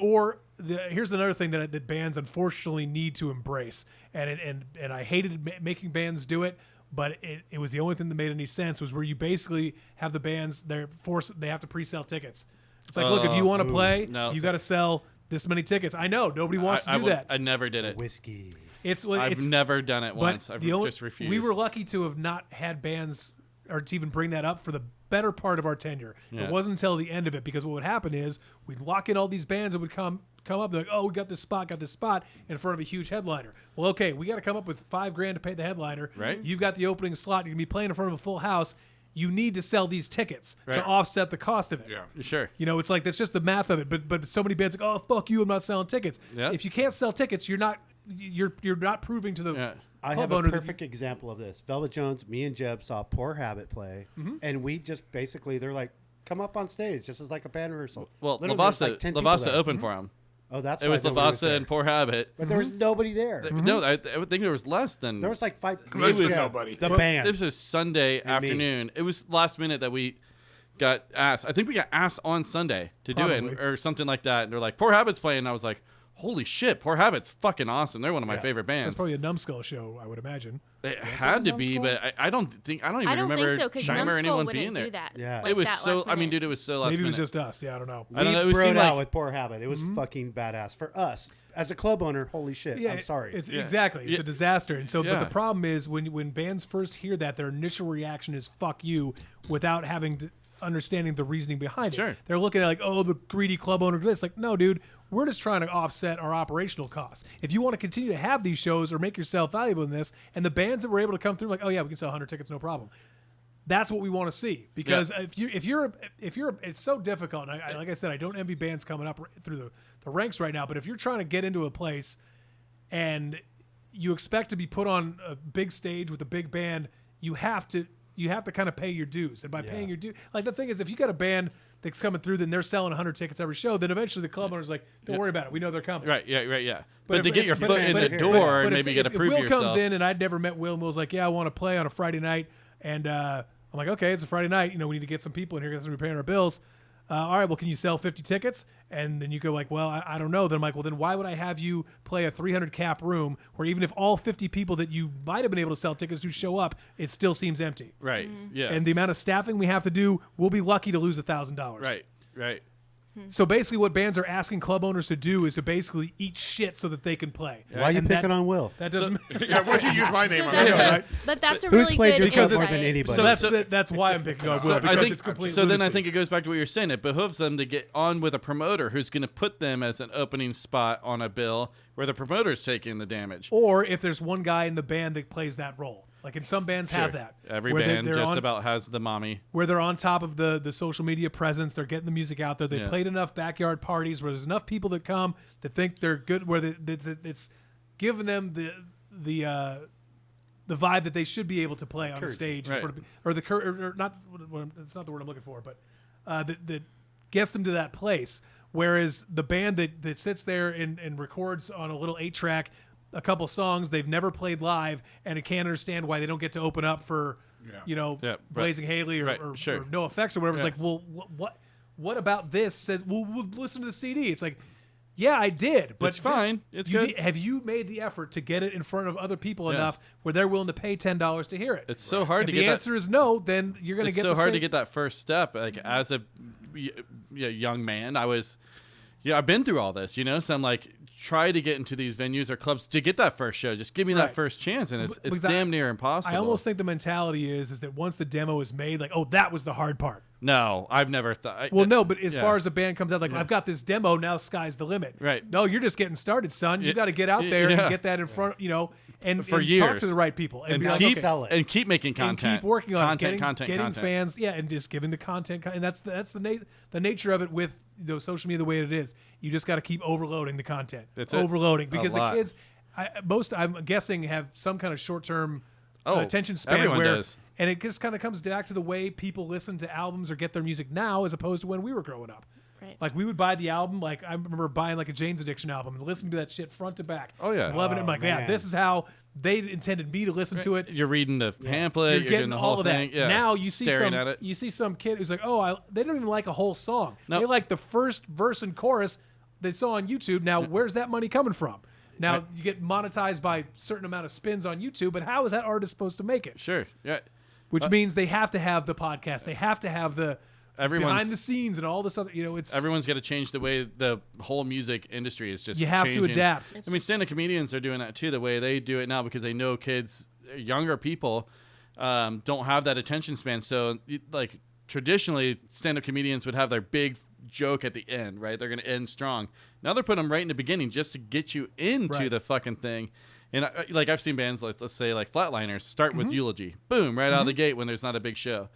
here's another thing that bands unfortunately need to embrace, and I hated making bands do it, but it was the only thing that made any sense was where you basically have the bands they have to pre-sell tickets. It's like, look, if you want to play, no. you got to sell this many tickets. I know nobody wants to do that. I never did it. Whiskey. I've never done it but once. I've just refused. We were lucky to have not had bands or to even bring that up for the better part of our tenure. Yeah. It wasn't until the end of it because what would happen is we'd lock in all these bands that would come up like, oh, we got this spot in front of a huge headliner. Well, okay, we got to come up with $5,000 to pay the headliner. Right. You've got the opening slot. You're gonna be playing in front of a full house. You need to sell these tickets to Right. offset the cost of it. Yeah. Sure. It's like that's just the math of it. But so many bands like, oh fuck you, I'm not selling tickets. Yeah. If you can't sell tickets, you're not proving to the Yeah. I club have a owner that you- perfect example of this. Velvet Jones, me and Jeb saw Poor Habit play, and we just basically, they're like, come up on stage, just as like a band rehearsal. Well, Literally, there's Lavassa like 10 people Lavassa there. opened for him. Oh, that's It why was nobody Lavassa there. and Poor Habit. But there was nobody there. No, I think there was less than. There was like 5. Less than yeah, nobody. The Well, band. This was Sunday afternoon. It was last minute that we got asked. I think we got asked on Sunday to do Probably. it or something like that. And they're like, Poor Habit's playing. And I was like, holy shit, Poor Habit's fucking awesome. They're one of my favorite That's bands. probably a numbskull show, I would imagine. It had to be, but I don't even I don't remember think so because Shimer or anyone Numbskull being wouldn't there. do that. Yeah. like It was that so. last I mean, minute. dude, it was so last Maybe it minute. was just us. Yeah, I don't know. I don't know. It We seemed broed out like with Poor Habit. It was fucking badass for us as a club owner. Holy shit! Yeah, I'm sorry. It's Yeah. exactly. It's Yeah. a disaster. And so, but Yeah. the problem is when bands first hear that, their initial reaction is "fuck you," without having to understanding the reasoning behind Sure. it. They're looking at like, oh, the greedy club owner. It's like, no, dude, we're just trying to offset our operational costs. If you want to continue to have these shows or make yourself valuable in this, and the bands that were able to come through, like, oh yeah, we can sell 100 tickets, no problem. That's what we want to see because if you're it's so difficult. And I like I said, I don't envy bands coming up through the ranks right now. But if you're trying to get into a place and you expect to be put on a big stage with a big band, you have to you have to kind of pay your dues, and by paying your dues, like the thing is, if you got a band that's coming through, then they're selling 100 tickets every show. Then eventually the club owner's like, don't worry about it. We know they're coming. Right. Yeah. But But to if- get your but- foot in but- the but- door but and if- maybe get to if prove Will yourself. comes in and I'd never met Will, and Will's like, yeah, I want to play on a Friday night, and I'm like, okay, it's a Friday night. We need to get some people in here because we're paying our bills. All right, well, can you sell 50 tickets? And then you go like, well, I don't know. Then I'm like, well, then why would I have you play a 300 cap room where even if all 50 people that you might have been able to sell tickets to show up, it still seems empty. Right. Yeah. And the amount of staffing we have to do, we'll be lucky to lose $1,000. Right. So basically what bands are asking club owners to do is to basically eat shit so that they can play. Why are you And picking on Will? That doesn't Yeah, why'd you use my name So on that's that? Yeah, right. But that's a Who's really played good your club insight. more than anybody? So that's why I'm picking on Will, because I think it's complete so. Then I lunacy. think it goes back to what you're saying. It behooves them to get on with a promoter who's going to put them as an opening spot on a bill where the promoter's taking the damage. Or if there's one guy in the band that plays that role. Like in some bands have Sure. that. Every where band they're just on, about has the mommy. where they're on top of the social media presence. They're getting the music out there. They Yeah. played enough backyard parties where there's enough people that come that think they're good, where it's giving them the vibe that they should be able to play on a stage in Right. front of, or not. It's not the word I'm looking for, but that gets them to that place. Whereas the band that sits there and records on a little 8-track a couple songs they've never played live, and it can't understand why they don't get to open up for Yeah, right. Blazing Haley or Sure. NoFX or whatever. It's Yeah. like, well, what about this says we'll listen to the CD? It's like, yeah, I did, but It's fine. It's you good. have you made the effort to get it in front of other people Yeah. enough where they're willing to pay $10 to hear it? It's so hard If to the get answer is no, then you're going to It's get so the hard same- to get that first step. Like as a young man, I've been through all this, so I'm like, try to get into these venues or clubs to get that first show. Just give me Right. that first chance, and it's Because damn near impossible. I almost think the mentality is that once the demo is made, like, oh, that was the hard part. No, I've never thought. Well, no, but as yeah. far as a band comes out, like, I've got this demo, now sky's the limit. Right. No, you're just getting started, son. You Yeah. got to get out there Yeah. and get that in front, and For and talk years. to the right people and, and be like, keep okay, sell it. and keep making and content, keep working on content, it, getting content. fans, and just giving the content, and that's the nature of it with social media the way it is. You just got to keep overloading the content, That's it. overloading A because the lot. kids, I'm guessing, have some kind of short-term attention span. everyone where, does. And it just kind of comes back to the way people listen to albums or get their music now, as opposed to when we were growing up. Right. Like we would buy the album. Like I remember buying like a Jane's Addiction album and listening to that shit front to back. Oh, yeah. and loving it. I'm like, yeah, man. this is how they intended me to listen to it. You're reading the pamphlet. You're You're getting doing the all whole of thing. that. Yeah. Now you see staring some at it. you see some kid who's like, oh, they don't even like a whole song. Nope. They like the first verse and chorus they saw on YouTube. Now, where's that money coming from? Now Right. you get monetized by a certain amount of spins on YouTube, but how is that artist supposed to make it? Sure. Yeah. Which means they have to have the podcast, they have to have the Everyone's- behind the scenes and all this other. It's Everyone's got to change the way the whole music industry is just. you have to changing. adapt. I mean, stand-up comedians are doing that too. The way they do it now, because they know kids, younger people, don't have that attention span. So, like traditionally, stand-up comedians would have their big joke at the end, right? They're going to end strong. Now they're putting them right in the beginning just to get you into Right. the fucking thing. And like I've seen bands like, let's say like Flatliners start with eulogy, boom, right out of the gate when there's not a big show.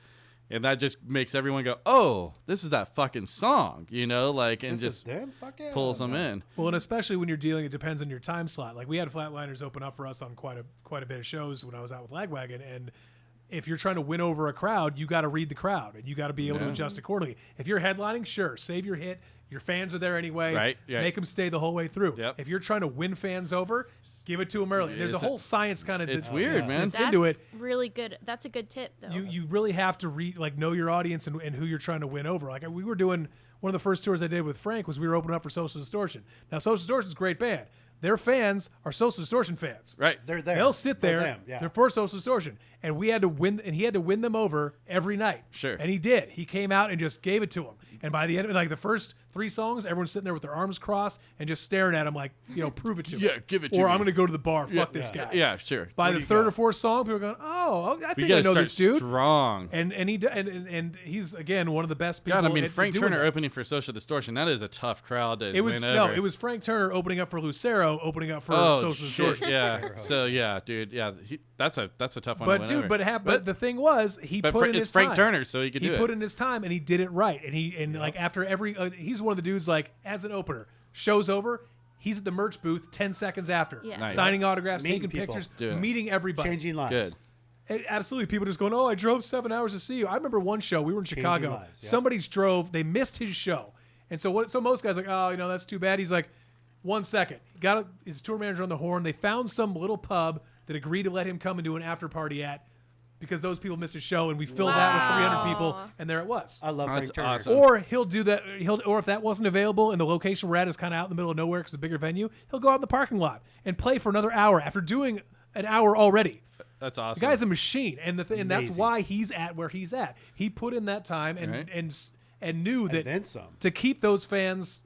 And that just makes everyone go, "Oh, this is that fucking song," like, and This is just them? Fuck yeah. pulls them in. Well, and especially when you're dealing, it depends on your time slot. Like we had Flatliners open up for us on quite a bit of shows when I was out with Lagwagon, and if you're trying to win over a crowd, you got to read the crowd and you got to be able to adjust accordingly. If you're headlining, sure, save your hit. Your fans are there anyway. Right. Make them stay the whole way through. Yep. If you're trying to win fans over, give it to them early. There's a It's a- whole science kind of. it's weird, man. That's into it. really good. That's a good tip, though. You really have to know your audience and who you're trying to win over. Like we were doing one of the first tours I did with Frank was we were opening up for Social Distortion. Now Social Distortion's a great band. Their fans are Social Distortion fans. Right. They're there. They'll sit For there. them, yeah. They're for Social Distortion, and we had to win. And he had to win them over every night. Sure. And he did. He came out and just gave it to him. And by the end of it, like the first 3 songs, everyone's sitting there with their arms crossed and just staring at him like, prove it to me. Yeah, give it to or me. I'm going to go to the bar. Fuck this guy. Yeah, sure. By What the do you third got? or fourth song, people are going, "Oh, I We think I gotta know start this dude." strong. And he's again one of the best people. God, I mean, at Frank doing Turner that. opening for Social Distortion, that is a tough crowd to It was win over. it was Frank Turner opening up for Lucero, opening up for Oh, Social shit, Distortion. yeah. So, yeah, dude, yeah, that's a tough one But to win dude, over. but the thing was, he But put in it's his Frank time. Turner, so he could do it. put in his time, and he did it right. And like after every, he's one of the dudes like as an opener, show's over, he's at the merch booth 10 seconds after, Yeah. Nice. signing autographs, Meeting taking people. pictures, Doing it. meeting everybody. Changing lives. Good. Absolutely. People just going, oh, I drove 7 hours to see you. I remember one show. We were in Chicago. lives, yeah. Somebody's drove. They missed his show. And so most guys are like, oh, that's too bad. He's like, 1 second. Got his tour manager on the horn. They found some little pub that agreed to let him come and do an after party at because those people missed his show, and we filled that with 300 people, and there it was. I love Frank Turner. awesome. Or he'll do that. Or if that wasn't available and the location we're at is kind of out in the middle of nowhere because it's a bigger venue, he'll go out in the parking lot and play for another hour after doing an hour already. That's awesome. The guy's a machine, and and that's Amazing. why he's at where he's at. He put in that time and Right. and knew that then some. to keep those fans,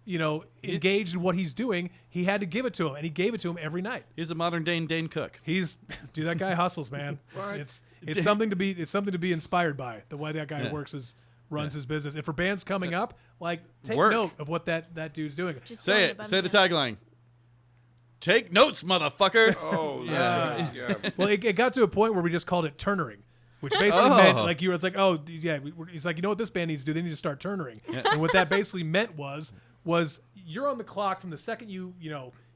engaged in what he's doing, he had to give it to him, and he gave it to him every night. He's a modern Dane Cook. Dude, that guy hustles, man. It's something to be inspired by. The way that guy runs his business, and for bands coming up, like take Work. note of what that dude's doing. Just Say going it. above Say and the beyond. tagline. Take notes, motherfucker. Oh, that's right. Yeah. Well, it got to a point where we just called it turnering, which basically meant like it's like, oh yeah, he's like, what this band needs to do? They need to start turnering. And what that basically meant was you're on the clock from the second you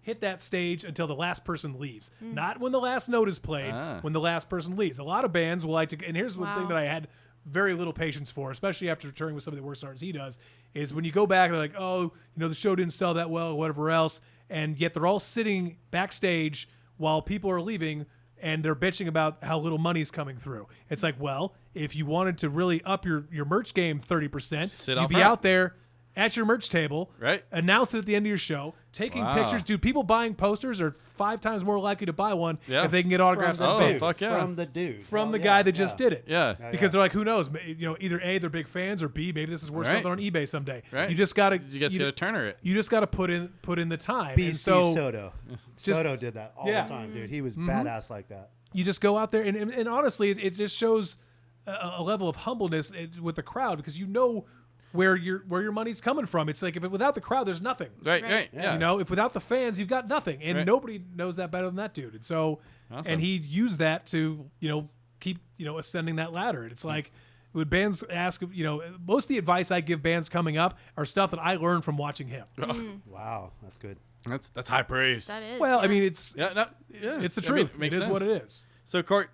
hit that stage until the last person leaves. Not when the last note is played, when the last person leaves. A lot of bands will like to, and here's one thing that I had very little patience for, especially after touring with some of the worst artists he does, is when you go back, they're like, oh, the show didn't sell that well or whatever else, and yet they're all sitting backstage while people are leaving and they're bitching about how little money's coming through. It's like, well, if you wanted to really up your merch game 30%, you'd be out there at your merch table, Right. announce it at the end of your show, taking Wow. pictures. Dude, people buying posters are 5 times more likely to buy one Yeah. if they can get autographs From on the Oh, dude. tape fuck yeah. From the dude. from the Oh, guy yeah, that just yeah. did it. Yeah. Because they're like, who knows? Either A, they're big fans, or B, maybe this is worth Right. something on eBay someday. Right. You just gotta turner it. You just gotta put in the time. B. And Steve so Soto. Soto did that all the time, dude. He was badass like that. you just go out there and honestly, it just shows a level of humbleness with the crowd because where your money's coming from. It's like without the crowd, there's nothing. Right. Yeah. If without the fans, you've got nothing, and Right. nobody knows that better than that dude. And so, Awesome. and he used that to keep ascending that ladder. And it's like when bands ask, most of the advice I give bands coming up are stuff that I learned from watching him. Wow, that's good. That's high praise. That is. Well, I yeah. mean, it's Yeah. No. Yeah. it's the I mean, truth. makes It is sense. what it is. So, Court,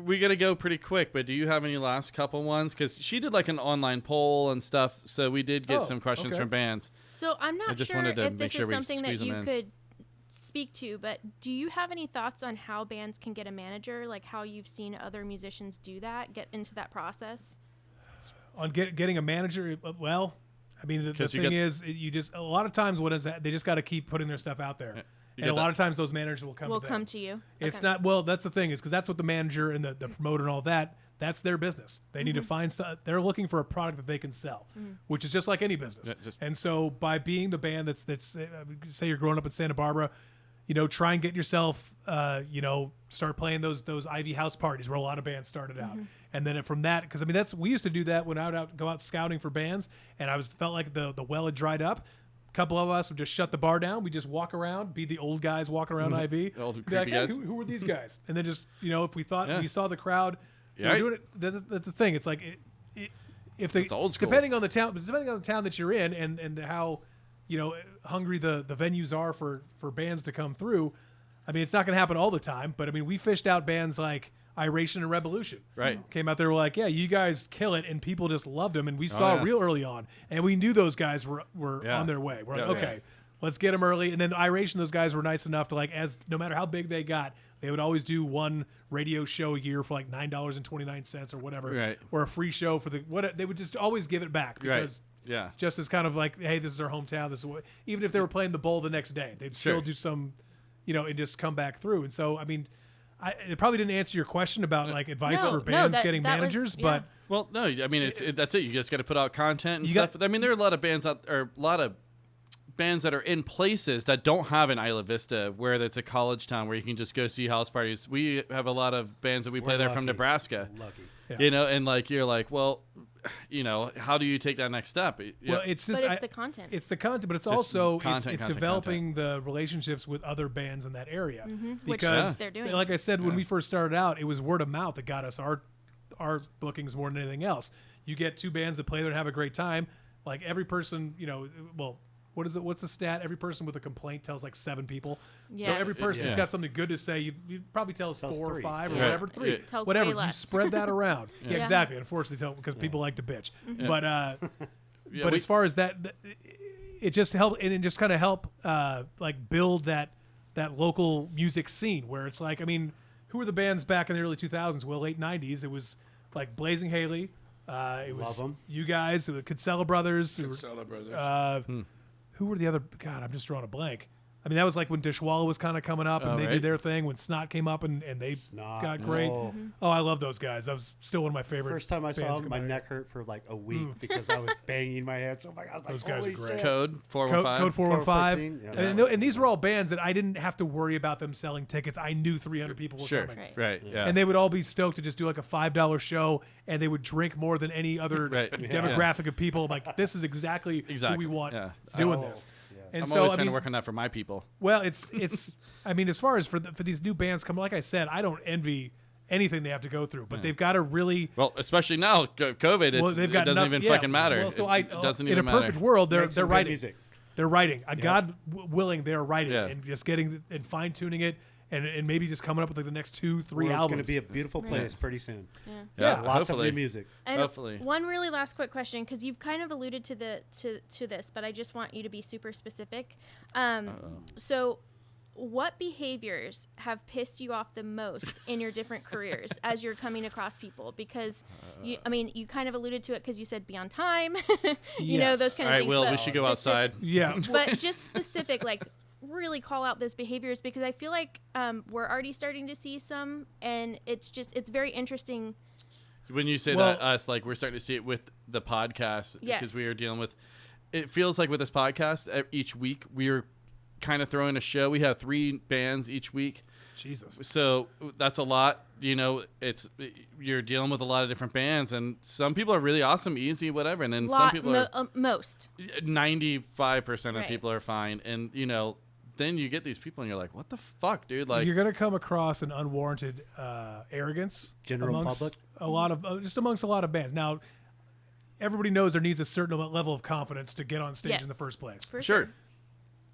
we got to go pretty quick, but do you have any last couple ones? Because she did like an online poll and stuff, so we did get Oh, some questions okay. from bands. So I'm not just sure wanted to if make this sure is we something that squeeze 'em you in. could speak to, but do you have any thoughts on how bands can get a manager? Like how you've seen other musicians do that, get into that process? On getting a manager, well, I mean, the 'Cause you thing get- is, you just a lot of times what is that they just got to keep putting their stuff out there, You and a get lot of times those managers will come. Will to come them. to you. It's Okay. not well. That's the thing is because that's what the manager and the promoter and all that. That's their business. They need to find. They're looking for a product that they can sell, which is just like any business. Yeah, just- and so by being the band that's say you're growing up in Santa Barbara, try and get yourself, start playing those Ivy House parties where a lot of bands started out, and then from that, because I mean we used to do that when I would go out scouting for bands, and felt like the well had dried up. A couple of us would just shut the bar down. We just walk around, be the old guys walking around Ivy. The old Be like, creepy "Hey, guys." who were these guys? And then just if we thought Yeah. we saw the crowd, they were Right. doing it. That's the thing. It's like if the It's old school. depending on the town that you're in and how hungry the venues are for bands to come through. I mean, it's not going to happen all the time, but I mean, we fished out bands like Iration and Revolution. Right. Came out there, were like, yeah, you guys kill it, and people just loved them, and we saw yeah. real early on, and we knew those guys were Yeah. on their way. We're Yeah. like, okay, let's get them early, and then Iration, those guys were nice enough to no matter how big they got, they would always do one radio show a year for like $9.29 or whatever, Right. or a free show for they would just always give it back because. Right. Yeah. Just as kind of like, hey, this is our hometown. This is what, even if they were playing the bowl the next day, they'd still Sure. do some, and just come back through. And so, I mean, it probably didn't answer your question about like advice No, for no, bands that- getting that was- managers, yeah. but Well, no, I mean that's it. You just got to put out content and You stuff. got- I mean, there are a lot of bands a lot of bands that are in places that don't have an Isla Vista, where it's a college town where you can just go see house parties. We have a lot of bands that we play there from lucky. Nebraska. Lucky. Yeah. And like you're like, well, how do you take that next step? well, it's just But it's the content. It's the content, but it's Just also content, it's content, developing the relationships with other bands in that area. Which Because they're doing. like I said, when we first started out, it was word of mouth that got us our bookings more than anything else. You get two bands that play there and have a great time. Like every person, what is it? What's the stat? Every person with a complaint tells like 7 people. So Yes. every person that's Yeah. got something good to say, you probably tells 4 or 3. 5 or Right. whatever, 3, Yeah. Tells whatever. way You less. spread that around. Yeah, Yeah. exactly. Unfortunately, because people like to bitch. But Yeah, but we- as far as that, it just helped, and it just kind of help like build that local music scene where it's like, I mean, who were the bands back in the early 2000s? Well, late 90s, it was like Blazing Haley. It was Love 'em. you guys, the Kinsella Brothers. Kinsella Brothers. Who were the other? God, I'm just drawing a blank. I mean, that was like when Dishwalla was kind of coming up, and Oh, they right. did their thing. When Snot came up, and they Snot, got great. no. Oh, I love those guys. That was still one of my favorite. First time I saw bands him, my combined. neck hurt for like a week because I was banging my head so much. I was like, Those guys are holy great. shit. Code 415. Code 415. 415, yeah. And these were all bands that I didn't have to worry about them selling tickets. I knew 300 people were Sure. coming. Right. Yeah. And they would all be stoked to just do like a $5 show, and they would drink more than any other Right. demographic of people. I'm like, this is exactly who we want Yeah. doing Oh, this. yeah. And I'm so, always I trying mean, to work on that for my people. well, it's I mean, as far as for these new bands coming, like I said, I don't envy anything they have to go through, but they've got to really. Well, especially now, COVID, Well, they've got it doesn't enough, even yeah. fucking matter. Well, so it doesn't in even a matter. perfect world, they're Make some good writing. music. They're writing. God willing, they're writing Yeah. and just getting and fine tuning it, and maybe just coming up with like the next 2-3 World's albums. going to be a beautiful place pretty soon. Yeah, Lots hopefully. of new music. And Hopefully. one really last quick question, because you've kind of alluded to to this, but I just want you to be super specific. So, what behaviors have pissed you off the most in your different careers as you're coming across people? Because I mean, you kind of alluded to it because you said be on time. You know, Yes. those kind All of right, things. Will, but we should go outside. Yeah. But just specific, like really call out those behaviors, because I feel like we're already starting to see some, and it's very interesting. When you say Well- that, us, like, we're starting to see it with the podcast because Yes. we are dealing with. It feels like with this podcast, each week we're kind of throwing a show. We have 3 bands each week, Jesus. so that's a lot. You know, you're dealing with a lot of different bands, and some people are really awesome, easy, whatever, and then some people are Most. 95% of Right. people are fine, and you know, then you get these people, and you're like, what the fuck, dude? Like, You're gonna come across an unwarranted arrogance General amongst public? a lot of just amongst a lot of bands. Now, everybody knows there needs a certain level of confidence to get on stage in the Yes. first place. For sure.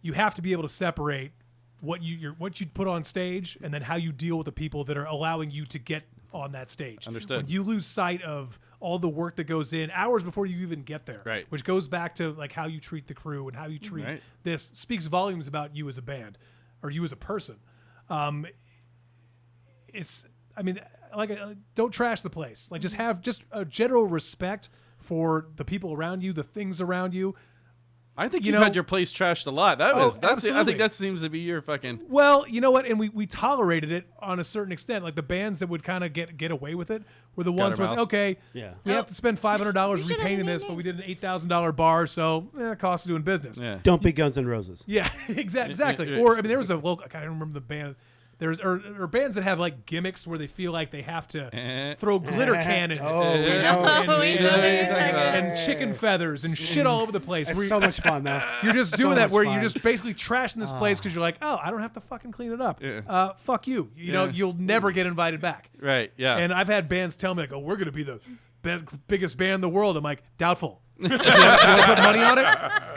You have to be able to separate what you put on stage and then how you deal with the people that are allowing you to get on that stage. Understood. When you lose sight of all the work that goes in hours before you even get there, Right. which goes back to like how you treat the crew and how you treat Right. this speaks volumes about you as a band or you as a person. It's, I mean, like, don't trash the place. Like, just have just a general respect for the people around you, the things around you. I think You you've know- had your place trashed a lot. That's I absolutely. think that seems to be your fucking. Well, you know what? And we tolerated it on a certain extent. Like the bands that would kind of get away with it were the ones our where it's mouth. okay. Yeah. We have to spend $500 We should've repainting named this, but we names. did an $8,000 bar, so cost of doing business. Yeah. Don't be Guns N' Roses. Yeah, exactly. yeah. Or I mean, there was a local. I can't remember the band. There's or bands that have like gimmicks where they feel like they have to throw glitter cannons Oh, we Yeah. know. Oh, we know what you're talking and chicken feathers and shit all over the place. It's Where so much fun, though. you're just So doing that much where fun. you're just basically trashing this place because you're like, oh, I don't have to fucking clean it up. Yeah. Fuck you. You know, Yeah. you'll never get invited back. Right. Yeah. And I've had bands tell me like, oh, we're gonna be the biggest band in the world. I'm like, doubtful. You want to put money on it?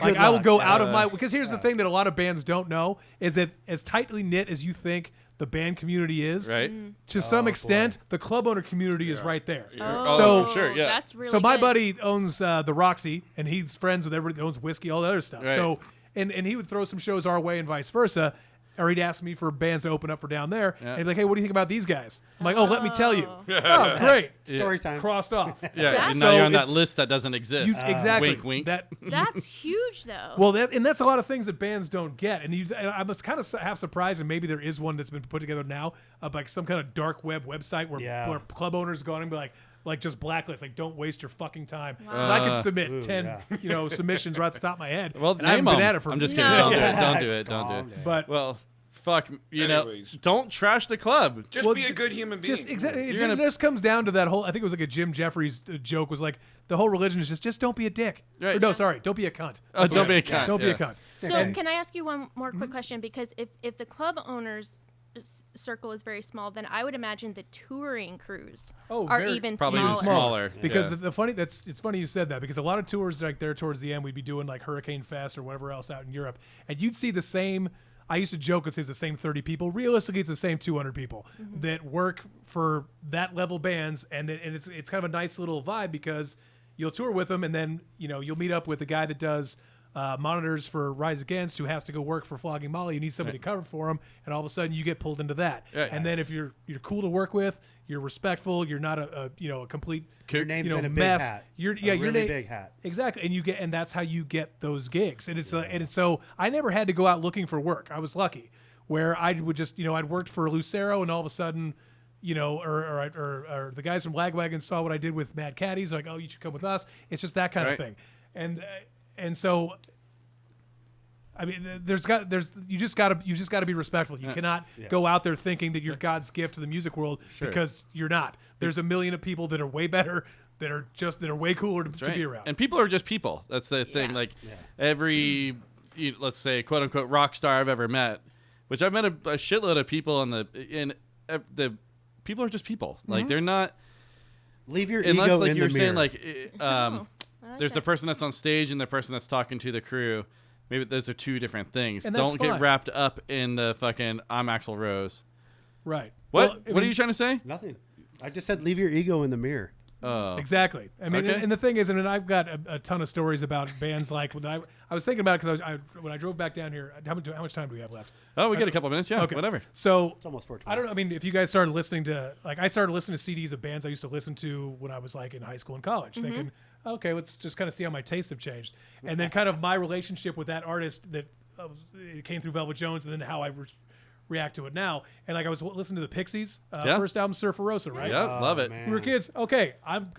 Like, I will luck. go out of my, because here's the thing that a lot of bands don't know is that as tightly knit as you think the band community is, right. to some extent, the club owner community is right there. Oh, So- I'm sure. Yeah. That's really So my good. buddy owns the Roxy, and he's friends with everybody that owns whiskey, all the other stuff. Right. So, and he would throw some shows our way and vice versa. Or he'd ask me for bands to open up for down there. Yeah. And he'd be like, hey, what do you think about these guys? I'm like, oh, let me tell you. Oh, great. Story time. Crossed off. Yeah. That's- And now you're on that it's- list that doesn't exist. Exactly. Wink, wink. That That's huge, though. well, that's a lot of things that bands don't get, and I was kind of half surprised, and maybe there is one that's been put together now, of like some kind of dark web website where, Yeah. where club owners go on and be like just blacklist, like don't waste your fucking time. Because I could submit 10, yeah. submissions right at the top of my head. Well, and I haven't name been them. at it for. I'm just No. kidding. Don't do it. Yeah. Don't do it. Don't do Calm it. down. But Well, fuck. You know, Anyways. don't trash the club. Just Well, be a ju- good human being. just exactly, it You're gonna- just comes down to that whole. I think it was like a Jim Jeffries joke. Was like the whole religion is just don't be a dick. Right. Or no, sorry, don't be a cunt. Oh, don't be a cunt. Don't be yeah. a cunt. So can I ask you one more quick question? Because if the club owners circle is very small, then I would imagine the touring crews Oh, are very- even Probably smaller. even smaller. Because Yeah. the funny it's funny you said that, because a lot of tours like there towards the end we'd be doing like Hurricane Fest or whatever else out in Europe, and you'd see the same. I used to joke and say it's the same 30 people. Realistically, it's the same 200 people that work for that level bands, and it's kind of a nice little vibe because you'll tour with them, and then you'll meet up with the guy that does monitors for Rise Against, who has to go work for Flogging Molly. You need somebody to cover for him, and all of a sudden you get pulled into that. Right. And then if you're cool to work with, you're respectful, you're not a complete Your name's in a big mess. hat. You're A your really name, big hat. exactly, and that's how you get those gigs. And it's so I never had to go out looking for work. I was lucky, where I would just I'd worked for Lucero, and all of a sudden, or the guys from Lagwagon saw what I did with Mad Caddies, like, oh, you should come with us. It's just that kind of Right. thing, and so. I mean, you just gotta be respectful. You cannot go out there thinking that you're God's gift to the music world, because you're not. There's a million of people that are way better, that are way cooler to Right. be around. And people are just people. That's the thing. Like every, let's say, quote unquote rock star I've ever met, which I've met a shitload of people the people are just people. Like they're not, Leave your unless ego like in you were the saying, mirror. like I like there's the that. person that's on stage and the person that's talking to the crew. Maybe those are two different things. And that's Don't fine. get wrapped up in the fucking I'm Axl Rose. Right. What? Well, I What are mean, you trying to say? Nothing. I just said leave your ego in the mirror. Oh, Exactly. I mean, Okay. and the thing is, I mean, I've got a ton of stories about bands like when I was thinking about it, because when I drove back down here. How much time do we have left? oh, we got a couple minutes. Yeah, Okay. whatever. So It's almost 4:20. I don't know. I mean, if you guys started listening to, like, I started listening to CDs of bands I used to listen to when I was like in high school and college, thinking, okay, let's just kind of see how my tastes have changed, and then kind of my relationship with that artist that it came through Velvet Jones, and then how I react to it now. And like I was listening to the Pixies, Yeah. first album, Surferosa, right? Yeah, love it. man. We were kids. Okay,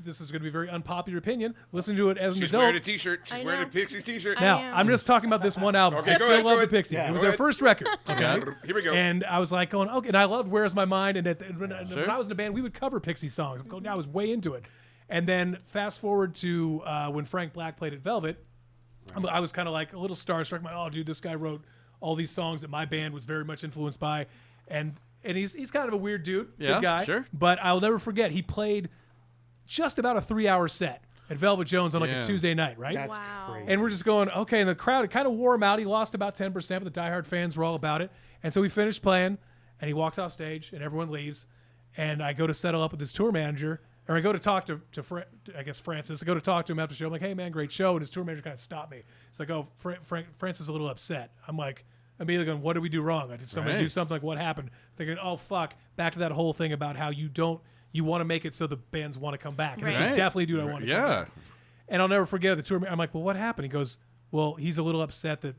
this is going to be a very unpopular opinion. Listening to it as an She's adult. wearing a T-shirt. She's I wearing a know. Pixies T-shirt. Now, am. I'm just talking about this one album. Okay, I go still ahead, love go the ahead. Pixies. Yeah. It was Go their ahead. first record. Okay. Here we go. And I was like going, okay, and I loved Where's My Mind, and when Sure. I was in a band, we would cover Pixie songs. I'm going, I was way into it. And then fast forward to when Frank Black played at Velvet, I was kind of like a little starstruck. I'm like, oh, dude, this guy wrote all these songs that my band was very much influenced by. And he's kind of a weird dude, Yeah, good guy. sure. But I'll never forget, he played just about a 3-hour set at Velvet Jones on like Yeah. a Tuesday night, right? That's Wow. crazy. And we're just going, okay, and the crowd, it kind of wore him out. He lost about 10%, but the diehard fans were all about it. And so we finished playing, and he walks off stage, and everyone leaves. And I go to settle up with his tour manager, or I go to talk to I guess Francis. I go to talk to him after the show. I'm like, hey, man, great show. And his tour manager kind of stopped me. He's like, oh, Francis is a little upset. I'm like, immediately going, what did we do wrong? Did somebody do Right. something? Like, what happened? Thinking, oh, fuck. Back to that whole thing about how you want to make it so the bands want to come back. And this is Right. definitely a dude I want to come Yeah. back. And I'll never forget the tour. I'm like, well, what happened? He goes, well, he's a little upset that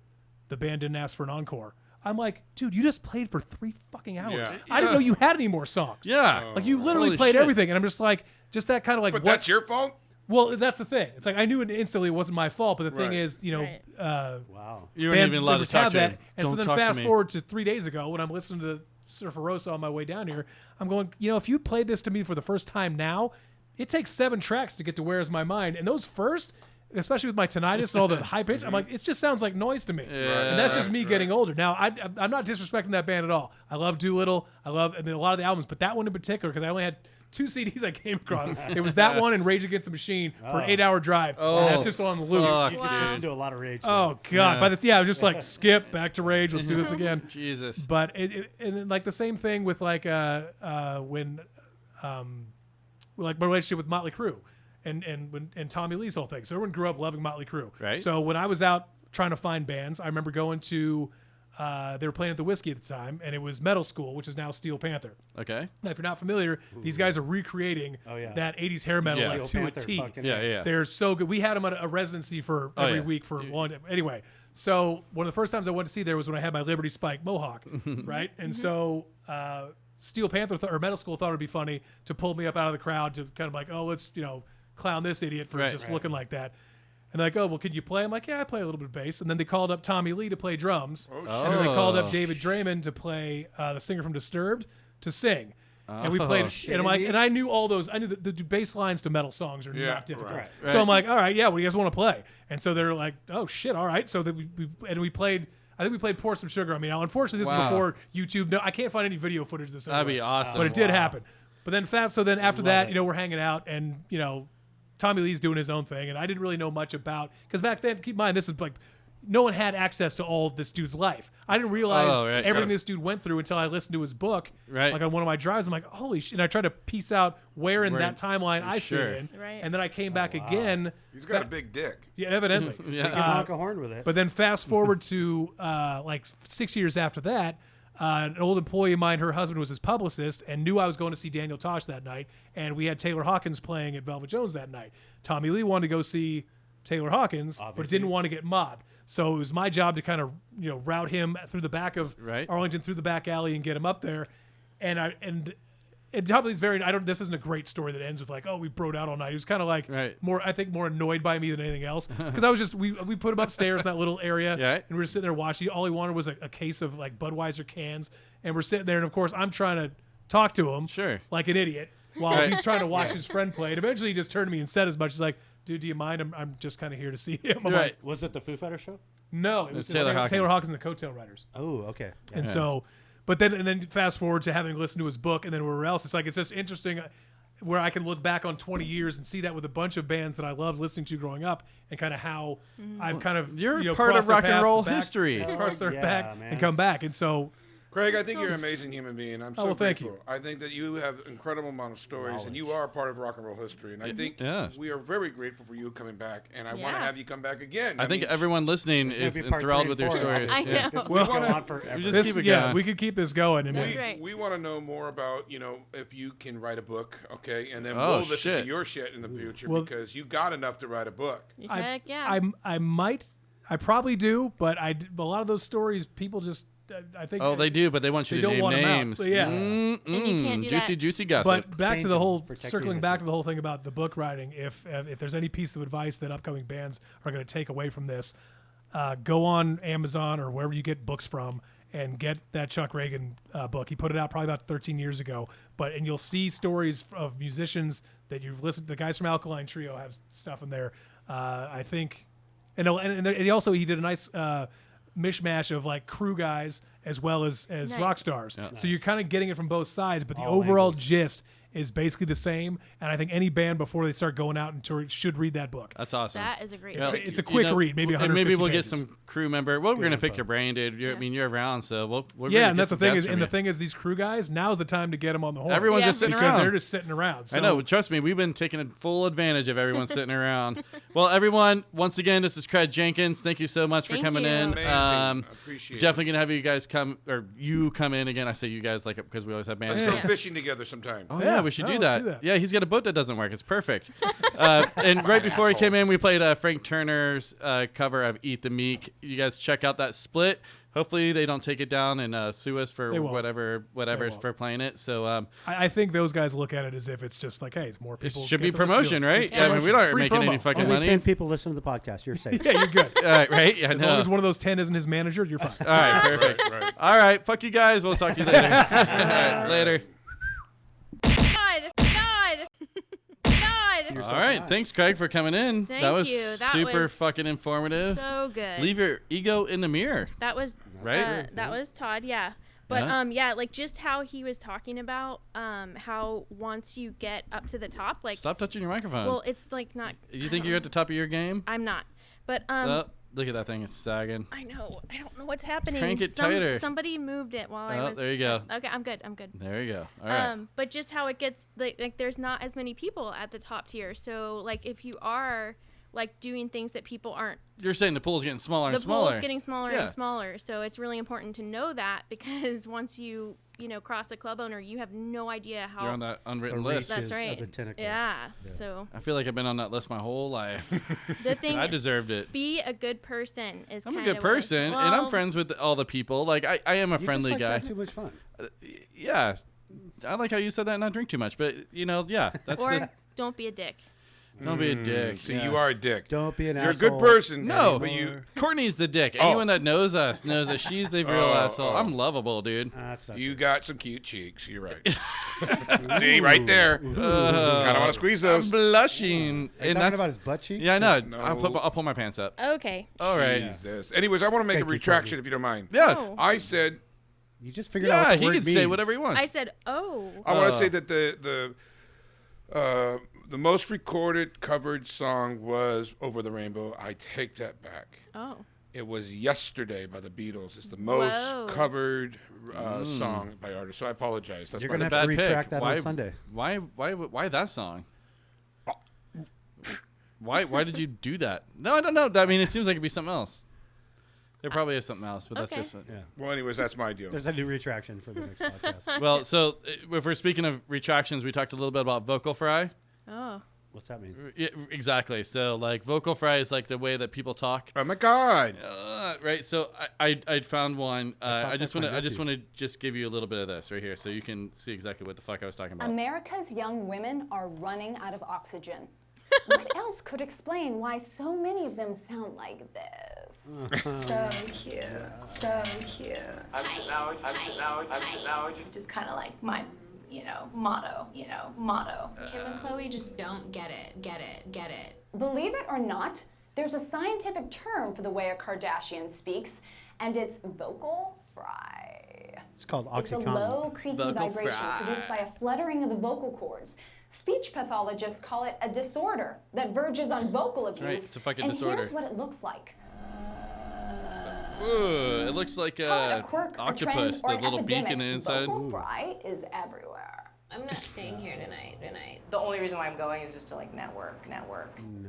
the band didn't ask for an encore. I'm like, dude, you just played for 3 fucking hours. Yeah. I didn't know you had any more songs. Yeah. Like, you literally Holy played shit. everything. And I'm just like, just that kind of like, But what? that's your fault? Well, that's the thing. It's like, I knew it instantly it wasn't my fault. But the thing Right. is, Right. Wow. You weren't band even allowed to members talk have to that. him. And so Don't then talk to fast me. forward to 3 days ago when I'm listening to Surferosa on my way down here, I'm going, if you played this to me for the first time now, it takes 7 tracks to get to Where's My Mind. And those first, especially with my tinnitus and all the high pitch, I'm like, it just sounds like noise to me. And that's just me getting older. Now, I'm not disrespecting that band at all. I love Doolittle. I mean, a lot of the albums, but that one in particular, because I only had 2 CDs I came across. It was that one and Rage Against the Machine for an 8-hour drive. Oh, That's just on loop. fuck, You Wow. just listen to a lot of Rage. Oh God! Yeah. By this, I was just like, skip back to Rage. Let's do this again. Jesus. But and then, like the same thing with like when like my relationship with Motley Crue and Tommy Lee's whole thing. So everyone grew up loving Motley Crue. Right. So when I was out trying to find bands, I remember going to they were playing at the Whiskey at the time, and it was Metal School, which is now Steel Panther. Okay. Now, if you're not familiar, these guys are recreating Oh, yeah. that 80s hair metal Yeah. like Steel to a Panther T. fucking Yeah, yeah. They're so good. We had them at a residency for Oh, every yeah. week for a long time. Anyway, so one of the first times I went to see there was when I had my Liberty Spike Mohawk, right? And so Steel Panther or Metal School thought it'd be funny to pull me up out of the crowd to kind of like, oh, let's clown this idiot for Right. just Right. looking like that. And they're like, oh, well, could you play? I'm like, yeah, I play a little bit of bass. And then they called up Tommy Lee to play drums. Oh, And then they called Oh. up David Draymond to play the singer from Disturbed to sing. And we played, Oh, and I'm like, and I knew all those. I knew the bass lines to metal songs are Yeah, not difficult. right. So I'm like, all right, yeah, what do you guys want to play? And so they're like, oh shit, all right. So that we played. I think we played Pour Some Sugar on Me. Now, unfortunately, this Wow. is before YouTube. No, I can't find any video footage of this. That'd be anywhere. awesome. But it did Wow. happen. But then after Love that, it. you know, we're hanging out, and you know, Tommy Lee's doing his own thing, and I didn't really know much about, because back then, keep in mind, this is like, no one had access to all of this dude's life. I didn't realize right. everything this dude went through until I listened to his book. Right. Like on one of my drives, I'm like, holy shit. And I tried to piece out where in Where- that timeline I sure. fit in. Right. And then I came back again. He's got a big dick. Yeah, evidently. You can honk a horn with it. But then fast forward to like 6 years after that, an old employee of mine, her husband was his publicist and knew I was going to see Daniel Tosh that night. And we had Taylor Hawkins playing at Velvet Jones that night. Tommy Lee wanted to go see Taylor Hawkins, but Obviously. didn't want to get mobbed. So it was my job to kind of, you know, route him through the back of Right. Arlington, through the back alley, and get him up there. And Tommy Lee's very. This isn't a great story that ends with like, oh, we broed out all night. He was kind of like Right. more annoyed by me than anything else, because I was just we put him upstairs in that little area, Yeah. and we were sitting there watching. All he wanted was a case of like Budweiser cans, and we're sitting there, and of course I'm trying to talk to him, Sure. like an idiot, while Right. he's trying to watch his friend play. And eventually he just turned to me and said as much. He's like, dude, do you mind? I'm just kind of here to see him. I'm Right. like, Was it the Foo Fighters show? no, it was It's just Taylor Hawkins. Taylor Hawkins and the Coattail Riders. Oh, okay. Yeah. And so, but then fast forward to having listened to his book, and then wherever else, it's like it's just interesting where I can look back on 20 years and see that with a bunch of bands that I loved listening to growing up, and kind of how I've kind of You're you know, part of crossed their rock and path roll back, history. crossed their Yeah, back man. and come back, and so Craig, I think you're an amazing human being. I'm so well, thank grateful. I think that you have incredible amount of stories, and you are a part of rock and roll history. And I think Yeah. we are very grateful for you coming back, and I want to Yeah. have you come back again. I think mean, everyone listening There's gonna is be part enthralled 3 with and your 4, stories. I obviously. know. This We will go wanna- on forever. just this, keep it yeah, going. we could keep this going. I mean, That's right. we want to know more about, you know, if you can write a book, okay, and then Oh, we'll listen shit. to your shit in the future Well- because you got enough to write a book. Heck yeah. I probably do, but a lot of those stories, people just, I think. Oh, they do, but they want you They to don't name want 'em out. names. Yeah. And you can't do Juicy, that. juicy gossip. But back to Change the them, whole, protect the circling back innocent. to the whole thing about the book writing, if there's any piece of advice that upcoming bands are going to take away from this, go on Amazon or wherever you get books from and get that Chuck Reagan book. He put it out probably about 13 years ago. And you'll see stories of musicians that you've listened to. The guys from Alkaline Trio have stuff in there. I think, and he did a nice mishmash of like crew guys as well as Nice. rock stars. So you're kind of getting it from both sides, but the All overall angles. gist is basically the same. And I think any band before they start going out and touring should read that book. That's awesome. that is a great Yeah. story. It's a quick read, maybe and 150 maybe we'll pages. get some crew member. Well, we're gonna pick info. your brain, dude. I mean, you're around, so we're Yeah, gonna and get that's the some thing guests is, from and the you. thing is, these crew guys, now's the time to get them on the horn. Everyone's Yeah. just sitting because around. they're just sitting around. So I know. Trust me, we've been taking full advantage of everyone sitting around. Well, everyone, once again, this is Craig Jenkins. Thank you so much for Thank coming you. in. Amazing. I appreciate Definitely gonna have you guys come, or you come in again. I say you guys like because we always have bands. Let's go come. fishing together sometime. Oh Yeah, yeah, we should no, do, let's that. do that. Yeah, he's got a boat that doesn't work. It's perfect. And right before he came in, we played Frank Turner's cover of "Eat the Meek." You guys check out that split. Hopefully, they don't take it down and sue us for They won't. whatever won't. for playing it. So I think those guys look at it as if it's just like, hey, it's more it people. should get be to listen to promotion, it. right? It's Yeah, I mean, we promotion. It's aren't free making any promo. fucking Only money. 10 people listen to the podcast. You're safe. Yeah, you're good. All right, right? Yeah, As no. long as one of those 10 isn't his manager, you're fine. All right, perfect. Right. All right, fuck you guys. We'll talk to you later. All right, later. God. All right, thanks, Craig, for coming in. Thank that was you. That super was fucking informative. So good. Leave your ego in the mirror. That was Right? that was Todd, yeah. But Yeah. yeah, like just how he was talking about how once you get up to the top, like Stop touching your microphone. well, it's like not. You think you're at the top of your game? I'm not. But Oh, look at that thing. It's sagging. I know. I don't know what's happening. Crank it tighter. Somebody moved it while I Oh, was. there you go. Okay, I'm good. I'm good. There you go. All right. But just how it gets like there's not as many people at the top tier. So like if you are like doing things that people aren't, You're saying the pool's getting smaller the and smaller. pool's getting smaller Yeah. and smaller. So it's really important to know that because once you cross a club owner, you have no idea how. You're on that The unwritten list. That's reaches right. of the tentacles. Yeah. Yeah. So I feel like I've been on that list my whole life. the thing, I deserved it. be a good person is. I'm a kinda good what I- person, and I'm well, friends with all the people. Like I am a You friendly just like to guy. have too much fun. Yeah, I like how you said that, and I drink too much. But yeah, that's Or the. don't be a dick. Don't be a dick. See, you are a dick. Don't be an You're asshole. a good person. No, but you. Courtney's the dick. Oh. Anyone that knows us knows that she's the real asshole. oh. I'm lovable, dude. That's not You true. got some cute cheeks. You're right. See, right there. Kind of want to squeeze I'm those. blushing. Are you talking about his butt cheeks? Yeah, I know. No. I'll pull my pants up. Okay. All right. Jesus. Anyways, I want to make Thank a you, retraction Courtney. if you don't mind. Yeah. Oh. I said You just figured out Yeah, what the he word can means. say whatever he wants. I said, oh. I want to say that the most recorded covered song was "Over the Rainbow." I take that back. Oh. It was "Yesterday" by the Beatles. It's the most Whoa. covered song by artists. So I apologize. That's You're my gonna have Bad to pick. retract that why, on Sunday. Why that song? Why did you do that? No, I don't know. I mean, it seems like it'd be something else. There probably is something else, but that's Okay. just. Yeah. Well, anyways, that's my deal. There's a new retraction for the next podcast. Well, so if we're speaking of retractions, we talked a little bit about vocal fry. Oh. What's that mean? Yeah, exactly. So like vocal fry is like the way that people talk. Oh my God! Right. So I found one. talk I just like want my to nephew. just give you a little bit of this right here, so you can see exactly what the fuck I was talking about. America's young women are running out of oxygen. What else could explain why so many of them sound like this? So cute, so cute. Just kind of like my, motto, Kim and Chloe just don't get it. Believe it or not, there's a scientific term for the way a Kardashian speaks, and it's vocal fry. It's called It's a Oxycontin. low, creaky Vocal vibration fry. produced by a fluttering of the vocal cords. Speech pathologists call it a disorder that verges on vocal abuse. Right, it's a fucking and disorder. here's what it looks like. Ooh, it looks like Call it a quirk, a octopus, trend, the or an little beak epidemic. in the inside. Vocal fry is everywhere. I'm not staying here tonight. The only reason why I'm going is just to network.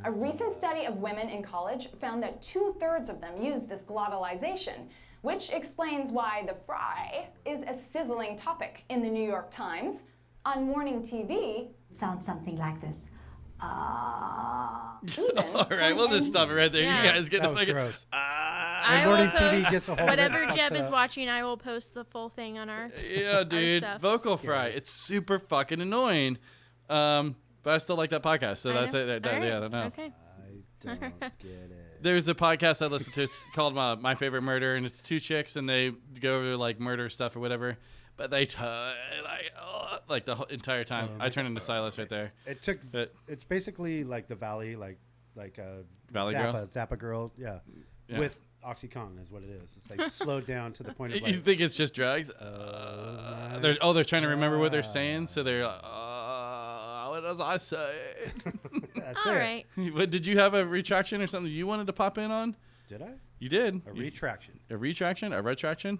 A recent study of women in college found that 2/3 of them use this glottalization, which explains why the fry is a sizzling topic in the New York Times. On morning TV, Sounds something like this. even All right, we'll just stop it right there. Yeah. You guys get That the was fucking. gross. I morning will TV post gets a hold of it, whatever fucks Jeb it is up. watching. I will post the full thing on our. Yeah, dude, stuff. vocal fry. It's super fucking annoying. But I still like that podcast, so that's it. All right. Yeah, I don't know. Okay. I don't get it. There's a podcast I listen to. It's called My Favorite Murder, and it's two chicks, and they go over like murder stuff or whatever. But they like the whole entire time. I turn into Silas right there. It took. But- It's basically like the Valley, like Valley Girl? Zappa girl, yeah. Yeah. With OxyContin is what it is. It's like slowed down to the point of You like. think it's just drugs? They're trying to remember what they're saying, so they're what does I say? That's All it. right. What, did you have a retraction or something you wanted to pop in on? Did I? You did. A retraction. A retraction? A retraction?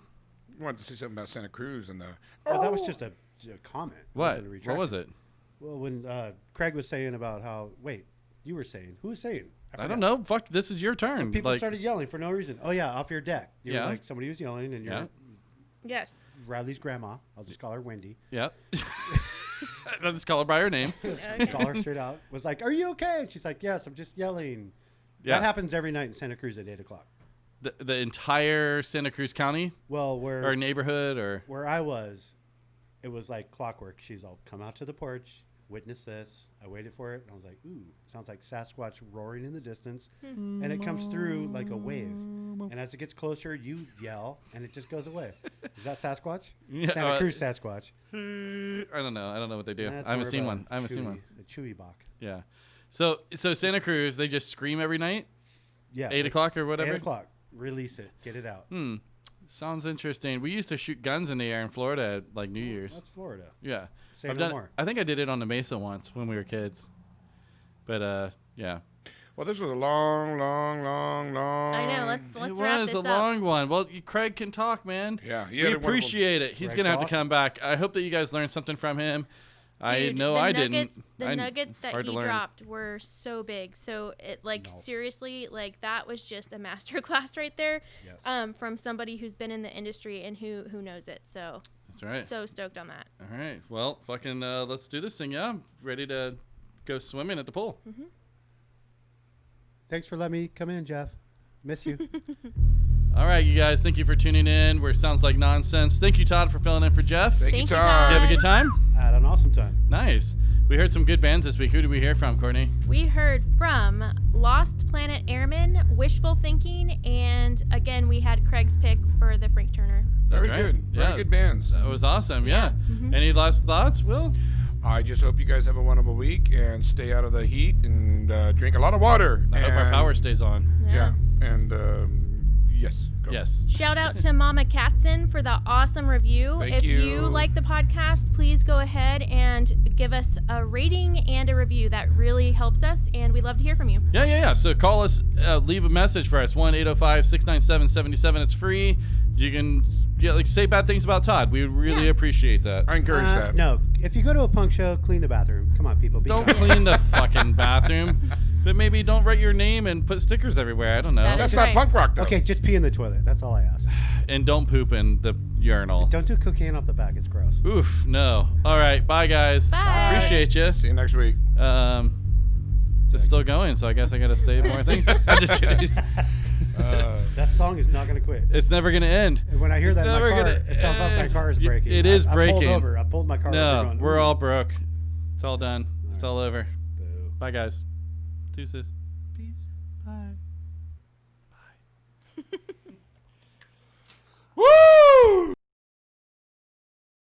I wanted to say something about Santa Cruz and the. Oh, that was just a comment. It What? wasn't a What was retraction. it? Well, when Craig was saying about how. Wait, you were saying. Who was saying? I don't know. Fuck, this is your turn. People Like, started yelling for no reason. Oh yeah, off your deck. You Yeah. were like somebody was yelling, and you're Yeah. Yes. Riley's grandma. I'll just call her Wendy. Yeah. Let's call her by her name. Call her straight out. Was like, "Are you okay?" And she's like, "Yes, I'm just yelling." Yeah. That happens every night in Santa Cruz at 8:00. The entire Santa Cruz County Well, or neighborhood or. where I was, it was like clockwork. She's all, "Come out to the porch, witness this." I waited for it, and I was like, "Ooh, sounds like Sasquatch roaring in the distance," and it comes through like a wave. And as it gets closer, you yell, and it just goes away. Is that Sasquatch? Yeah, Santa Cruz Sasquatch. I don't know. I don't know what they do. That's I haven't more seen of one. a I haven't seen chewy- one. A chewy bach. Yeah. So Santa Cruz, they just scream every night. Yeah. 8:00 or whatever? 8:00. Release it. Get it out. Sounds interesting. We used to shoot guns in the air in Florida at like New Year's. That's Florida. Yeah. Say I've no done. more. I think I did it on the Mesa once when we were kids. But yeah. Well, this was a long. I know. Let's it wrap was this a up. long one. Well, Craig can talk, man. Yeah, he we had a wonderful- appreciate it. He's Craig's gonna have to awesome. come back. I hope that you guys learned something from him. I Dude, know the I nuggets, didn't. The nuggets that hard to he learn. dropped were so big. So it seriously, like that was just a master class right there. Yes. From somebody who's been in the industry and who knows it. So That's right. So stoked on that. All right. Well, fucking let's do this thing. Yeah, I'm ready to go swimming at the pool. Thanks for letting me come in, Jeff. Miss you. All right, you guys. Thank you for tuning in. Where it sounds like nonsense. Thank you, Todd, for filling in for Jeff. Thank you, Thank you, Todd. Did you have a good time? I had an awesome time. Nice. We heard some good bands this week. Who did we hear from, Courtney? We heard from Lost Planet Airmen, Wishful Thinking, and again, we had Craig's pick for the Frank Turner. Very That's right. good. Very good bands. That was awesome. Yeah. Any last thoughts, Will? I just hope you guys have a wonderful week and stay out of the heat and drink a lot of water. I hope our And- power stays on. Yeah. And yes. Go. Yes. Shout out to Mama Katzen for the awesome review. Thank if you. you like the podcast, please go ahead and give us a rating and a review. That really helps us, and we'd love to hear from you. Yeah. So call us, leave a message for us, 1-805-697-77. It's free. You can say bad things about Todd. We would really appreciate that. I encourage that. No, if you go to a punk show, clean the bathroom. Come on, people. Be Don't kind. clean the fucking bathroom. But maybe don't write your name and put stickers everywhere. I don't know. That That's is not right. punk rock, though. Okay, just pee in the toilet. That's all I ask. And don't poop in the urinal. Don't do cocaine off the back. It's gross. Oof, no. All right, bye guys. Bye. Appreciate you. See you next week. It's still going, so I guess I gotta say more things. I'm just kidding. That song is not going to quit. It's never gonna end. And when I hear It's that in never my car, gonna it sounds like my end. car is Y- breaking. it is I breaking. pulled over. I pulled my car over. No, going, we're "Ooh." all broke. It's all done. It's all over. Boo. Bye guys. Deuces. Peace. Bye. Bye.